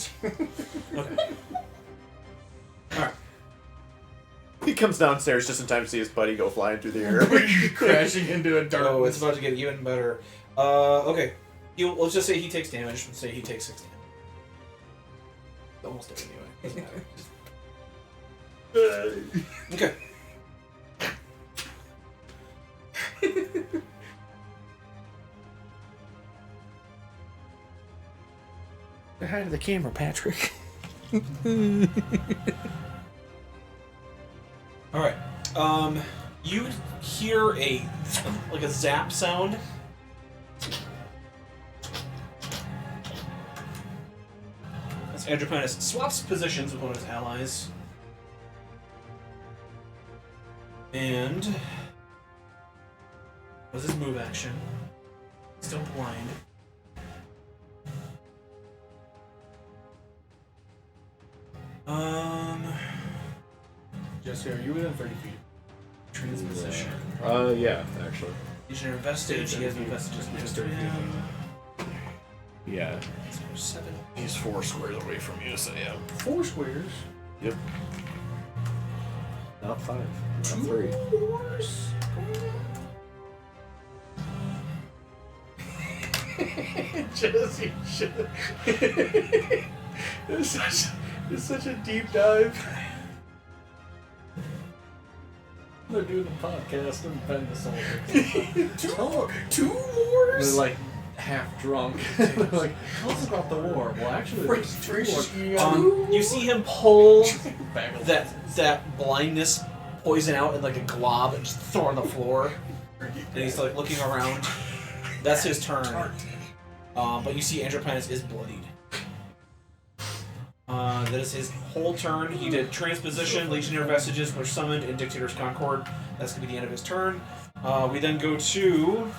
S3: Alright.
S5: He comes downstairs just in time to see his buddy go flying through the air.
S4: crashing into a dark.
S3: Oh, it's about to get even better. Okay. Let's just say he takes damage. Let's say he takes 6 damage. Almost did anyway. Doesn't matter. Okay.
S1: Say hi to the camera, Patrick.
S3: All right. You hear a zap sound. As Andropinus swaps positions with one of his allies. And was his move action? Still blind.
S4: Jesse, are you within 30 feet?
S3: Transposition.
S2: Yeah, actually.
S3: Legionary vestige. He has no vestiges next to him.
S2: Yeah.
S3: 7.
S2: He's 4 squares away from you, so yeah.
S4: 4 squares.
S2: Yep. Not 5. Not 3.
S3: Fours.
S2: Jesse, shit. It's such a deep dive.
S6: They're doing the podcast and Ben the Soldier.
S3: Two wars?
S6: They're like half drunk. They're like, tell us about the war. Well, actually, there's 2 wars.
S3: You see him pull
S6: Bag of
S3: that blindness poison out in like a glob and just throw it on the floor. And he's like looking around. That's his turn. But you see Andropinus is bloodied. That is his whole turn. He did Transposition, Legionnaire Vestiges were summoned, and Dictator's Concord. That's going to be the end of his turn. We then go to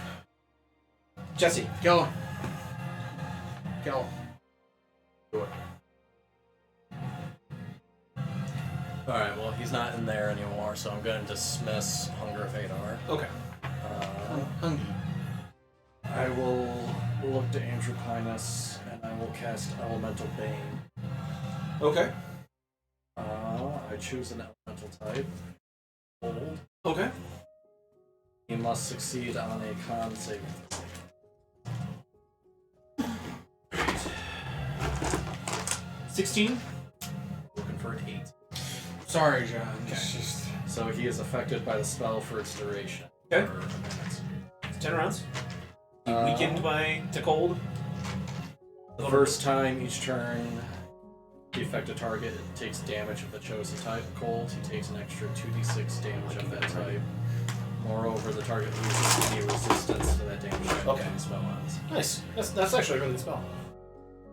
S3: Jesse.
S4: Kill him. Kill him. Do it.
S6: Alright, well, he's not in there anymore, so I'm going to dismiss Hunger of Hadar.
S3: Okay.
S6: I will look to Andropinus, and I will cast Elemental Bane.
S3: Okay.
S6: I choose an elemental type. Hold.
S3: Okay.
S6: He must succeed on a con saving throw.
S3: 16.
S6: Looking for an 8.
S4: Sorry, John. It's just...
S6: So he is affected by the spell for its duration.
S3: Okay.
S6: For a minute.
S3: 10 rounds. Weakened to cold.
S6: The first time each turn the affected target takes damage of the chosen type. Cold, he takes an extra 2d6 damage of that type. Moreover, the target loses any resistance to that damage
S3: Okay.
S6: when the spell ends.
S3: Nice. That's actually a really good spell.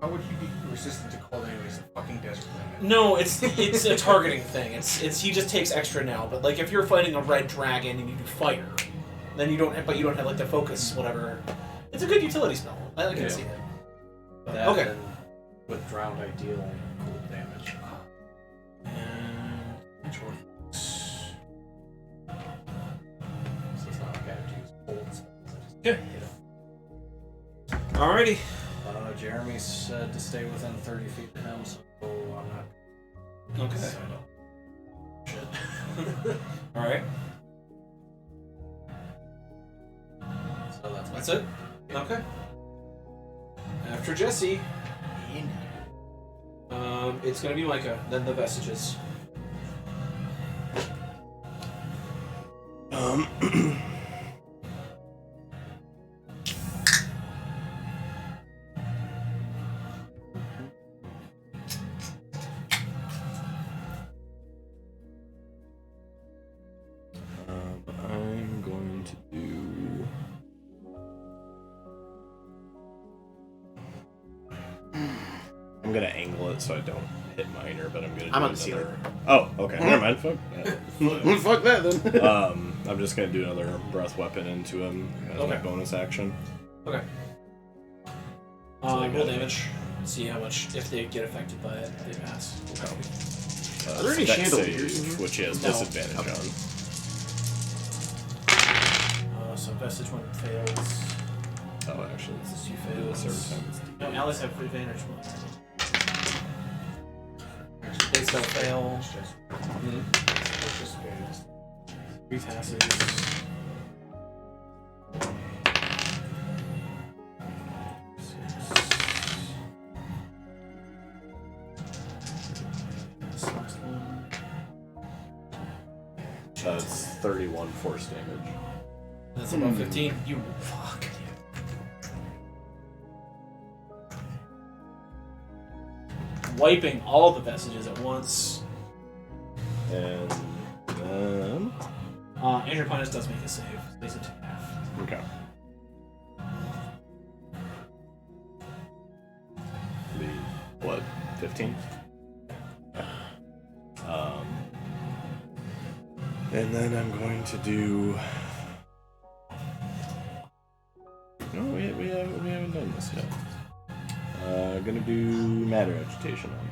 S4: How would he be resistant to cold anyways? A fucking desert planet.
S3: No, it's a targeting thing. It's he just takes extra now. But like if you're fighting a red dragon and you do fire, then you don't have like the focus whatever. It's a good utility spell. I can see it.
S6: That
S3: Okay.
S6: and with drowned I deal cold damage.
S3: And
S6: So it's not like I have to use cold spells. I just
S3: Yeah.
S6: hit him.
S3: alrighty.
S6: Jeremy said to stay within 30 feet of him, so I'm not.
S3: Okay.
S6: So I don't. Shit.
S3: All right.
S6: So
S3: That's it. Okay. After Jesse, it's gonna be Micah. Then the vestiges.
S2: I'm going to do. I'm gonna angle it so I don't hit minor, but I'm gonna.
S1: I'm
S2: do
S1: on the ceiling.
S2: Oh, okay. Never mind. Fuck that.
S1: Fuck that then.
S2: I'm just gonna do another breath weapon into him as my
S3: Okay.
S2: bonus action.
S3: Okay.
S2: So they
S3: Roll
S2: got-
S3: damage. See how much if they get affected by it. They pass.
S1: Are there any
S2: Dex
S1: chandeliers?
S2: save, which he has
S3: No.
S2: disadvantage on.
S3: So vestige one fails.
S2: Oh, actually,
S3: This is two
S2: do this every
S3: fails.
S2: time. It's
S3: No, allies have advantage. They still fail. Three passes. This last one.
S2: That's 31 force damage.
S3: That's about 15. You fuck. Wiping all the vestiges at once.
S2: And then
S3: Andropinus does make a save. Stays at 2.5.
S2: Okay. The what? 15. And then I'm going to do. No, we haven't done this yet. Gonna do matter agitation on him.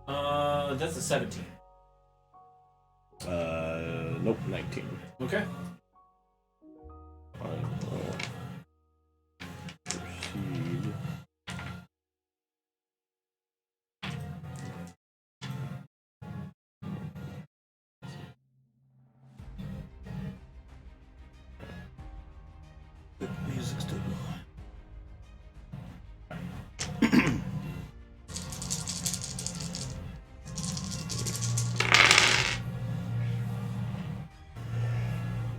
S3: Okay. That's a 17.
S2: Nope, 19.
S3: Okay.
S2: I will proceed.
S1: The music's still going.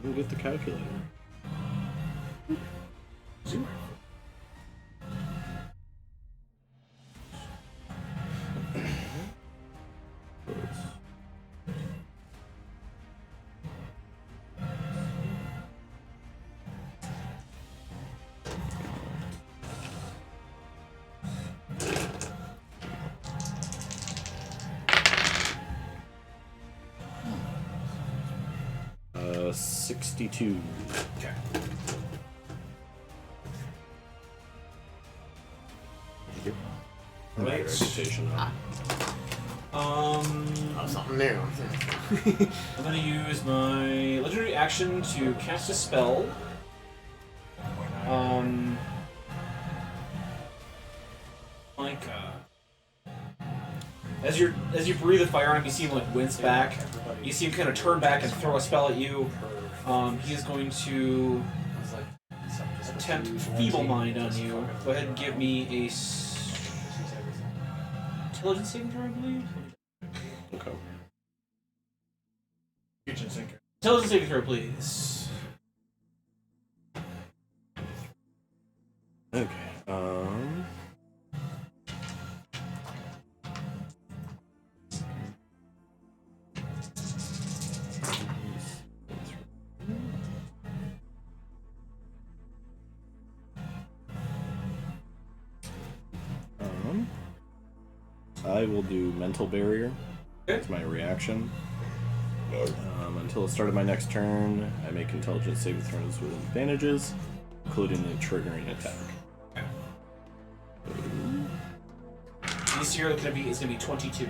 S2: We'll get the calculator.
S1: Zero.
S2: Uh, 62.
S3: Okay.
S2: Matter
S3: Right.
S2: agitation on.
S5: Oh, something new.
S3: I'm gonna use my legendary action to cast a spell. As you breathe the fire on him, you see him like wince back. You see him kind of turn back and throw a spell at you. He is going to attempt Feeble Mind on you. Go ahead and give me a intelligence saving throw, I believe.
S2: Okay.
S4: Kitchen sinker.
S3: Intelligence saving throw, please.
S2: Okay. I will do mental barrier. That's my reaction. Until the start of my next turn, I make intelligence saving throws with advantages, including the triggering attack.
S3: This year is gonna be 22.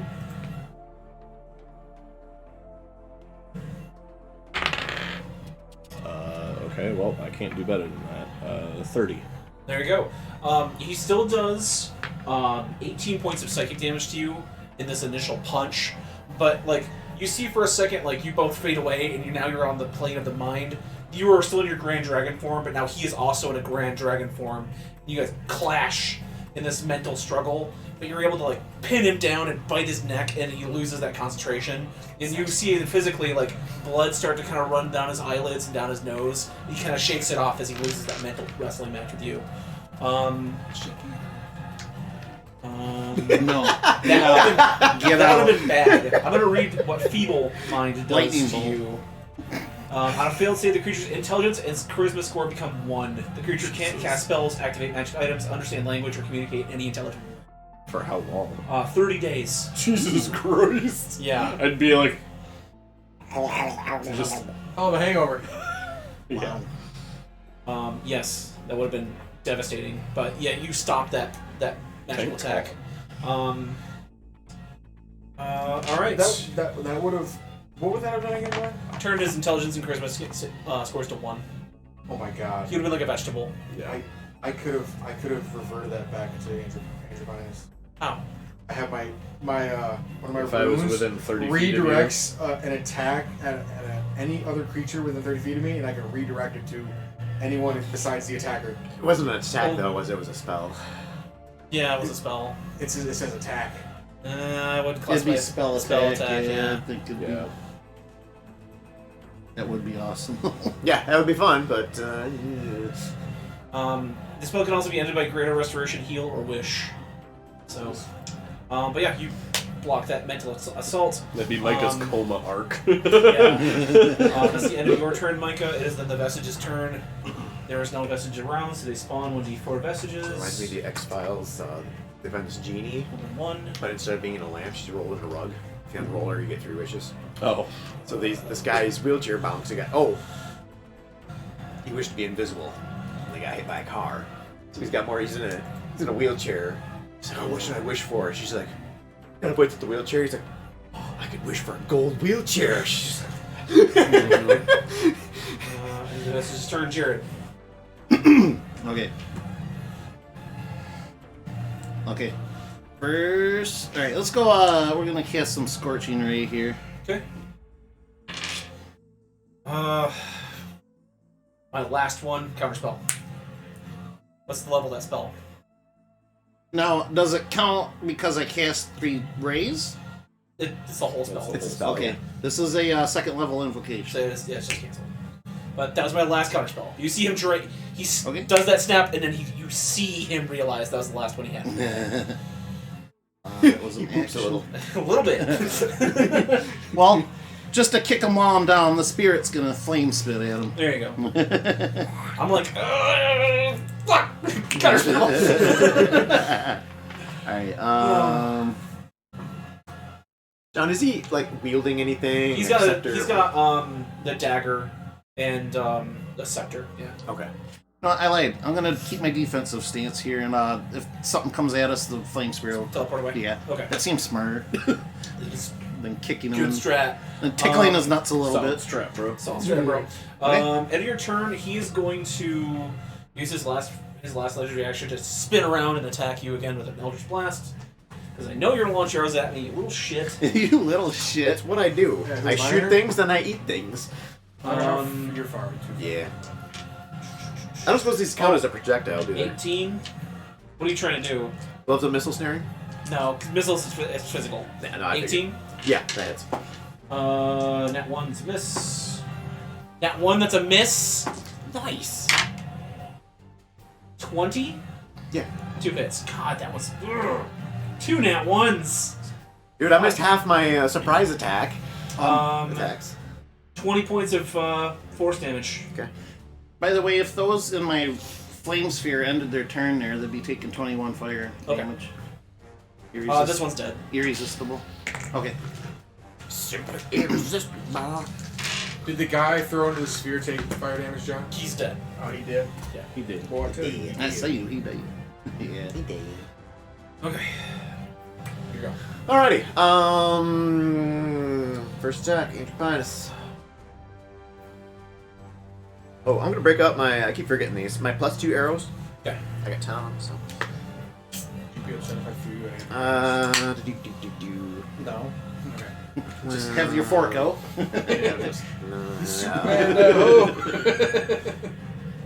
S2: Okay, well, I can't do better than that. 30.
S3: There you go. He still does 18 points of psychic damage to you in this initial punch, but like you see for a second, like you both fade away, and you're on the plane of the mind. You are still in your Grand Dragon form, but now he is also in a Grand Dragon form. You guys clash in this mental struggle, but you're able to like pin him down and bite his neck, and he loses that concentration. And you see physically like blood start to kind of run down his eyelids and down his nose. He kind of shakes it off as he loses that mental wrestling match with you.
S1: No.
S3: That would have been bad. I'm going to read what Feeble Mind does
S1: Lightning
S3: to
S1: bolt.
S3: you. On a failed save, the creature's intelligence and charisma score become 1. The creature can't cast spells, activate magic items, understand language, or communicate any intelligence.
S2: For how long?
S3: 30 days.
S2: Jesus Christ.
S3: Yeah.
S2: I'd be like... Just...
S4: Oh, the hangover.
S2: Yeah.
S3: Yes, that would have been devastating. But yeah, you stopped that magical attack. All right.
S4: That would have. What would that have done again, Brian?
S3: Turned his intelligence and charisma scores to 1.
S4: Oh my god.
S3: He would have been like a vegetable.
S2: Yeah.
S4: I could have reverted that back to Andropinus.
S3: How?
S4: I have my one of my
S2: If I was
S4: runes
S2: within 30 feet of you.
S4: redirects an attack at any other creature within 30 feet of me, and I can redirect it to anyone besides the attacker.
S5: It wasn't an attack though, was it? It was a spell.
S3: Yeah, it was a spell.
S4: It says attack.
S3: I would
S1: It'd
S3: classify
S1: be
S3: it
S1: spell
S3: spell
S1: attack.
S3: attack.
S1: Yeah,
S3: Yeah.
S1: I think it'd
S2: Yeah.
S1: be. That would be awesome.
S5: Yeah, that would be fun, but
S3: The spell can also be ended by greater restoration, heal, or wish. So, but yeah, you block that mental assault.
S2: That'd be Micah's coma arc.
S3: Yeah. That's the end of your turn, Micah. It is then the vestige's turn. There is no vestige around, so they spawn 1d4 vestiges.
S5: Reminds me of the X-Files. They found this genie,
S3: 1.
S5: but instead of being in a lamp, she's rolled in a rug. If you unroll her, you get 3 wishes.
S2: Oh.
S5: So this guy's wheelchair bound. So he wished to be invisible. And they got hit by a car. So he's got more. He's in a wheelchair. He's like, oh, what should I wish for? She's like, gotta wait at the wheelchair. He's like, oh, I could wish for a gold wheelchair. She's like,
S3: And the vestige's turn, Jared.
S1: Okay. Okay. First, all right. Let's go. We're gonna cast some Scorching Ray here.
S3: Okay. My last one, counterspell. What's the level of that spell?
S1: Now, does it count because I cast 3 rays?
S3: It's the whole spell.
S5: it's a spell.
S1: Okay. This is a second level invocation.
S3: So it's just canceled. But that was my last counterspell. You see him
S1: Okay.
S3: does that snap, and then you see him realize that was the last one he had.
S1: That was an
S5: Poops a
S1: action.
S5: little.
S3: A little bit.
S1: Well, just to kick him while I'm down, the spirit's gonna flame spit at him.
S3: There you go. I'm like, fuck! Counterspell.
S1: Alright,
S5: John, is he like wielding anything?
S3: He's
S5: Like
S3: got
S5: scepter?
S3: the dagger and the scepter. Yeah.
S5: Okay.
S1: no, I lied. I'm gonna keep my defensive stance here, and if something comes at us, the flame spirit will...
S3: Teleport away.
S1: Yeah.
S3: Okay.
S1: That seems smart.
S3: It's
S1: Than kicking him
S3: good
S1: and,
S3: strat.
S1: and tickling his nuts a little
S2: Solid
S1: bit.
S2: strap, bro.
S3: Solid strat, bro.
S1: Okay.
S3: End of your turn, he is going to use his last legendary action to spin around and attack you again with an Eldritch Blast. Because I know you're gonna launch arrows at me, you little shit.
S1: You little shit.
S5: That's what I do.
S4: Yeah,
S5: I
S4: who's
S5: shoot
S4: mine?
S5: things, then I eat things.
S4: You're far too far.
S5: Yeah. I don't suppose these count as a projectile, do they?
S3: 18. What are you trying to do?
S5: Gloves of missile snaring?
S3: No, 'cause missiles it's physical.
S5: Nah, no, I
S3: 18.
S5: Yeah, that hits.
S3: Nat 1's a miss. Nat 1, that's a miss.
S5: Nice.
S3: 20.
S5: Yeah.
S3: 2 hits. God, that was 2 nat 1s.
S5: Dude, I missed half my surprise attack.
S3: Um,
S5: Attacks.
S3: 20 points of force damage.
S5: Okay.
S1: By the way, if those in my flame sphere ended their turn there, they'd be taking 21 fire
S3: Okay.
S1: damage.
S3: This one's dead.
S1: Irresistible. Okay.
S5: Super irresistible.
S4: Did the guy throw into the sphere take fire damage, John?
S3: He's dead.
S4: Oh, he did.
S2: He did.
S4: Boy, I tell you.
S1: I say you, he did. Yeah.
S3: Okay.
S4: Here you go.
S5: Alrighty. First attack, Ancient Pinus. Oh, I'm gonna break up my. I keep forgetting these. My +2 arrows.
S3: Okay.
S5: I got 10 on them, so.
S4: You'd be upset if I threw you an
S6: No.
S4: Okay.
S1: Just have your fork out.
S6: Yeah, just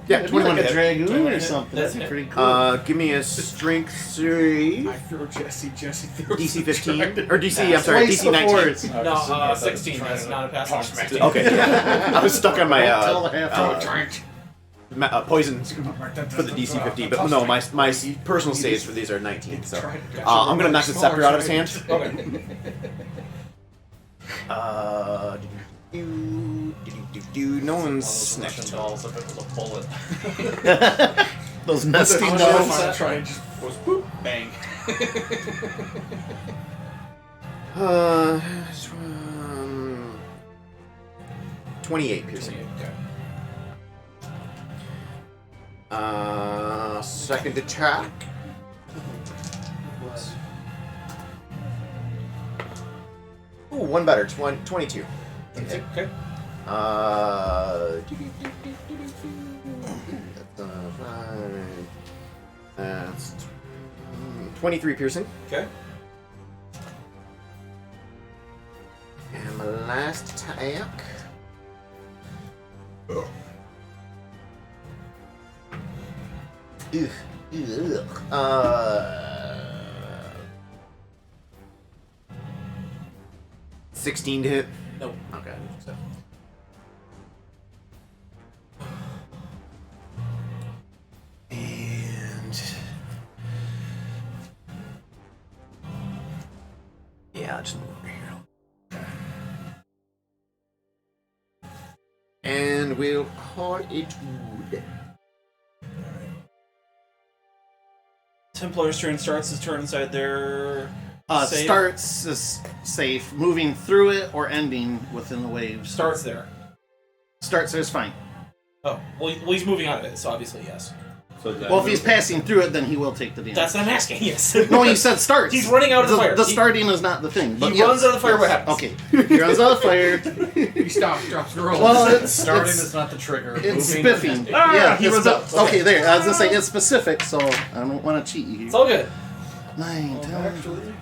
S5: Yeah, 21
S1: like a
S5: hit.
S1: dragoon or something.
S3: That's
S1: That'd be
S3: it.
S1: pretty cool.
S5: Give me a strength 3.
S4: I throw Jesse. Jesse throws
S5: DC
S4: the
S5: 15
S4: dragon.
S5: or DC. I'm sorry,
S1: Twice
S5: DC 19.
S1: before it's-
S3: No, 16. That's not a pass.
S5: Okay, yeah. I was stuck on my
S1: Tell the half
S5: poison for the DC 15, but no, my personal saves for these are 19. So I'm gonna knock the scepter out of his hand.
S3: Okay.
S5: No one's
S6: Russian
S5: snitched.
S6: dolls if it was a bullet.
S1: Those nesting
S4: I'm
S1: dolls.
S4: gonna try and just goes boop, bang.
S5: 28 piercing.
S3: Okay.
S5: Second attack. Ooh, one better. 22.
S3: Okay.
S5: That's 23 piercing.
S3: Okay.
S5: And my last attack. Ugh. 16 to hit.
S3: No.
S5: Okay.
S3: So.
S5: And 8 Yeah, I'll just move over here. And we'll call it good.
S3: Templar's turn starts his turn inside their. Save.
S1: Starts is safe. Moving through it or ending within the waves.
S3: Starts there.
S1: Starts there is fine.
S3: Oh, well, he's moving out of it, so obviously yes.
S2: So that
S1: Well, if he's passing through it, then he will take the damage.
S3: That's what I'm asking. Yes.
S1: No, he said starts.
S3: He's running out of the fire.
S1: The starting is not the thing. But
S3: He runs out of the fire.
S1: yes.
S3: What happens?
S1: Okay, he runs out of fire.
S4: He stops, drops, and rolls.
S1: Well, it's
S6: Starting
S1: it's,
S6: is not the trigger.
S1: it's
S6: Moving
S1: spiffing.
S6: is-
S1: Yeah,
S3: he
S1: it's
S3: runs up.
S1: Okay, there. I was gonna say it's specific, so I don't want to cheat you.
S3: It's all good.
S1: 9, 10.
S6: Actually,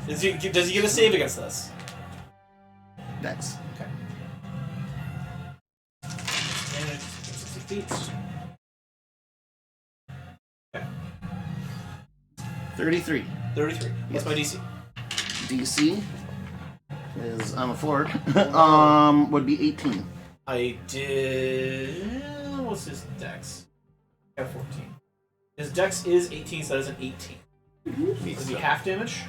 S3: Does he get a save against this?
S1: Dex.
S3: And 60 feet.
S1: 33.
S3: 33. What's my DC?
S1: DC is on the floor. Would be 18.
S3: I did. What's his dex? I have 14. His dex is 18, so that is an 18. Does he half damage?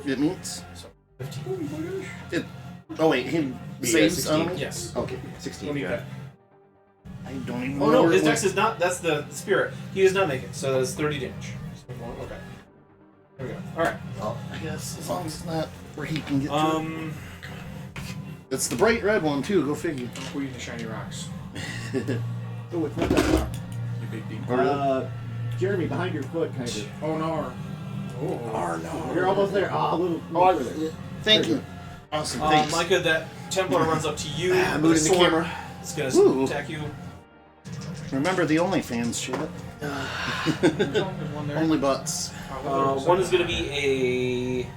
S1: It means.
S3: So 15.
S1: Oh wait, he saves
S5: 16.
S1: on me?
S3: Yes.
S1: Okay.
S5: 16. Yeah.
S1: I don't even
S3: Oh
S1: know.
S3: no,
S1: where
S3: his
S1: it
S3: dex
S1: was.
S3: is not. That's the spirit. He does not make it, so that's 30 damage. Okay. There we go. Alright.
S1: Well, I guess as long as it's not where he can get to it. It's the bright red one too. Go figure.
S4: Queen of the shiny rocks.
S7: Oh, it's not that far.
S4: You big D.
S7: Jeremy, behind your foot, kind of.
S4: Oh no.
S7: Oh, no. You're almost there. Ah, a little.
S4: Oh, over there.
S1: Thank you. Awesome. Thanks.
S3: Micah, that Templar runs up to you.
S5: I'm
S3: with a
S5: moving the
S3: sword.
S5: camera.
S3: It's gonna
S1: Ooh.
S3: attack you.
S1: Remember the OnlyFans shit. Only butts.
S3: One is gonna be a.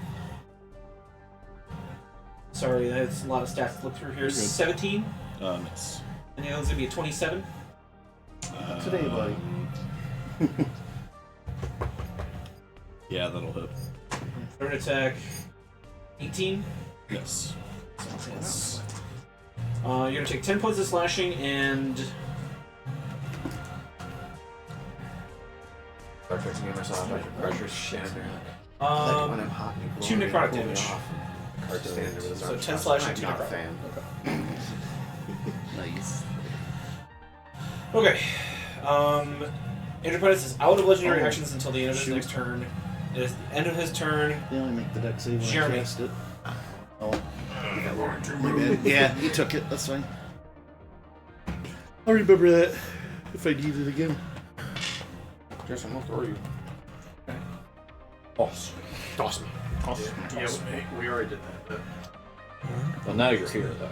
S3: Sorry, that's a lot of stats to look through here. 17,
S2: Miss.
S3: and the other one's gonna be a 27.
S1: Today, buddy.
S2: Yeah, that'll hit.
S3: Third attack, 18.
S2: Miss.
S3: Yes. You're gonna take 10 points of slashing and
S5: Star Trek gamer saw pressure standard.
S3: um,
S5: when I'm hot, you blow
S3: 2
S5: me,
S3: necrotic
S5: pull me
S3: damage.
S5: off. Cartoon standard with his
S3: So
S5: arms
S3: 10
S5: crossed.
S3: slashing,
S5: I'm
S3: 2
S5: not a
S3: necrotic.
S5: fan.
S1: Nice.
S3: Okay. Andrew Pettis is out of legendary
S1: Oh,
S3: actions until the end of his
S1: shoot.
S3: next turn. It is the end of his turn.
S1: They only make the deck save when
S3: Jeremy.
S1: I cast it. Oh. My bad. Yeah, he took it. That's fine. I'll remember that if I need it again.
S4: Jason, how are you?
S2: Toss.
S4: Toss me.
S6: Yeah, we already did that.
S2: Well, now you're here, though.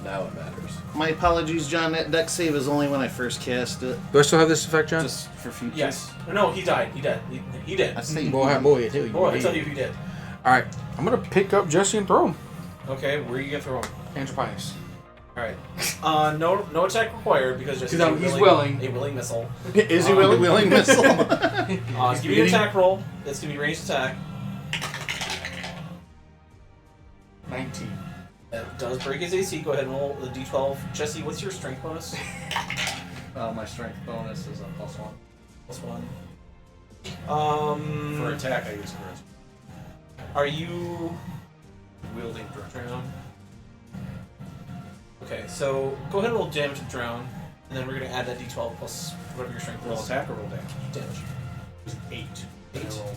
S2: Now it matters.
S1: My apologies, John. That deck save is only when I first cast it.
S4: Do I still have this effect, John?
S1: Just for future.
S3: Yes. No, he died. He did. He did.
S1: I say
S4: Boy, I tell you.
S3: Oh, I tell you, he did.
S4: Alright, I'm gonna pick up Jesse and throw him.
S3: Okay, where are you gonna throw him?
S4: Anthropinus.
S3: Alright. No attack required because just
S4: Because he's willing.
S3: a willing missile.
S4: Is he
S1: willing?
S4: willing?
S1: Willing missile.
S3: Give me an attack roll. It's gonna be ranged attack.
S4: 19.
S3: That does break his AC. Go ahead and roll the d12. Jesse, what's your strength bonus?
S6: My strength bonus is a +1.
S3: +1.
S6: For attack, I use charisma.
S3: Are you
S6: Wielding drown.
S3: drown? Okay, so go ahead and roll damage to drown, and then we're gonna add that d12 plus whatever your strength
S6: Roll
S3: is.
S6: attack or roll damage?
S3: Damage.
S6: It was 8.
S3: 8.
S6: I rolled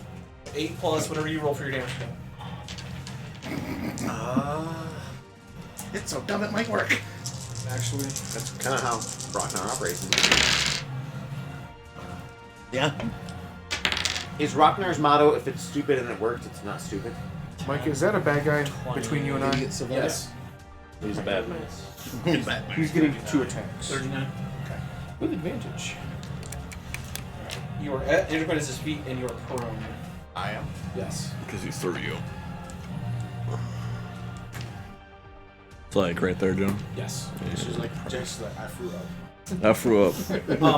S3: 8 plus whatever you roll for your damage.
S1: It's so dumb it might work.
S4: Actually,
S5: That's kind of how Rocknar operates.
S1: Yeah.
S5: Is Rocknar's motto, if it's stupid and it works, it's not stupid?
S4: Mike, is that a bad guy between you and I?
S1: Idiot survivor.
S3: Yes.
S2: He's a bad man.
S1: Batman.
S4: He's getting 2 attacks.
S3: 39.
S4: With advantage.
S3: You are at Enterprise's feet and you are prone.
S4: I am.
S3: Yes.
S2: Because he threw you. It's like right there, John.
S3: Yes.
S4: This is like just like I threw up.
S2: I threw up.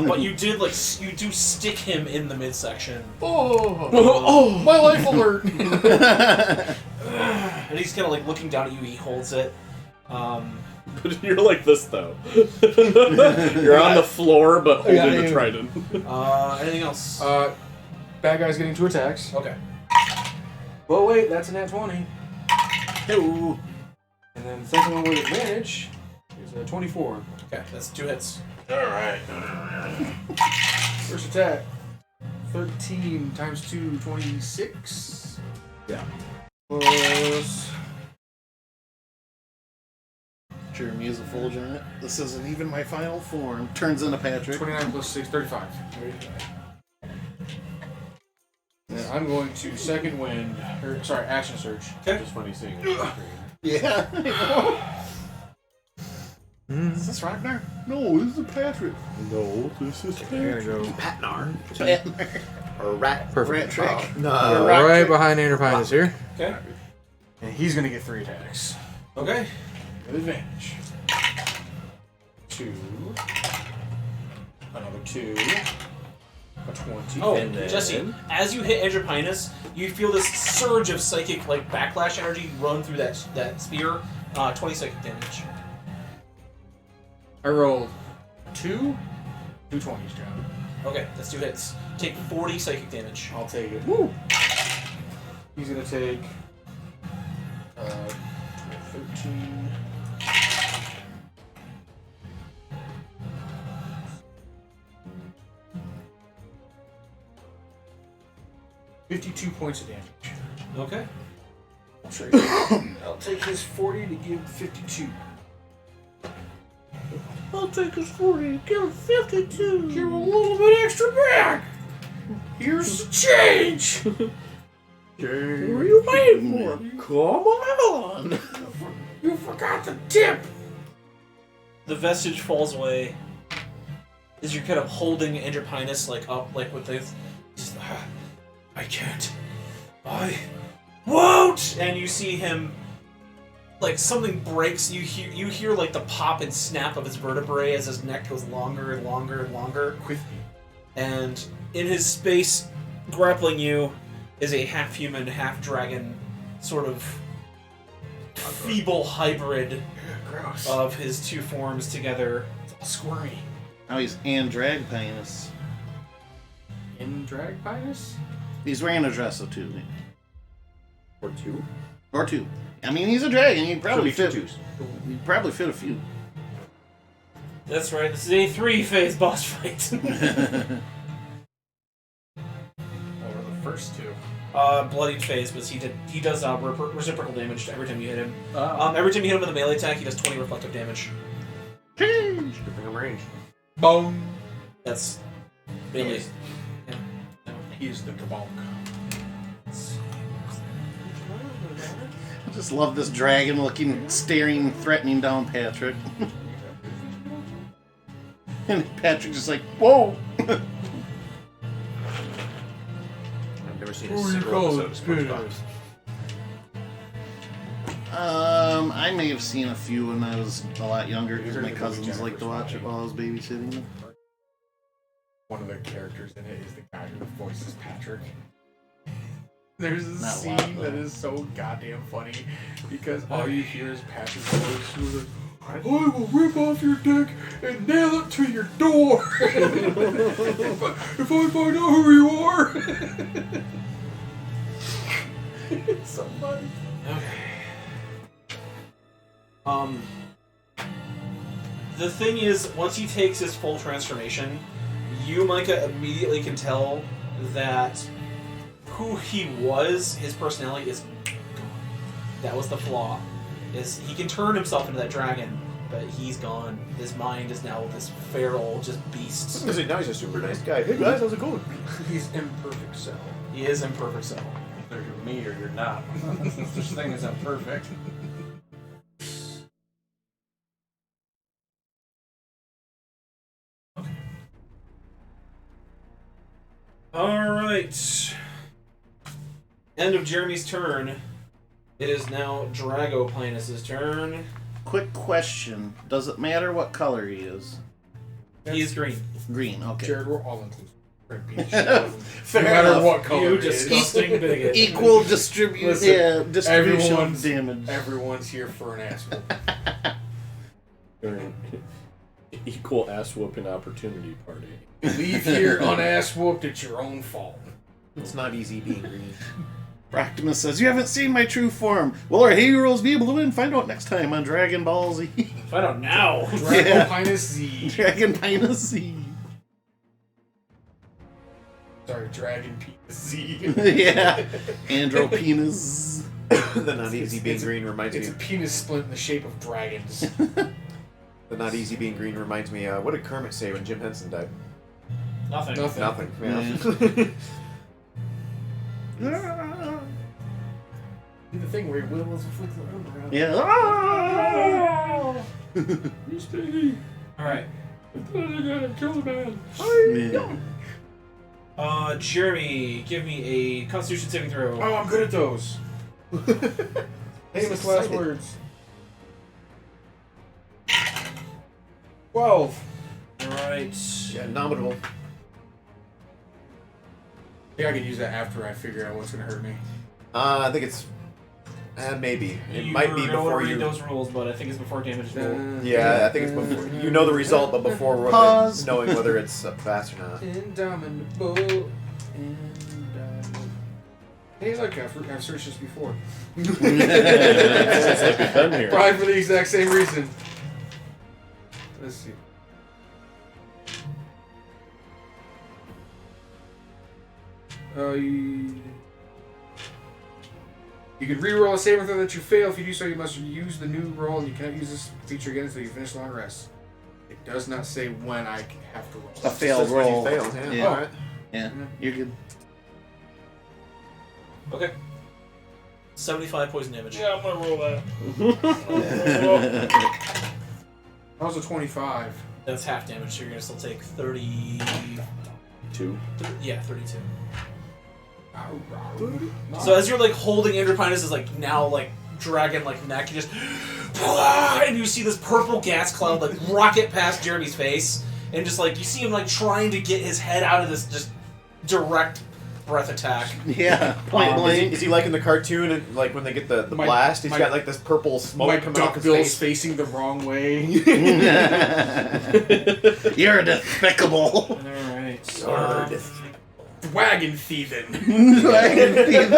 S3: But you did you do stick him in the midsection.
S4: Oh, my life alert!
S3: And he's kind of like looking down at you. He holds it.
S2: But you're like this, though. You're on the floor, but holding the trident.
S3: Anything else?
S4: bad guys getting 2 attacks.
S3: Okay.
S4: Well, wait, that's a nat 20.
S1: Hello.
S4: And then the second one with advantage is a 24.
S3: Okay, that's 2 hits.
S4: Alright. First attack. 13 times 2, 26.
S2: Yeah.
S4: Plus...
S1: Jeremy is a full giant. This isn't even my final form. Turns into Patrick.
S4: 29 plus 6, 35. And I'm going to second wind, or sorry, action search.
S3: Okay.
S2: Just funny seeing it on the screen.
S1: Yeah. Is this Ragnar? No, this is Patrick.
S2: No, this is
S5: Here we go. Patnar.
S1: Patnar.
S5: Or Rat.
S1: Rat Trick.
S5: No.
S4: Right behind Andropinus here.
S3: Okay.
S4: And he's going to get 3 attacks.
S3: Okay.
S4: With advantage. 2. Another 2. A 20.
S3: Oh,
S2: And then-
S3: Jesse, as you hit Andropinus, you feel this surge of psychic backlash energy run through that spear. 20 psychic damage.
S4: I rolled 2 20s, John.
S3: Okay, that's 2 hits. Take 40 psychic damage.
S4: I'll take it. Woo! He's going to take 13. 52 points of damage.
S3: Okay.
S4: I'll take his 40 to give 52.
S1: I'll take his 40. Give him 52.
S4: Give him a little bit extra back. Here's the change.
S1: What are you waiting for? Come on.
S4: You forgot the tip.
S3: The vestige falls away as you're kind of holding Andropinus up with this. Just, I can't. I won't. And you see him something breaks. You hear the pop and snap of his vertebrae as his neck goes longer and longer and longer. And in his space, grappling you, is a half-human, half-dragon sort of feeble hybrid of his 2 forms together. It's all squirmy.
S1: Now he's Andragpinus.
S4: Andropinus?
S1: He's wearing a dress of 2.
S2: Or 2.
S1: Or 2. I mean, he's a dragon. He'd probably
S2: So
S1: fit.
S2: twos.
S1: He'd probably fit a few.
S3: That's right. This is a 3-phase boss fight.
S4: Or the first 2.
S3: Bloodied phase, but he does reciprocal damage to every time you hit him.
S4: Oh.
S3: Every time you hit him with a melee attack, he does 20 reflective damage.
S1: Change.
S2: Good thing I'm ranged.
S4: Boom.
S3: That's melee. Yeah.
S4: He is the Kabonk.
S1: I just love this dragon staring, threatening down Patrick. And Patrick just like, whoa!
S2: I've never seen a single episode of SpongeBob.
S1: I may have seen a few when I was a lot younger because my cousins liked to watch it while I was babysitting.
S4: One of the characters in it is the guy who voices Patrick. There's a
S1: Not a
S4: scene
S1: lot, though.
S4: that is so goddamn funny because all you hear is Patrick's voice. Who's like, I will rip off your dick and nail it to your door if I find out who you are. It's so funny.
S3: Okay. The thing is, once he takes his full transformation, you, Micah, immediately can tell that who he was, his personality is gone. That was the flaw. Is he can turn himself into that dragon, but he's gone. His mind is now this feral, just beast.
S2: Now he's a super nice guy. Hey guys, how's it going?
S4: He's imperfect cell.
S3: He is imperfect self.
S6: Either you're me or you're not. There's no such thing as imperfect.
S3: Alright. End of Jeremy's turn. It is now Dragopinus' turn.
S1: Quick question: does it matter what color he is?
S3: He is green.
S1: Green. Okay.
S4: Jared, we're all inclusive. We're gonna beat the shit out of him.
S1: Fair
S4: no matter
S1: enough.
S4: what color
S3: You
S4: it is.
S3: disgusting bigot.
S1: Equal distribution of
S4: everyone's-
S1: damage.
S4: Everyone's here for an ass whoop.
S2: Equal ass whooping opportunity party.
S4: Leave here unass whooped, it's your own fault.
S5: It's not easy being green.
S1: Bractimus says, "You haven't seen my true form. Will our heroes be able to win? Find out next time on Dragon Ball Z."
S6: Find out now.
S4: Dragon Pinus Z.
S1: Dragon Pinus Z.
S4: Sorry, Dragon Pinus Z.
S1: Yeah. Andropenis.
S5: The not easy being green reminds
S4: It's
S5: me.
S4: a penis splint in the shape of dragons.
S5: The not easy being green reminds me. What did Kermit say when Jim Henson died?
S6: Nothing.
S4: Nothing.
S5: Nothing.
S1: Yeah.
S4: Do the thing where he whittles and flicks the arm around.
S1: Yeah.
S3: All right.
S1: Yeah.
S3: Jeremy, give me a Constitution saving throw.
S4: Oh, I'm good at those. Famous last words. 12.
S3: All right.
S5: Yeah, nominal.
S4: I think I can use that after I figure out what's gonna hurt me.
S5: I think it's. Maybe. It
S3: You
S5: might be
S3: don't
S5: before
S3: read
S5: you.
S3: those rules, but I think it's before damage is rolled.
S5: Yeah, I think it's before. You know the result, but before
S1: Pause.
S5: knowing whether it's fast or not.
S4: Indomitable. Hey, look, I've searched this before.
S2: Since like we've been here.
S4: Probably for the exact same reason. Let's see. You can re-roll a saving throw that you fail. If you do so, you must use the new roll, and you cannot use this feature again until you finish long rest. It does not say when I have to roll.
S1: A failed
S5: Says when you
S1: roll.
S5: fail, yeah.
S1: Yeah.
S5: Alright.
S1: Yeah. You're good.
S3: Okay. 75 poison damage.
S6: Yeah, I'm gonna roll that.
S4: That was a 25.
S3: That's half damage, so you're gonna still take 32. Yeah, 32. So as you're like holding Andropinus' like now like dragon like neck, you just and you see this purple gas cloud like rocket past Jeremy's face, and just like you see him like trying to get his head out of this just direct breath attack.
S1: Yeah. Point blank.
S5: Is he like in the cartoon and like when they get the
S4: My-
S5: blast? He's
S4: my-
S5: got like this purple smoke
S4: My
S5: coming off
S4: duck
S5: his
S4: bill's
S5: face.
S4: facing the wrong way.
S1: You're despicable.
S3: Alright.
S4: Wagon thieving.
S1: Dragon season.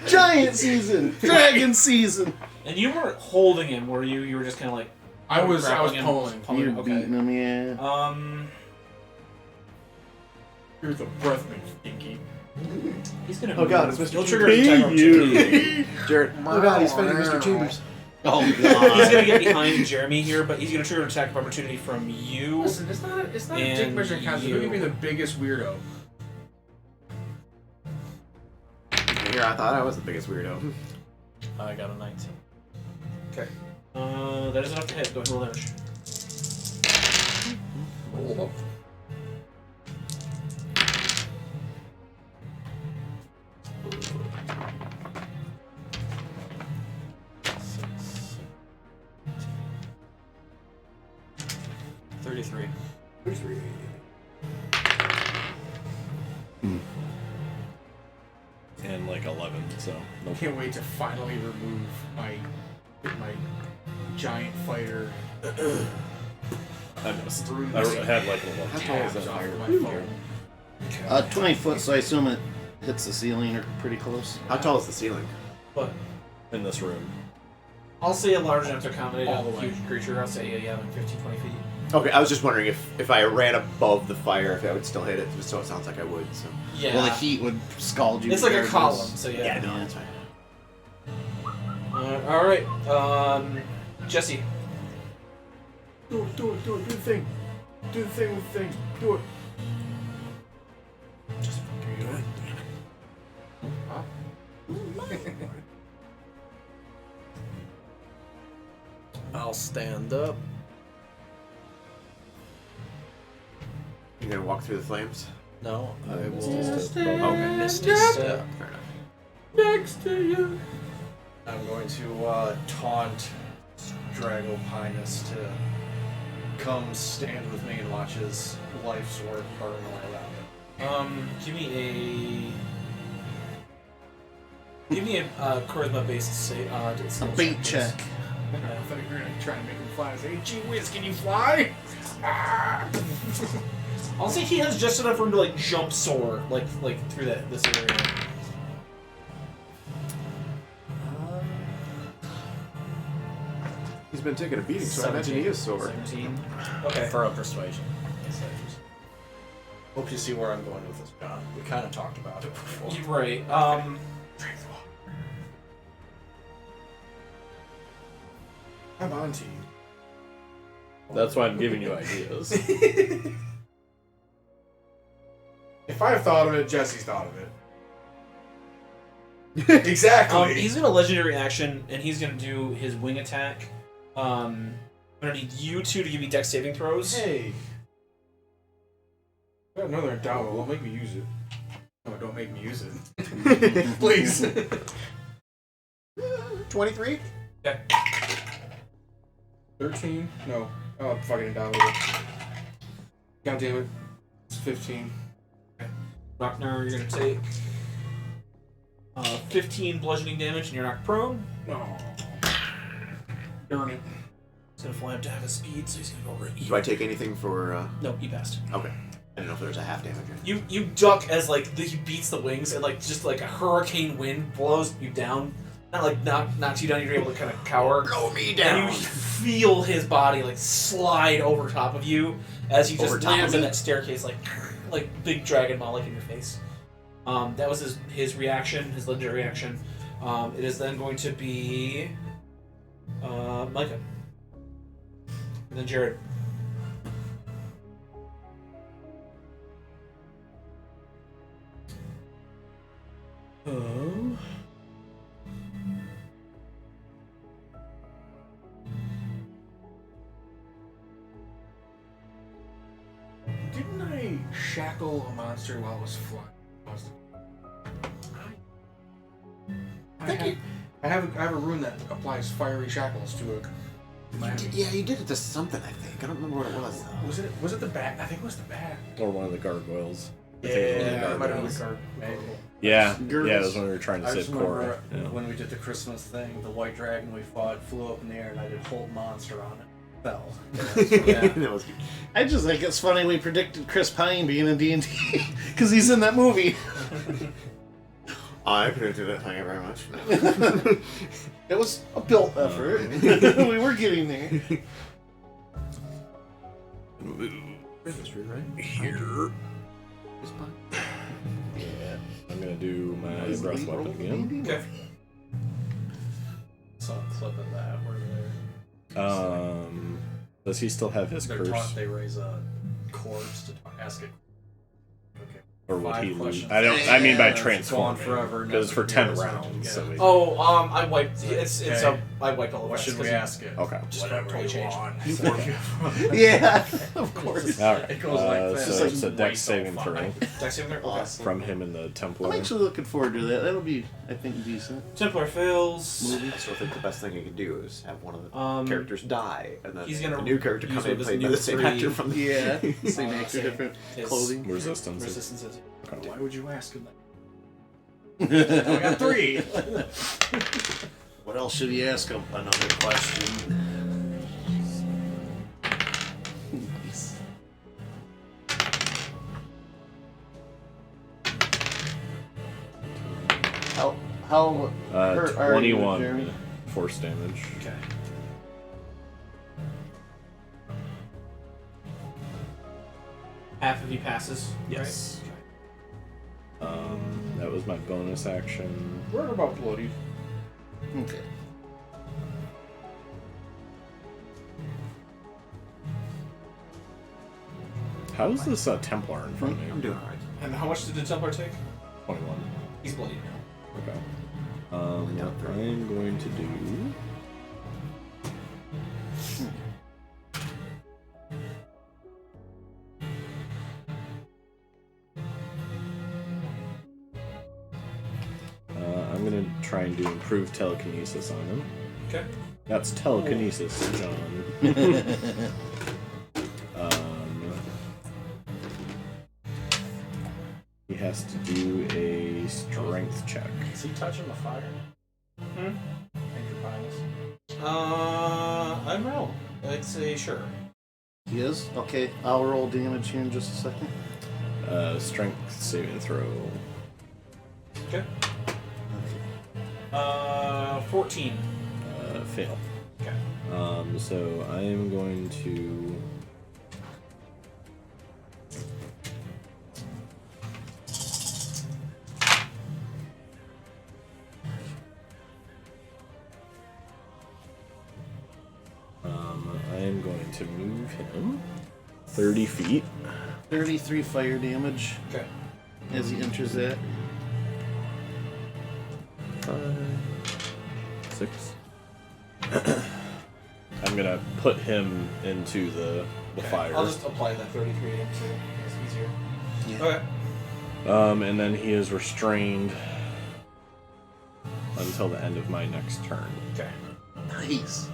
S1: Giant season. Dragon season.
S3: And you weren't holding him, were you? You were just kind of like
S4: I was
S3: grappling him,
S4: pulling.
S1: You're
S3: him. Okay.
S1: beating him, yeah.
S4: Here's a breath mint, stinky.
S3: He's gonna.
S5: Oh god, it's Mr.
S3: You'll trigger an attack opportunity.
S5: Jared. Oh god, he's fighting Mr. Chambers.
S1: Oh
S3: He's
S1: god.
S3: gonna get behind Jeremy here, but he's gonna trigger an attack of opportunity from you.
S4: Listen, it's not a dick
S3: And
S4: measure contest. Don't give me
S3: you.
S4: the biggest weirdo.
S5: Here, I thought I was the biggest weirdo.
S6: I got a 19.
S3: Okay. That is enough to hit. Go ahead and roll damage.
S4: Oh.
S3: $33.
S2: And like 11, so
S4: I
S2: nope.
S4: can't wait to finally remove my giant fighter
S2: I missed. I had like an 11.
S4: tabs off of my phone.
S1: 20 foot, so I assume it hits the ceiling or pretty close.
S5: How tall is the ceiling?
S3: But
S2: In this room.
S3: I'll say a large enough to accommodate
S4: All
S3: a
S4: the way.
S3: huge creature. I'll say yeah, like 15, 20 feet.
S5: Okay, I was just wondering if I ran above the fire, if I would still hit it. So it sounds like I would. So
S3: Yeah.
S1: Well, the heat would scald you.
S3: It's like a
S1: regardless.
S3: column, so yeah.
S5: no, that's fine.
S3: All right. Jesse.
S4: Do it, do the thing. Do the thing with the thing. Do it.
S3: Just fucking do it.
S6: I'll stand up.
S5: You gonna walk through the flames?
S6: No, I will.
S5: Okay.
S6: Misty step.
S5: Fair enough.
S4: Next to you.
S6: I'm going to taunt Dragopinus to come stand with me and watch his life sword burn all around it.
S3: Give me a charisma based save.
S1: A bait check.
S4: I thought you were gonna try to make him fly. I say, hey, gee whiz, can you fly? Ah.
S3: I'll say he has just enough room to like jump soar like through this area.
S5: He's been taking a beating, so I imagine he is sore.
S6: 17.
S3: Okay.
S6: For a persuasion. Hope you see where I'm going with this, John. We kind of talked about it before.
S3: You're right.
S4: I'm on to you.
S2: That's why I'm giving you ideas.
S4: If I've thought of it, Jesse's thought of it. Exactly.
S3: He's gonna legendary action, and he's gonna do his wing attack. I'm gonna need you two to give me dex saving throws.
S4: Hey. I got another endowment. Don't make me use it. No, don't make me use it. Please.
S5: 23?
S3: Okay.
S4: 13? No. Oh, fucking endowment. God damn it. It's 15.
S3: Rocknar, you're gonna take 15 bludgeoning damage, and you're knocked prone.
S4: Oh. Darn it.
S3: He's gonna fly up to half his speed, so he's gonna go over and eat.
S5: Do I take anything for,
S3: No, he passed.
S5: Okay. I didn't know if there was a half damage.
S3: You duck as like he beats the wings, and like just like a hurricane wind blows you down. Not like knocks you down. You're able to kind of cower.
S5: Blow me
S3: And
S5: down!
S3: you feel his body like slide over top of you as he
S5: Over
S3: just
S5: top
S3: lands
S5: of
S3: in
S5: me?
S3: that staircase, like big dragon maw like in your face. That was his reaction, his legendary reaction. It is then going to be Micah, and then Jared.
S2: Oh.
S4: Didn't I shackle a monster while I was flying? I have a rune that applies fiery shackles to it.
S5: Yeah, you did it to something, I think. I don't remember what it was, though.
S4: Was it the bat? I think it was the bat.
S2: Or one of the gargoyles. I
S4: Yeah,
S2: think it was one of the
S4: it might have been
S2: gargoyles.
S4: the guard. Maybe.
S2: Yeah,
S1: Girdles.
S2: yeah, it was when we were trying to
S6: I
S2: save
S6: just remember
S2: Cora. Yeah.
S6: when we did the Christmas thing, the white dragon we fought flew up in the air and I did hold monster on it. Fell.
S3: Yeah.
S5: That was good.
S1: I just think it's funny we predicted Chris Pine being in D&D because he's in that movie.
S5: I predicted it. Thank you very much.
S1: It was a built effort. We were getting there.
S5: History, right?
S2: Here.
S5: This part.
S2: Yeah. I'm gonna do my
S1: Is
S2: breath
S1: Lee
S2: weapon
S1: rolling
S2: again.
S1: D&D?
S3: Okay.
S6: Saw a clip of that where
S2: Does he still have his
S6: they're
S2: curse?
S6: taught they raise a corpse to ask it. Okay.
S2: Or would
S6: 5
S2: he lose?
S6: questions.
S2: I don't. I mean by
S6: It's
S2: transforming.
S6: gone forever,
S2: Because it's for
S6: nothing
S2: 10
S6: heals,
S2: rounds.
S6: yeah.
S2: So we-
S3: Oh, I wiped. It's
S6: Okay.
S3: I wiped all the
S6: What
S3: rest
S6: should
S3: 'cause
S6: we
S3: you-
S6: ask it?
S2: Okay.
S6: Whatever
S3: Totally
S6: you
S3: changed.
S6: want.
S1: Yeah, of course.
S2: All right.
S6: It goes like this.
S2: So
S1: It's like
S2: it's a dex saving throw
S3: Dex saving throw? Okay.
S1: Awesome.
S2: from him and the Templar.
S1: I'm actually looking forward to that. That'll be, I think, decent.
S3: Templar fails.
S5: I still think the best thing you could do is have one of the
S3: Um,
S5: characters die, and then
S3: he's gonna
S5: a new character
S3: use
S5: come in
S3: his
S5: played by
S3: new
S5: the same
S3: 3.
S5: actor from the
S1: Yeah, same actor,
S3: same.
S1: different
S3: His
S1: clothing.
S2: Resistance.
S3: Resistances.
S2: Okay.
S6: Why would you ask him that?
S1: I
S6: I got 3.
S1: What else should he ask him? Another question. How hurt are you,
S2: 21
S1: Jeremy?
S2: force damage.
S3: Okay. Half of you passes.
S2: Yes. That was my bonus action.
S4: We're about bloody.
S1: Okay.
S2: How's this Templar in front of
S5: I'm
S2: me?
S5: doing alright.
S3: And how much did the Templar take?
S2: 21.
S3: He's bloody now.
S2: Okay.
S5: Yeah,
S2: What I'm going to do. I'm gonna try and do improved telekinesis on him.
S3: Okay.
S2: That's telekinesis, John. He has to do a strength check.
S6: Is he touching the fire?
S3: Hmm?
S6: Major Pinus?
S3: I don't know. I'd say sure.
S1: He is? Okay, I'll roll damage here in just a second.
S2: Strength saving throw.
S3: Okay. 14.
S2: Fail.
S3: Okay.
S2: So I am going to. I am going to move him 30 feet.
S1: 33 fire damage
S3: Okay.
S1: as he enters that.
S2: 5, 6. I'm gonna put him into the
S3: Okay.
S2: fire.
S3: I'll just apply that 33 to him too. It's easier.
S1: Yeah.
S3: Okay.
S2: And then he is restrained until the end of my next turn.
S3: Okay.
S1: Nice.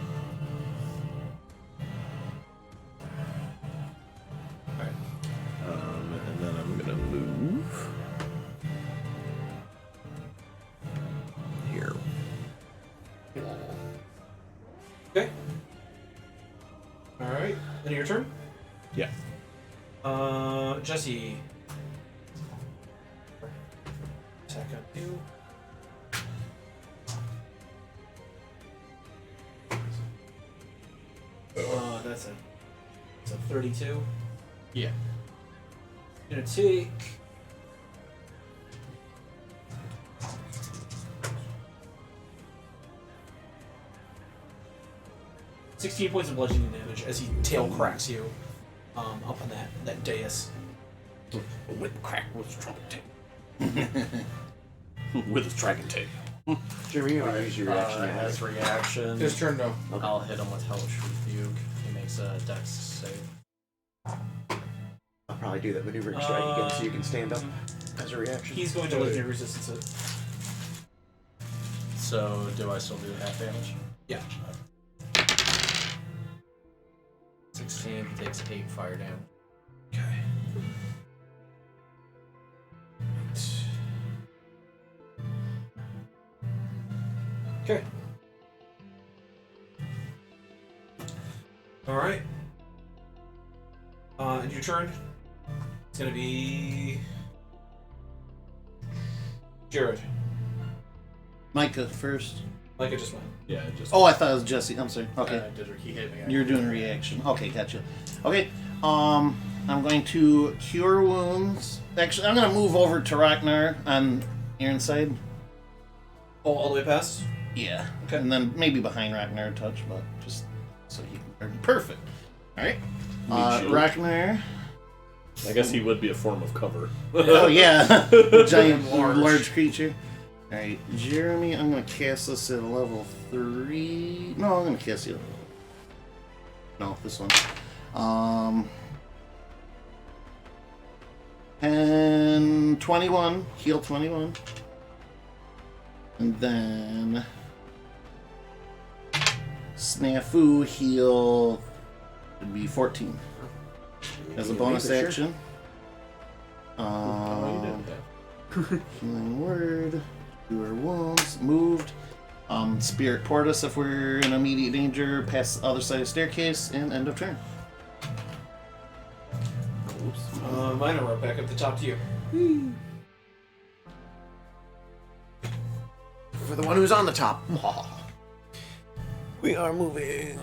S3: Alright.
S2: And then I'm gonna move here.
S3: Okay. Alright. Then your turn?
S2: Yeah.
S3: Jesse. Attack on you. That's a 32.
S6: Yeah.
S3: Gonna take 16 points of bludgeoning damage as he tail cracks you up on that dais.
S2: Whip crack with his trumpet tape. With his dragon tape.
S5: Jeremy, you want to use your reaction?
S6: As reaction,
S4: His turn though.
S6: I'll hit him with Hellish Rebuke. He makes a Dex save.
S5: I'll probably do that maneuvering strike again so you can stand up as a reaction.
S3: He's going to legendary resistance it.
S6: So, do I still do half damage?
S3: Yeah.
S6: 16, he takes 8 fire damage.
S3: Okay. Okay. Alright. And your turn. It's gonna be Jared.
S1: Micah first.
S3: Like I just went.
S2: Yeah, just.
S1: Oh, I thought it was Jesse. I'm sorry. Okay.
S6: He hit me.
S1: You're doing a reaction. Okay, gotcha. Okay, I'm going to cure wounds. Actually, I'm going to move over to Ragnar on Aaron's side.
S3: Oh, all the way past?
S1: Yeah.
S3: Okay.
S1: And then maybe behind Ragnar a touch, but just so he can. Perfect. All right.
S2: shield.
S1: Ragnar.
S2: I guess he would be a form of cover.
S1: Oh yeah, giant,
S3: Large.
S1: large creature. All right, Jeremy. I'm going to cast this at level 3. No, I'm going to cast you. No, this one. And 21, heal 21. And then Snafu heal would be 14 as a bonus
S5: Sure.
S1: action. Healing word, cure wounds, moved. Spirit Portus if we're in immediate danger, past the other side of staircase, and end of turn.
S3: Mine are right back at the top to you.
S5: For the one who's on the top. We are moving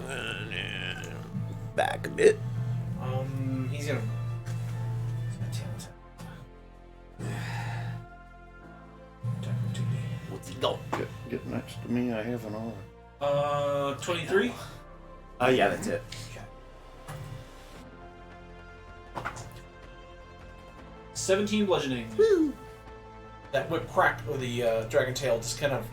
S5: back a bit.
S3: He's gonna.
S5: What's he go?
S1: Get next to me, I have an aura.
S3: 23.
S5: Oh yeah, that's it.
S3: 17 bludgeoning.
S5: Woo.
S3: That whip crack of the dragon tail just kind of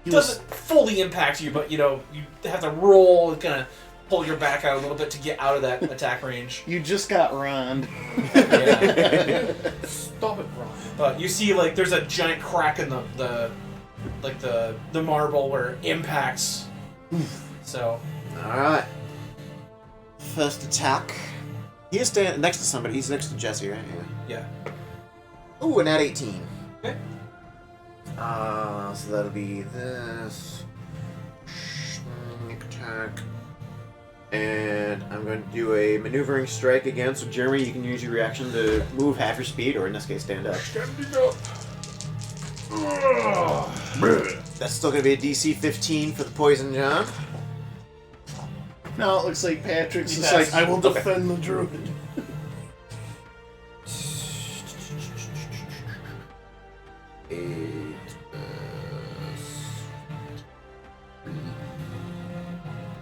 S1: He was,
S3: doesn't fully impact you, but you know you have to roll and kind of pull your back out a little bit to get out of that attack range.
S1: you just got Rond.
S3: Yeah.
S4: Stop it, Ron.
S3: But you see, like, there's a giant crack in the marble where it impacts. So
S5: Alright. First attack. He is standing next to somebody. He's next to Jesse, right? Yeah.
S3: yeah.
S5: Ooh, and at 18.
S3: Okay.
S5: So that'll be this. Sneak attack. And I'm going to do a maneuvering strike again. So Jeremy, you can use your reaction to move half your speed, or in this case, stand up.
S4: Standing up.
S5: That's still going to be a DC 15 for the poison jump.
S1: Now it looks like Patrick's
S3: He
S1: just
S3: passed.
S1: like, I will
S5: Okay.
S1: defend the druid.
S5: Eight,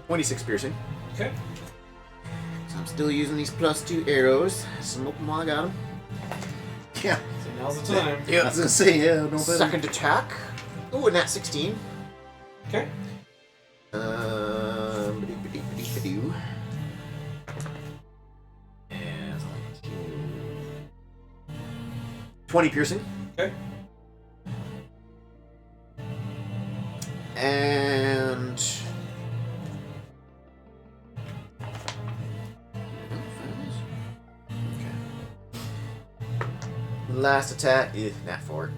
S5: 26 piercing.
S3: Okay.
S5: So I'm still using these +2 arrows. Smoke them while I got them.
S1: Yeah.
S3: So now's the time.
S1: I was gonna say, yeah, no better.
S5: Second attack. Ooh, and that's 16.
S3: Okay.
S5: Ba-doo. And 20 piercing.
S3: Okay.
S5: And last attack is nat 4.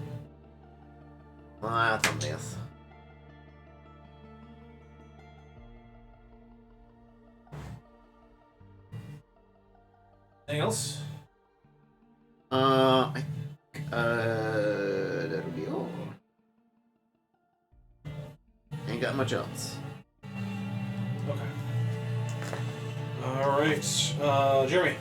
S5: That's a miss.
S3: Anything else?
S5: That'll be all. Ain't got much else.
S3: Okay. All right. Jeremy.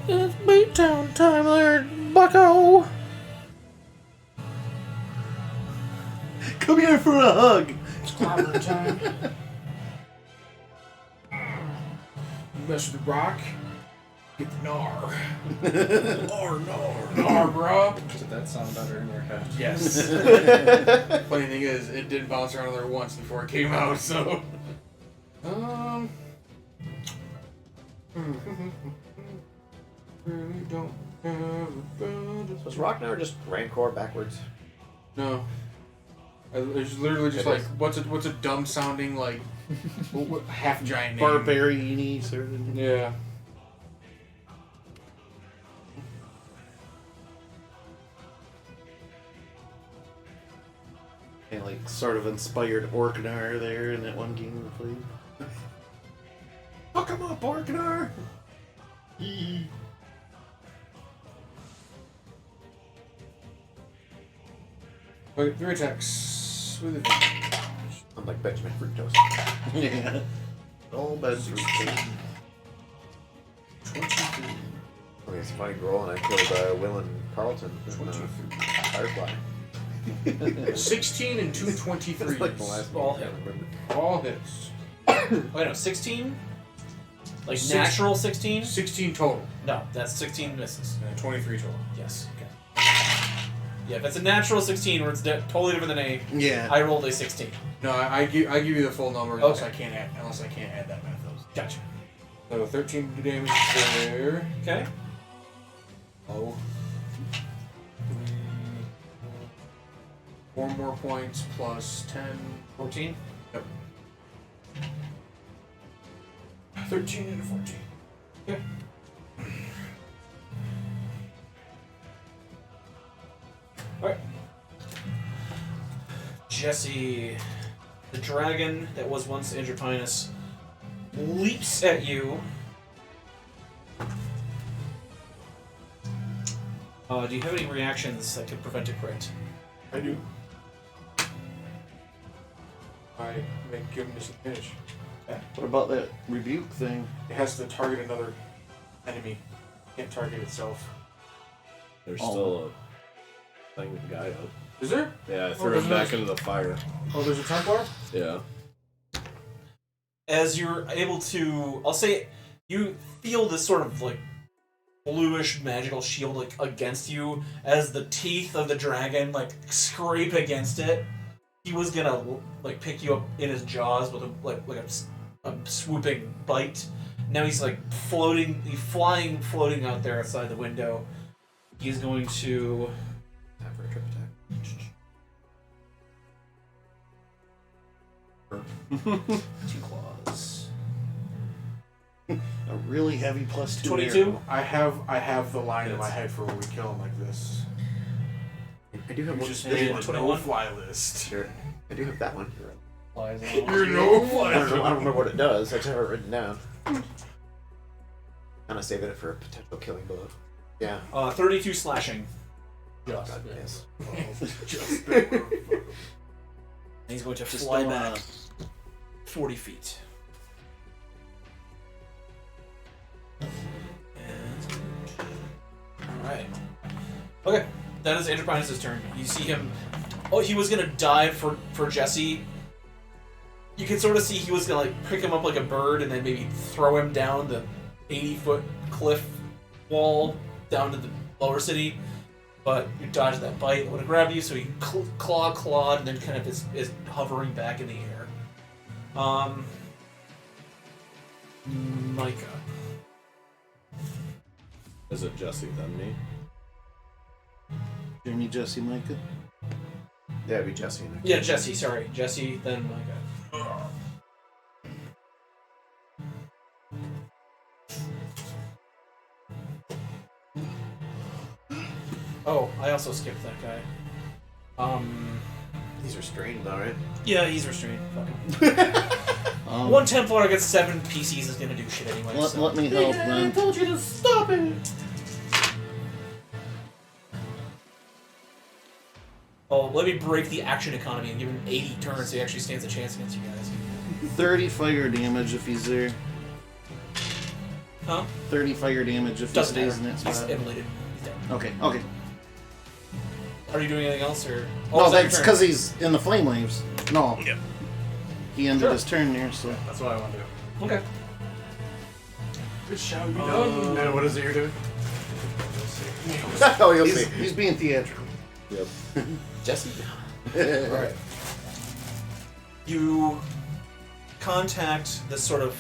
S1: It's beatdown time there, bucko! Come here for a hug!
S4: Clobber time. Mess with the rock. Get the gnar. Gnar, bro.
S6: Did that sound better in your head?
S4: Yes. Funny thing is, it did bounce around there once before it came out, so. Really don't have a bad.
S5: Was Rocknar just Rancor backwards?
S4: No. It's literally just
S5: It
S4: like,
S5: is.
S4: what's a dumb sounding, like, half giant name?
S1: Barbarian-y sort of.
S4: Yeah.
S1: And like sort of inspired Orknar there in that one game we played. Fuck him up, Orknar!
S4: Okay, 3 attacks with advantage.
S5: I'm like Benjamin Fructose.
S1: Yeah. All beds are
S4: 23.
S5: Okay, it's a funny roll, and I killed Will and Carlton from
S4: 23.
S5: Firefly.
S4: 16 and 2 23s.
S5: That's like the last
S3: All
S5: one I
S3: hit.
S5: remember.
S4: All hits.
S3: Wait, no, 16? Like
S4: Six-
S3: natural 16?
S4: 16 total.
S3: No, that's 16 misses.
S4: And 23 total.
S3: Yes. Okay. Yeah, if it's a natural 16 where it's totally different than a,
S1: Yeah.
S3: I rolled a 16.
S4: No, I give you the full number unless
S3: Okay.
S4: I can't add that math.
S3: Gotcha.
S4: So 13 damage there.
S3: Okay.
S4: Oh. 4 more points plus 10.
S3: 14.
S4: 13 and a 14.
S3: Okay. Alright. Jesse, the dragon that was once Andropinus, leaps at you. Do you have any reactions that could prevent a crit?
S4: I do. I give him disadvantage.
S1: What about that rebuke thing?
S4: It has to target another enemy. It can't target itself.
S2: There's
S1: Oh.
S2: still a thing with guy up.
S4: Is there?
S2: Yeah, I threw
S4: there's
S2: him back
S4: no-
S2: into the fire.
S4: Oh, there's a Templar?
S2: Yeah.
S3: As you're able to, I'll say, you feel this sort of like bluish magical shield like against you as the teeth of the dragon like scrape against it. He was gonna like pick you up in his jaws with a swooping bite. Now he's like floating out there outside the window. He's going to
S5: Time for a trip attack.
S3: 2 claws.
S1: A really heavy +2.
S3: 22.
S4: I have the line in my head for when we kill him like this.
S5: I do have one.
S3: just
S4: Hey,
S3: hit
S4: the
S3: 21.
S4: no-fly list.
S5: Sure. I do have that one.
S6: Flies on.
S4: You're no-fly.
S5: I don't remember what it does. I just have it written down. Kind of saving it for a potential killing blow. Yeah.
S3: 32 slashing.
S6: Just.
S5: God, yes.
S4: Just
S3: And he's going to
S1: Just
S3: fly
S1: don't,
S3: back 40 feet. Alright. Okay, that is Andropinus' turn. You see him. Oh, he was gonna dive for Jesse. You can sort of see he was gonna like pick him up like a bird and then maybe throw him down the 80-foot cliff wall down to the lower city. But you dodged that bite. It would have grabbed you, so he clawed, and then kind of is hovering back in the air. Micah.
S2: Is it Jesse then me?
S1: Jeremy, Jesse, Micah.
S5: Yeah, it'd be Jesse. And
S3: Yeah, Jesse, sorry. Jesse, then Micah. Oh, I also skipped that guy.
S5: These are strained, though, right?
S3: Yeah, he's restrained. Fuck him. One Templar against 7 PCs is gonna do shit anyway.
S1: Let,
S3: so.
S1: let me help then.
S4: told you to stop it.
S3: Oh, let me break the action economy and give him 80 turns so he actually stands a chance against you guys.
S1: 30 fire damage if he's there.
S3: Huh?
S1: 30 fire damage if
S3: Doesn't
S1: he
S3: matter.
S1: stays in that
S3: He's
S1: spot.
S3: immolated. He's dead.
S1: Okay, okay.
S3: Are you doing anything else, or?
S1: No,
S3: is that your
S1: that's
S3: turn?
S1: because he's in the flame waves. No.
S2: Yep.
S1: He ended
S3: Sure.
S1: his turn there, so.
S6: That's what I want to do.
S3: Okay.
S4: It shall be done. And what is it you're doing?
S5: Oh, you'll
S1: He's,
S5: see.
S1: he's being theatrical.
S2: Yep.
S5: Jesse?
S3: Alright. You contact this sort of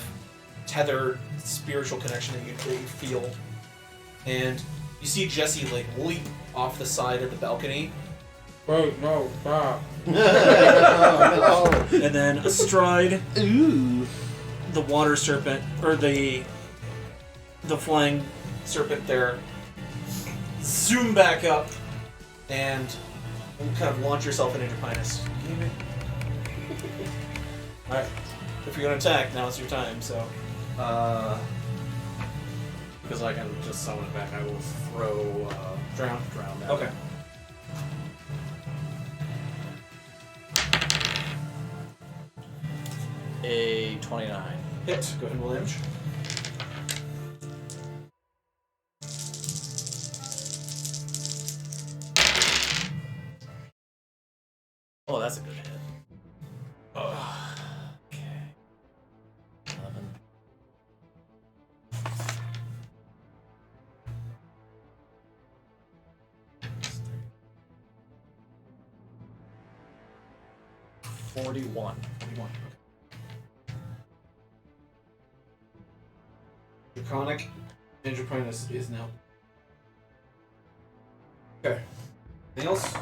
S3: tethered spiritual connection that you feel, and you see Jesse like leap off the side of the balcony,
S4: Wait, no, stop.
S1: Oh,
S3: and then astride
S1: no. Ooh.
S3: the water serpent, or the flying serpent there, zoom back up, and kind of launch yourself into Andropinus. Alright. If you're gonna attack, now it's your time, so.
S6: Because I can just summon it back, I will throw
S3: Drown.
S6: at
S3: Okay.
S6: it. A 29.
S3: Hit. Go ahead and roll damage.
S6: Oh, that's a good hit. Okay. 11. $41.
S3: 41. Okay. Draconic Andropinus is now. Okay. Anything else?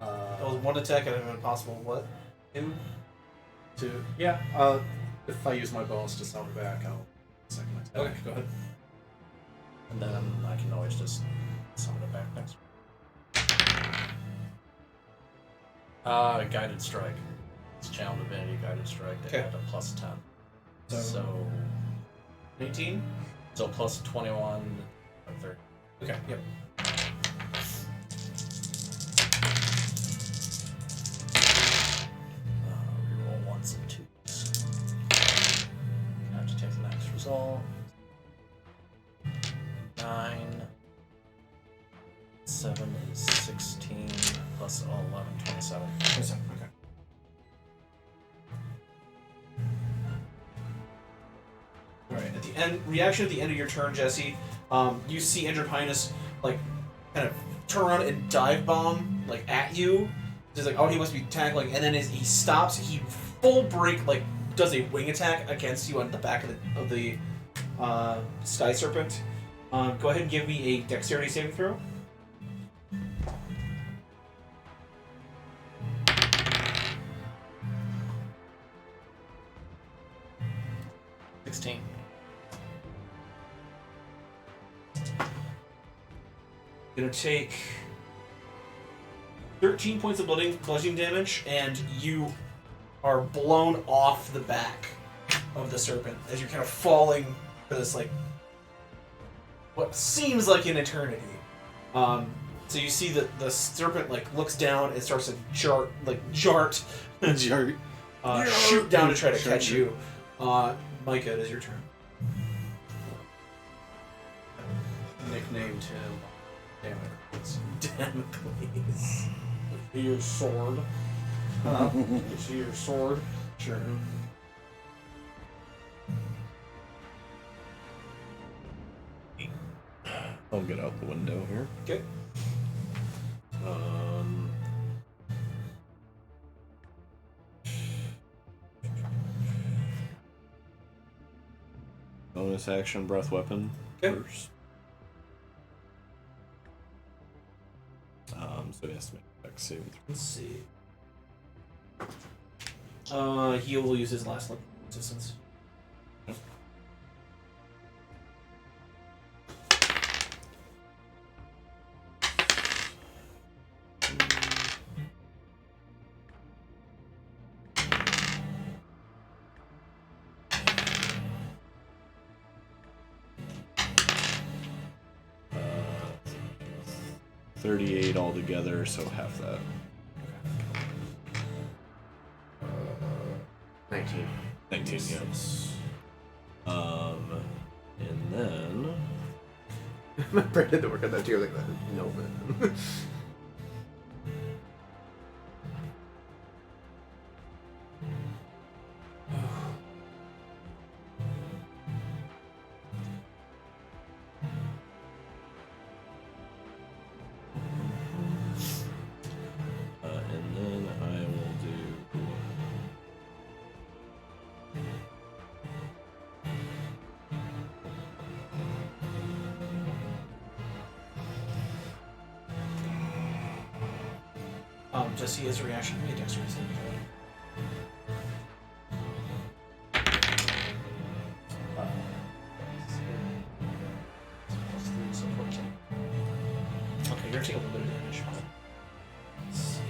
S3: That was one attack and an impossible what? Him?
S6: If I use my bonus to summon it back, I'll second attack.
S3: Okay, go ahead.
S6: And then I can always just summon it back next. Guided Strike. It's Channel Divinity Guided Strike. They
S3: Okay.
S6: add a plus 10.
S3: So-
S6: So
S3: 19?
S6: plus 21 or 30.
S3: Okay, yep.
S6: Reroll ones and twos. I have to take the next result. 9. 7 is 16 plus 11, 27.
S3: 27, okay. Alright, at the end, reaction at the end of your turn, Jesse, you see Andropinus, like, kind of turn around and dive bomb, like, at you. Just like, oh, he must be tackling, and then as he stops, he full break, like, does a wing attack against you on the back of the Sky Serpent. Go ahead and give me a dexterity saving throw. Gonna take 13 points of bludgeoning damage, and you are blown off the back of the serpent as you're kind of falling for this, like, what seems like an eternity. So you see that the serpent, like, looks down and starts to jart, shoot down to try to catch you. Micah, it is your turn.
S6: Nicknamed him
S3: Damocles.
S4: Your sword. You see your sword?
S6: Sure.
S2: I'll get out the window here.
S3: Okay.
S2: Bonus action, breath weapon first. So he has to make a dex saving throw.
S3: Let's see. He will use his last level of resistance.
S2: Yep. Uh, 38 altogether, so half that.
S5: 19.
S2: 19, yes. And then
S5: My brain had to work on that too. Like, no, man.
S2: and then I will do.
S3: Just see his reaction to me, dexterity saving throw. Okay, you're gonna take a little bit of damage. Let's see.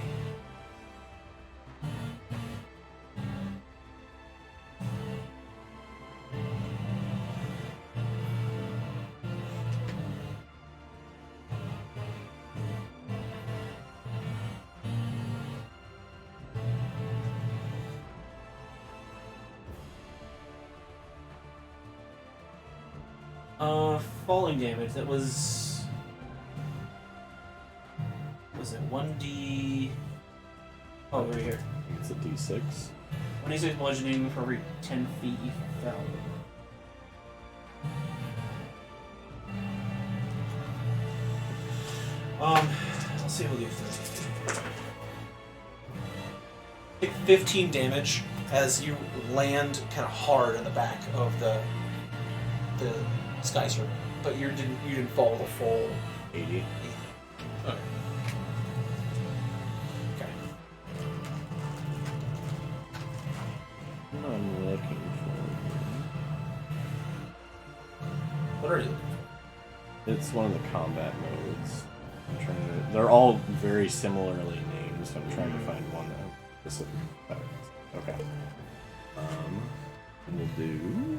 S3: Falling damage. That was it 1d? Oh, right here.
S2: I think it's a D6.
S3: 1d6 bludgeoning for every 10 feet you fell. Let's see if we'll do 30 feet. Take 15 damage as you land kind of hard in the back of the sky serpent, but you didn't fall the full
S2: 80.
S3: Okay. Okay.
S2: What I'm looking for.
S3: What are you looking for?
S2: It's one of the combat modes. I'm trying to. They're all very similarly named, so I'm trying to find one that has specific effects. Okay. And we'll do.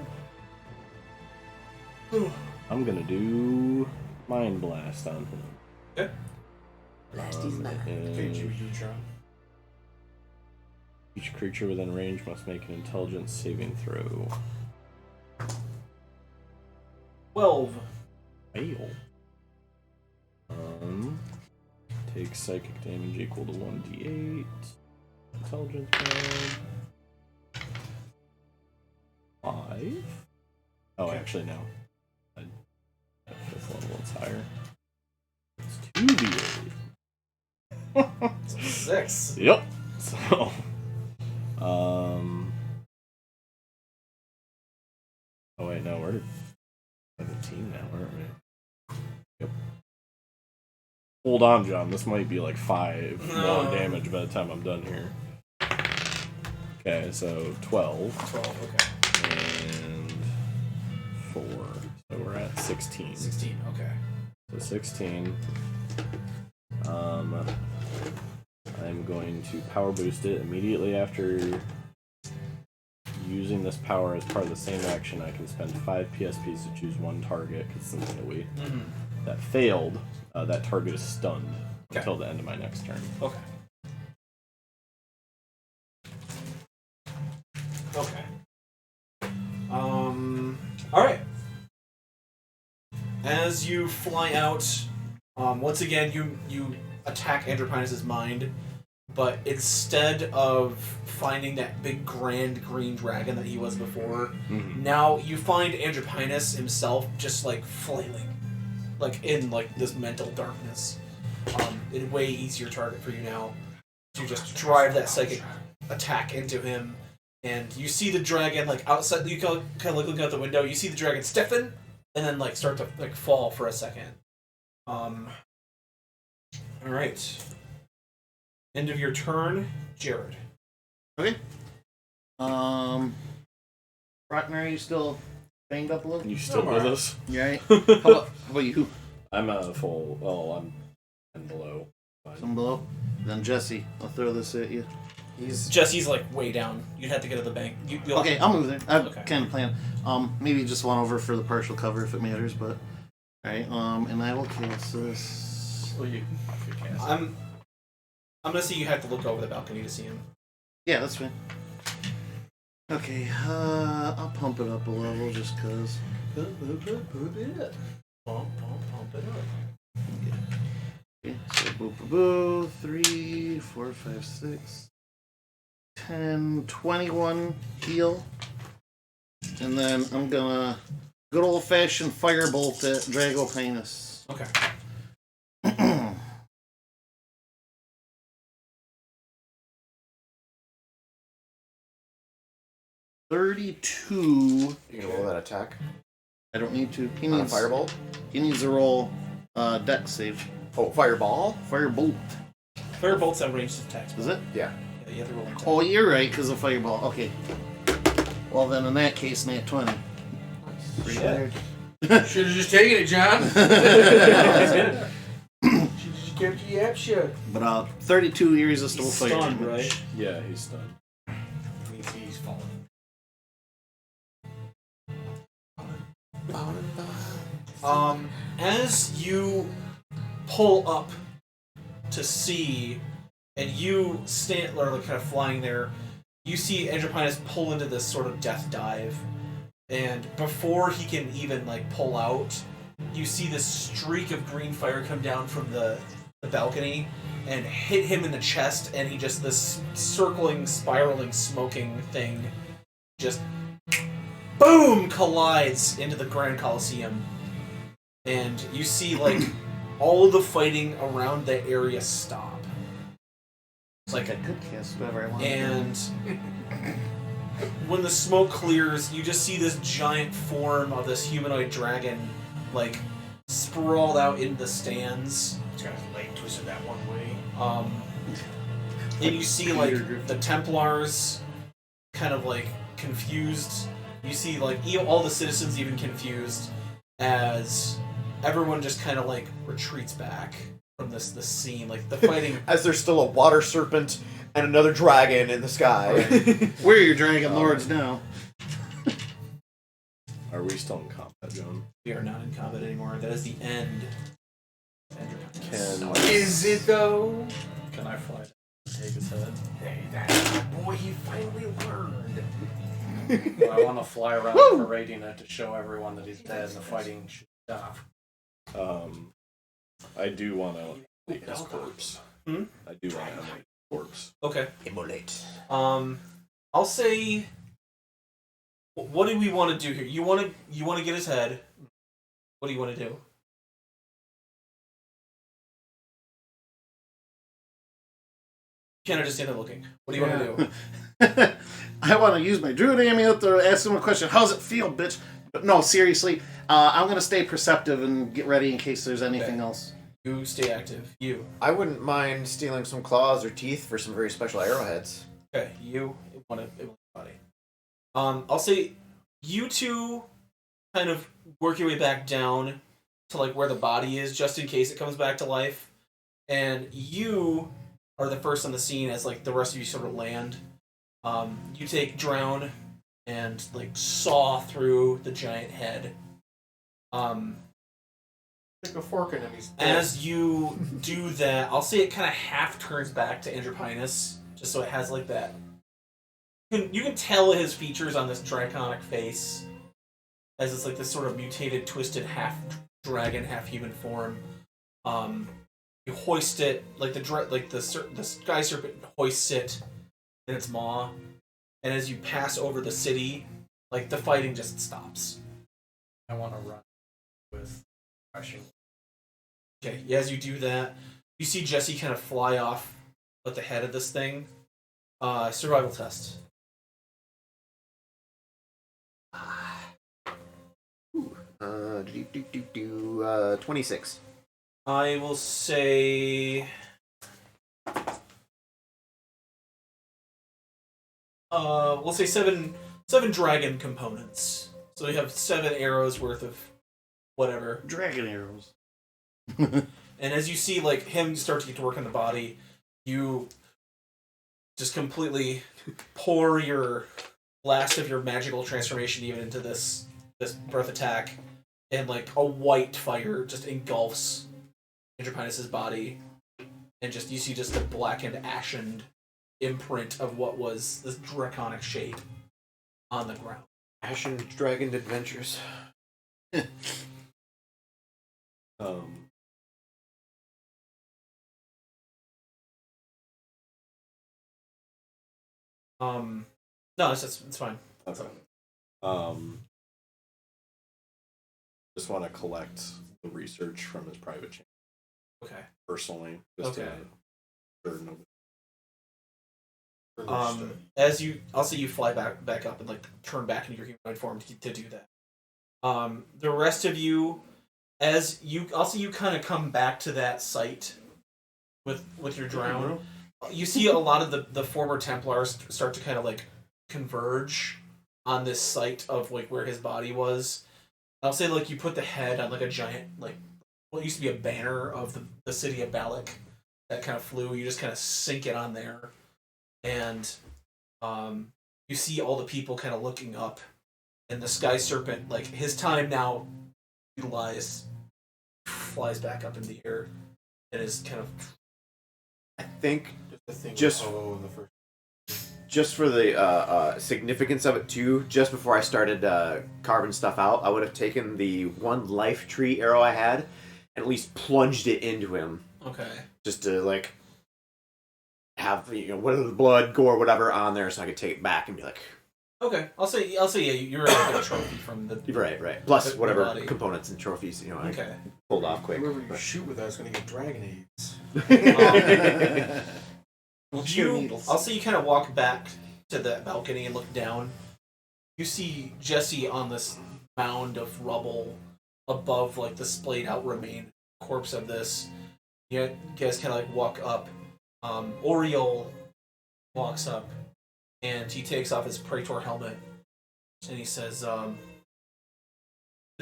S2: I'm gonna do Mind Blast on him.
S3: Okay.
S5: Blast his mind.
S2: And each creature within range must make an intelligence saving throw.
S3: 12.
S2: Fail. Take psychic damage equal to 1d8. Intelligence mod. 5. Oh, actually, no. At 5th level, it's higher. It's 2d8.
S3: 6.
S2: Yep. So, oh wait, no, we're 17 now, aren't we? Yep. Hold on, John. This might be like 5 more damage by the time I'm done here. Okay, so 12.
S3: 12, okay.
S2: And 4. So we're at 16.
S3: 16, okay.
S2: So 16. I'm going to power boost it immediately after using this power as part of the same action. I can spend 5 PSPs to choose one target consistently. That failed. That target is stunned until the end of my next turn.
S3: Okay. Okay. Alright. As you fly out, once again you attack Andropinus' mind, but instead of finding that big grand green dragon that he was before, now you find Andropinus himself just like flailing. Like in like this mental darkness. It's a way easier target for you now. To just drive that psychic attack into him. And you see the dragon, like, outside, you kind of looking out the window, you see the dragon stiffen, and then, like, start to, like, fall for a second. Alright. End of your turn, Jared.
S1: Okay. Rockner, are you still banged up a little?
S2: You still with us?
S1: You alright? How about you?
S2: I'm full. Well, I'm 10 below. Fine.
S1: Some below? Then Jesse, I'll throw this at you.
S3: Jesse's, like, way down. You'd have to get to the bank.
S1: Okay, I'll move there. I've
S3: Okay.
S1: kind of planned. Maybe just one over for the partial cover if it matters, but... Alright, and I will cast this...
S6: Well, you could cast.
S3: I'm gonna see you have to look over the balcony to see him.
S1: Yeah, that's fine. Okay, I'll pump it up a level just cause.
S3: Pump it up.
S1: Okay, so boo boo boo, 3, 4, 5, 6, 10, 21 heal. And then I'm gonna good old fashioned firebolt at Dragopinus.
S3: Okay.
S1: 32.
S5: You can roll that attack.
S1: I don't need to. He
S5: On a
S1: needs
S5: firebolt?
S1: He needs to roll dex save.
S5: Oh, fireball?
S1: Firebolt.
S3: Firebolts have ranged attacks.
S1: Is it?
S5: Yeah.
S3: Yeah, you have to roll an attack.
S1: Oh, you're right, because of fireball. Okay. Well, then in that case, nat 20.
S3: Shit.
S4: Should have just taken it, John. Should just kept your yap shut.
S1: But 32 irresistible
S3: He's
S1: fire
S3: stunned,
S1: damage.
S3: right?
S2: Yeah, he's stunned.
S4: Means he's falling.
S3: As you pull up to see, and you stand, or like kind of flying there, you see Andropinus pull into this sort of death dive, and before he can even like pull out, you see this streak of green fire come down from the balcony and hit him in the chest, and he just, this circling, spiraling, smoking thing just boom collides into the Grand Coliseum. And you see, like, all the fighting around the area stop. It's like
S1: I could cast whatever I want.
S3: and when the smoke clears, you just see this giant form of this humanoid dragon, like, sprawled out in the stands.
S4: It's got his leg twisted that one way.
S3: And you see, like, the Templars kind of, like, confused. You see, like, all the citizens even confused as everyone just kind of, like, retreats back from this scene. Like, the fighting...
S5: As there's still a water serpent and another dragon in the sky.
S1: We're your dragon lords now.
S2: Are we still in combat, John?
S3: We are not in combat anymore. That is the end.
S2: Can
S4: Is it though?
S6: Can I fly down and take his head?
S4: Hey, that's my boy. He finally learned.
S6: Well, I want to fly around parading it to show everyone that he's dead and the fighting should stop.
S2: I do want to eat his corpse.
S3: Hmm?
S2: I do want to emulate his corpse.
S3: Okay.
S5: Immolate.
S3: I'll say... What do we want to do here? You want to get his head. What do you want to do? Kind of just stand there looking. What do you want to do?
S1: I want to use my druid amulet to ask him a question. How's it feel, bitch? But no, seriously. I'm going to stay perceptive and get ready in case there's anything else.
S3: You stay active. You.
S5: I wouldn't mind stealing some claws or teeth for some very special arrowheads.
S3: Okay. You want to body. I'll say you two kind of work your way back down to like where the body is, just in case it comes back to life. And you are the first on the scene as like the rest of you sort of land. You take Drown and like saw through the giant head.
S4: Stick a fork in him.
S3: As you do that, I'll say it kind of half turns back to Andropinus, just so it has like that. You can tell his features on this draconic face, as it's like this sort of mutated, twisted, half dragon, half human form. You hoist it like the sky serpent hoists it in its maw, and as you pass over the city, like the fighting just stops.
S6: I want to run with rushing.
S3: Okay, yeah, as you do that, you see Jesse kind of fly off at the head of this thing. Survival test.
S5: 26.
S3: I will say. We'll say seven dragon components. So we have 7 arrows worth of whatever.
S1: Dragon arrows.
S3: And as you see, like, him start to get to work on the body, you just completely pour your blast of your magical transformation even into this breath attack, and like a white fire just engulfs Andropinus' body, and just you see just a blackened, ashened imprint of what was this draconic shape on the ground.
S5: Ashen Dragon Adventures.
S3: No, it's fine.
S2: Okay. Just want to collect the research from his private channel
S3: Okay.
S2: personally. Just
S3: Okay.
S2: to sure nobody.
S3: As you, I'll see you fly back up and like turn back into your humanoid form to do that. The rest of you, I'll see you kind of come back to that site with your drown. You see a lot of the former Templars start to kind of like converge on this site of like where his body was. I'll say like you put the head on like a giant like what used to be a banner of the city of Balak that kind of flew. You just kind of sink it on there, and you see all the people kind of looking up, and the Sky Serpent, like his time now utilized, flies back up in the air and is kind of.
S5: I think
S4: Just
S5: just for the significance of it too, just before I started carving stuff out, I would have taken the one life tree arrow I had and at least plunged it into him.
S3: Okay.
S5: Just to like have whatever the blood, gore, whatever on there, so I could take it back and be like.
S3: Okay, I'll say yeah, you're gonna get a trophy from the.
S5: Right. Plus
S3: the
S5: whatever
S3: body.
S5: components and trophies, I
S3: Okay.
S5: pulled off quick.
S4: Whoever you shoot with that's gonna get dragon AIDS.
S3: I'll see you kind of walk back to the balcony and look down. You see Jesse on this mound of rubble above, like the splayed out remain corpse of this. You guys kind of like walk up. Oriole walks up, and he takes off his Praetor helmet, and he says, "The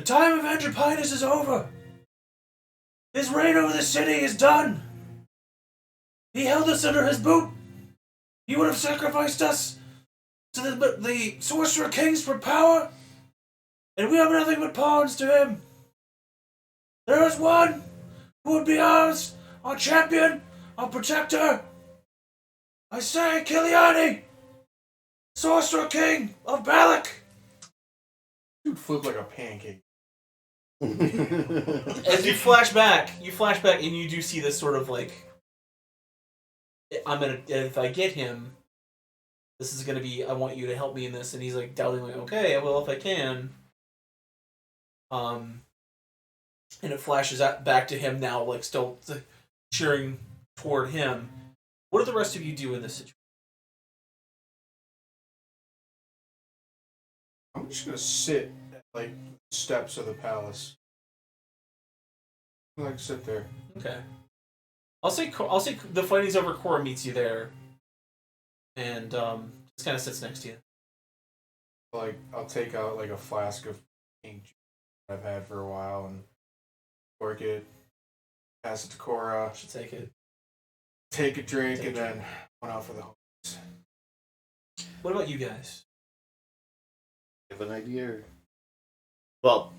S3: time of Andropinus is over. His reign over the city is done. He held us under his boot. He would have sacrificed us to the Sorcerer Kings for power, and we are nothing but pawns to him. There is one who would be ours, our champion, our protector. I say, Kiliani, Sorcerer King of Balak."
S4: Dude flipped like a pancake.
S3: As you flash back, and you do see this sort of like, if I get him, this is gonna be, I want you to help me in this, and he's like doubting, like, okay, I will if I can. And it flashes back to him now, like still cheering toward him. What do the rest of you do in this situation?
S4: I'm just gonna sit at like steps of the palace. I like to sit there.
S3: Okay. I'll say the fighting's over. Cora meets you there, and just kind of sits next to you.
S4: Like I'll take out like a flask of pink juice I've had for a while and cork it, pass it to Cora.
S3: Should take it.
S4: take a drink, and then went out for the hose.
S3: What about you guys?
S1: Have an idea?
S5: Well,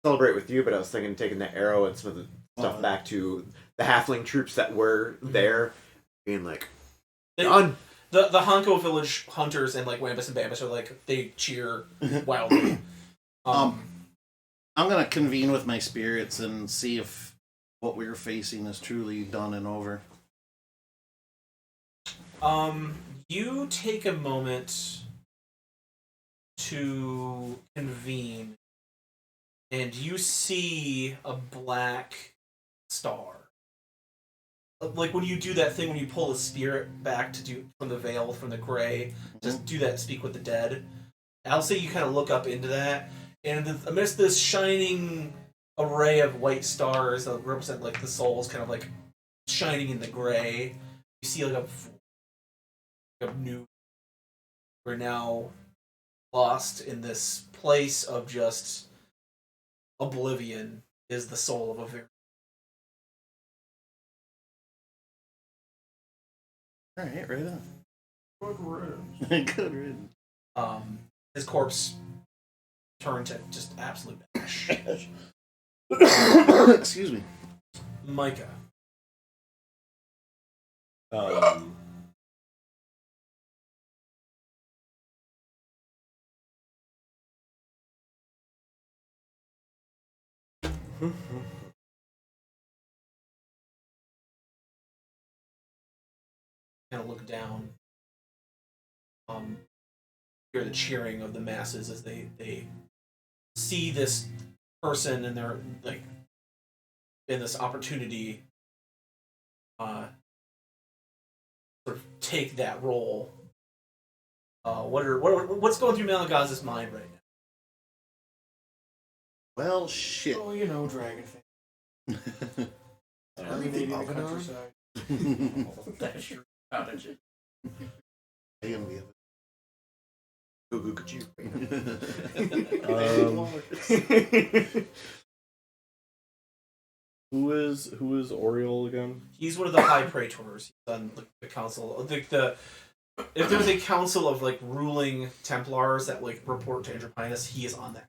S5: celebrate with you, but I was thinking taking the arrow and some of the stuff back to the halfling troops that were there, being like, done.
S3: The Honko village hunters and like Wambus and Bambus are like they cheer wildly.
S1: I'm gonna convene with my spirits and see if what we're facing is truly done and over.
S3: You take a moment to convene, and you see a black star. Like when you do that thing when you pull the spirit back to do from the veil, from the gray, just do that, speak with the dead. I'll say you kind of look up into that, and amidst this shining array of white stars that represent like the souls kind of like shining in the gray, you see like a new. We're now lost in this place of just oblivion is the soul of a very.
S1: Alright, right on.
S4: Good riddance.
S1: Good riddance.
S3: His corpse turned to just absolute ash.
S1: Excuse me.
S3: Micah. Kind of look down. Hear the cheering of the masses as they see this person and they're like in this opportunity sort of take that role. What's going through Malagaz's mind right now?
S1: Well, shit.
S4: Oh, you know, dragon thing. Terminating the countryside.
S6: That's your strategy.
S1: I am the
S5: Goo goo goo choo.
S2: Who is Oriole again?
S3: He's one of the high praetors. He's on the council. The if there's a council of like ruling Templars that like report to Andropinus, he is on that.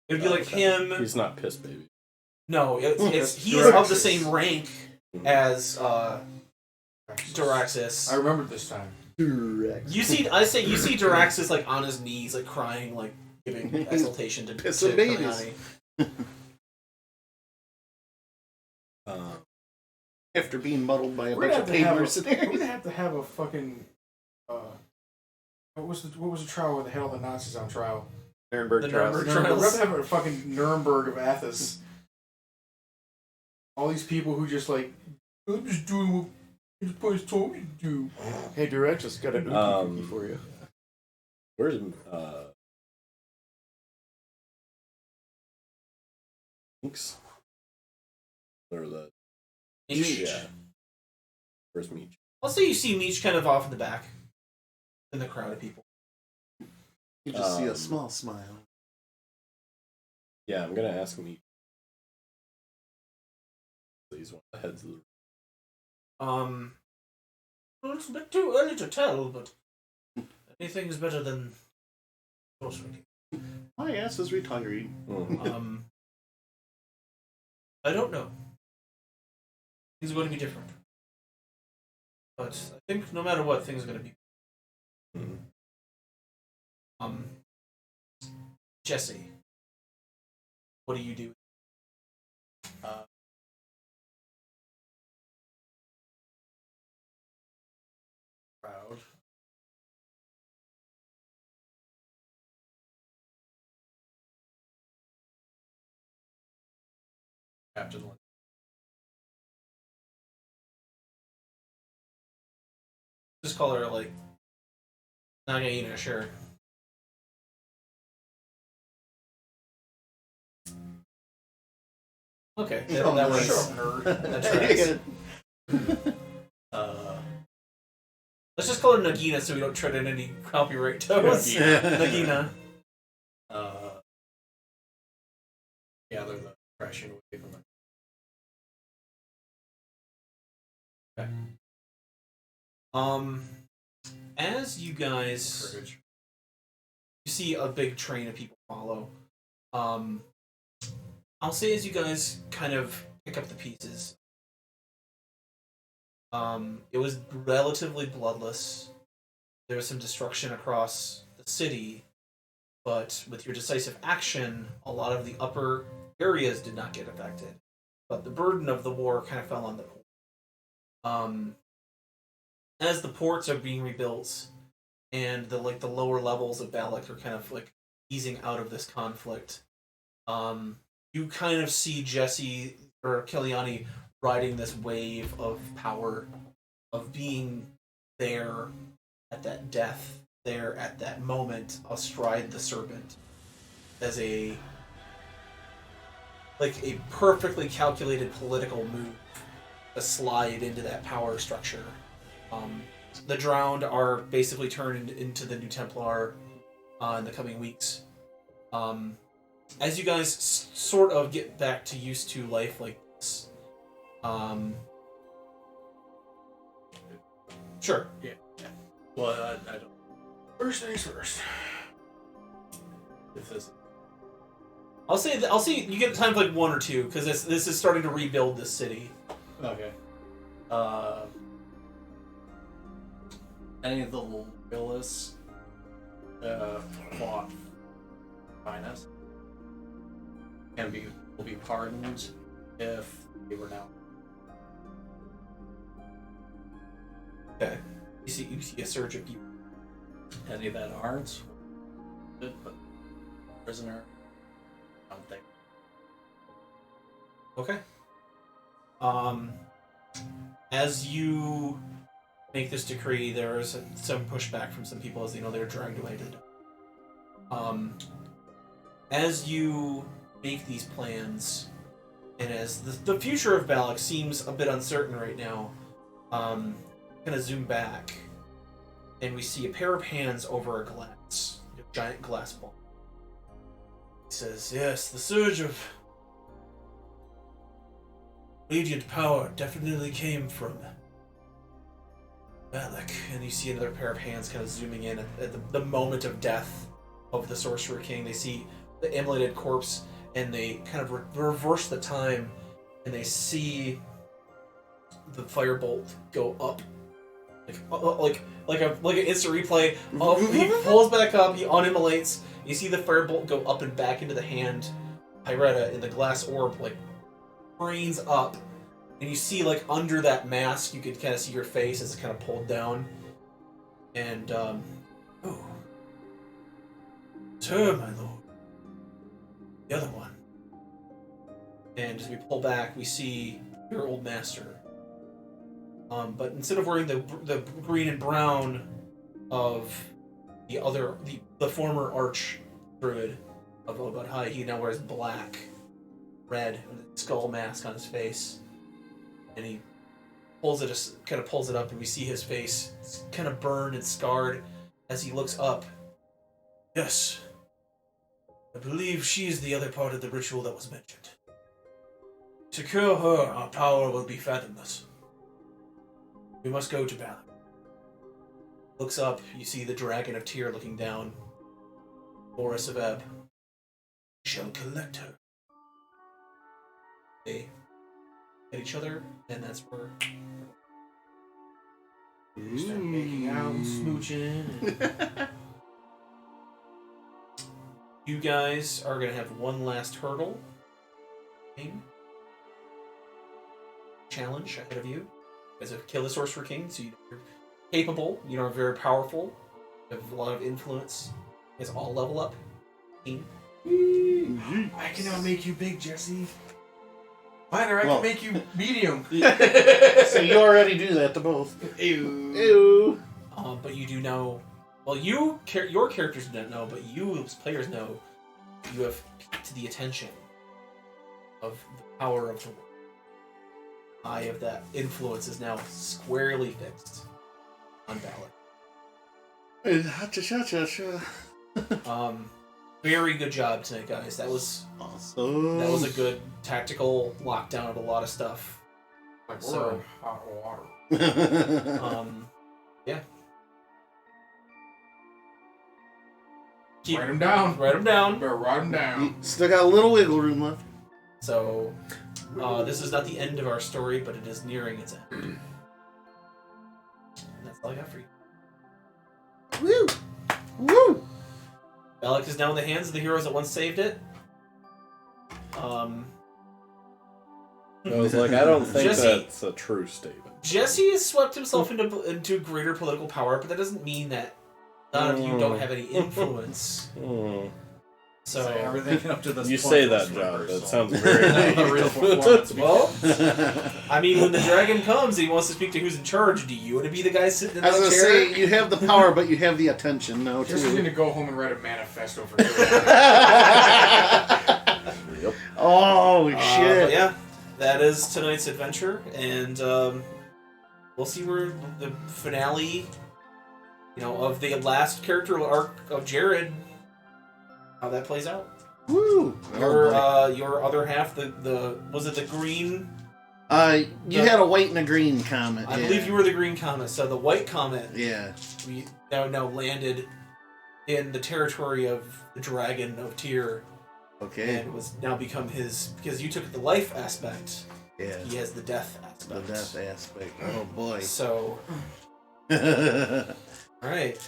S3: It'd be like him.
S2: He's not Piss Baby.
S3: No, it's he is of the same rank as Duraxis.
S4: I remembered this time.
S3: You see Duraxis like on his knees, like crying, like giving exaltation to
S1: Piss of babies.
S3: Kalinani.
S1: After being muddled by a
S4: We're
S1: bunch
S4: gonna
S1: of paid
S4: we're
S1: mercenaries.
S4: gonna have to have a fucking. What was the trial where they had all the Nazis on trial?
S5: Nuremberg
S3: The
S5: trials.
S3: Nuremberg
S4: We're
S3: trials.
S4: gonna have a fucking Nuremberg of Athos. All these people who just like, I'm just doing what the place told me to do.
S5: Hey, Direct just got a cookie for you.
S2: Where's Minx? Or the
S3: Meech.
S2: yeah. Where's Meech?
S3: I'll say you see Meech kind of off in the back, in the crowd of people.
S1: You just see a small smile.
S2: Yeah, I'm gonna ask Meech. He's one of the heads of the.
S3: Well, it's a bit too early to tell, but anything is better than sorcery.
S1: My ass is retiring.
S3: I don't know. Things are going to be different. But I think no matter what, things are going to be. Jesse, what do you do?
S6: Proud. Captain Lin-
S3: Just call her like Nagaina, sure. Okay, that works.
S4: Sure, nerd.
S3: That tracks. Let's just call her Nagina so we don't tread in any copyright toes. Nagina.
S6: Gather the crashing away from
S3: As you guys, you see a big train of people follow. I'll say as you guys kind of pick up the pieces. It was relatively bloodless. There was some destruction across the city, but with your decisive action, a lot of the upper areas did not get affected. But the burden of the war kind of fell on the port. As the ports are being rebuilt, and the lower levels of Balak are kind of like easing out of this conflict, you kind of see Jesse or Kiliani riding this wave of power, of being there at that death, there at that moment, astride the serpent, as a perfectly calculated political move to slide into that power structure. The Drowned are basically turned into the New Templar in the coming weeks. As you guys sort of get back to used to life like this, sure.
S6: Yeah. Well, I don't. First things first. If this.
S3: I'll say you get time for like one or two because this is starting to rebuild this city.
S6: Okay. Any of the loyalists fought finest and will be pardoned if they were now.
S3: Okay. You see a surge of people.
S6: Any that aren't, but prisoner, I don't think.
S3: Okay. As you make this decree, there is some pushback from some people as they're dragged away to the dump. As you make these plans, and as the future of Balak seems a bit uncertain right now, kind of zoom back, and we see a pair of hands over a giant glass ball. He says, "Yes, the surge of radiant power definitely came from Balak." And you see another pair of hands kind of zooming in at the moment of death of the Sorcerer King. They see the immolated corpse, and they kind of reverse the time, and they see the firebolt go up, like an instant replay. He pulls back up, he unimmolates. You see the firebolt go up and back into the hand, Pyretta, in the glass orb, brains up. And you see, under that mask, you could kind of see your face as it's kind of pulled down. And, Sir, my lord. The other one. And as we pull back, we see your old master. But instead of wearing the green and brown of the former arch druid of Obad High, he now wears black, red, with a skull mask on his face. And he pulls it up, and we see his face. It's kind of burned and scarred as he looks up. "Yes, I believe she is the other part of the ritual that was mentioned. To cure her, our power will be fathomless. We must go to Balak." Looks up, you see the Dragon of Tyr looking down. Boris of Ebb. "We shall collect her." They at each other, and that's where
S4: You start making out and smooching.
S3: you guys are going to have one last hurdle. Challenge ahead of you. As a kill the Sorcerer King, so you're capable, you are very powerful, you have a lot of influence. You guys all level up.
S4: I can now make you big, Jesse. Minor, I can make you medium.
S1: So you already do that to both.
S4: Ew.
S3: But you do know. Well, your characters don't know, but you as players know. You have piqued the attention of the power of the world. Eye of that influence is now squarely fixed on Balak. Very good job tonight, guys. That was
S1: awesome.
S3: That was a good tactical lockdown of a lot of stuff.
S4: Like
S3: So-
S4: hot water. Write them down.
S3: Write them down.
S4: Better write them down.
S1: You still got a little wiggle room left.
S3: So, this is not the end of our story, but it is nearing its end. And that's all I got for you.
S1: Woo! Woo!
S3: Alec is now in the hands of the heroes that once saved it.
S2: I was like, I don't think
S3: Jesse-
S2: that's a true statement.
S3: Jesse has swept himself into greater political power, but that doesn't mean that none of you don't have any influence. So,
S6: everything up to this
S2: You
S6: point
S2: say
S6: was
S2: that, John.
S6: rehearsal.
S2: That sounds very
S6: Not a real performance.
S3: well, I mean, when the dragon comes and he wants to speak to who's in charge, do you want to be the guy sitting in
S1: I was
S3: that
S1: gonna
S3: chair?
S1: say, you have the power, but you have the attention now,
S4: Just going
S1: too.
S4: to go home and write a manifesto for
S2: Yep.
S1: Oh,
S3: But
S1: shit.
S3: yeah, that is tonight's adventure, and we'll see where the finale, of the last character arc of Jared, how that plays out.
S1: Woo!
S3: Your other half, the was it the green?
S1: You had a white and a green comet.
S3: I
S1: yeah.
S3: believe you were the green comet. So the white comet,
S1: Yeah.
S3: we now landed in the territory of the dragon of Tyr,
S1: Okay.
S3: and was now become his, because you took the life aspect.
S1: Yeah.
S3: He has the death
S1: The
S3: aspect.
S1: death aspect. Oh, boy.
S3: So,
S1: Well,
S3: all right.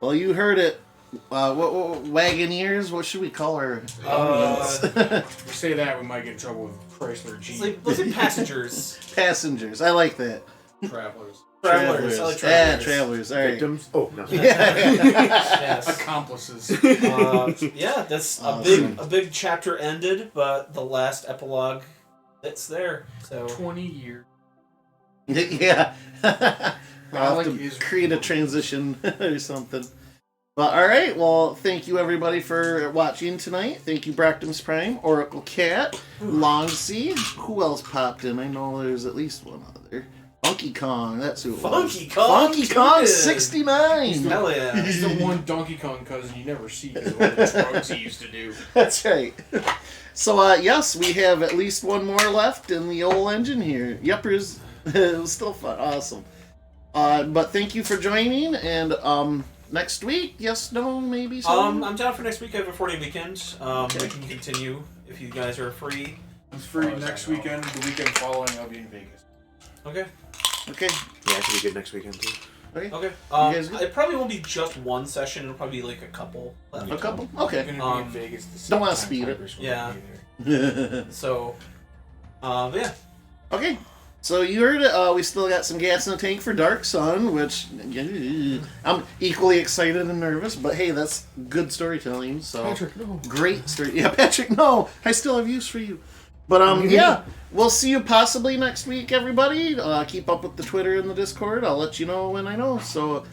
S1: you heard it. What Wagoneers? What should we call her?
S4: If we say that, we might get in trouble with Chrysler Jeep.
S3: Let's say passengers.
S1: Passengers. I like that.
S6: Travelers.
S3: Travelers. I like
S1: Yeah,
S3: travelers.
S1: travelers. All right.
S7: Victims. Oh, no.
S1: Yeah.
S3: Yes.
S4: Accomplices.
S3: Yeah, that's
S1: Awesome.
S3: a big chapter ended, but the last epilogue, it's there. So
S4: 20 years.
S1: Yeah. I'll have
S4: Alec
S1: to
S4: is-
S1: create a transition or something. But all right, well, thank you everybody for watching tonight. Thank you, Bractum's Prime, Oracle Cat, Longsea. Who else popped in? I know there's at least one other. Funky Kong, that's who it was.
S3: Funky Kong
S1: Funky Kong
S3: Tootin'.
S1: 69.
S3: hell yeah.
S4: He's the one Donkey Kong cousin you never see because of all the drugs he used to do.
S1: That's right. So, yes, we have at least one more left in the old engine here. Yuppers. It was still fun. Awesome. But thank you for joining, and next week, yes, no, maybe something?
S3: I'm down for next week. I have a 4-day weekend. We can continue if you guys are free.
S4: It's free next weekend. The weekend following, I'll be in Vegas.
S3: Okay.
S1: Okay.
S5: Yeah, it should be good next weekend too.
S3: Okay.
S1: guys good?
S3: It probably won't be just one session. It'll probably be like a couple. left.
S1: A couple?
S4: I'm
S1: Okay.
S4: gonna be in Vegas. The
S1: Don't wanna
S4: same
S1: speed
S4: time
S1: it.
S4: Tigers will
S3: Yeah.
S4: be there.
S3: So, but yeah.
S1: Okay. So you heard it. We still got some gas in the tank for Dark Sun, which I'm equally excited and nervous. But hey, that's good storytelling. So
S4: Patrick, no.
S1: great story. Yeah, Patrick. No, I still have use for you. But yeah, we'll see you possibly next week, everybody. Keep up with the Twitter and the Discord. I'll let you know when I know. So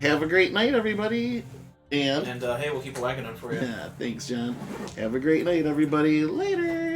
S1: have a great night, everybody. And
S3: And hey, we'll keep a wagon on for you.
S1: yeah, thanks, John. Have a great night, everybody. Later.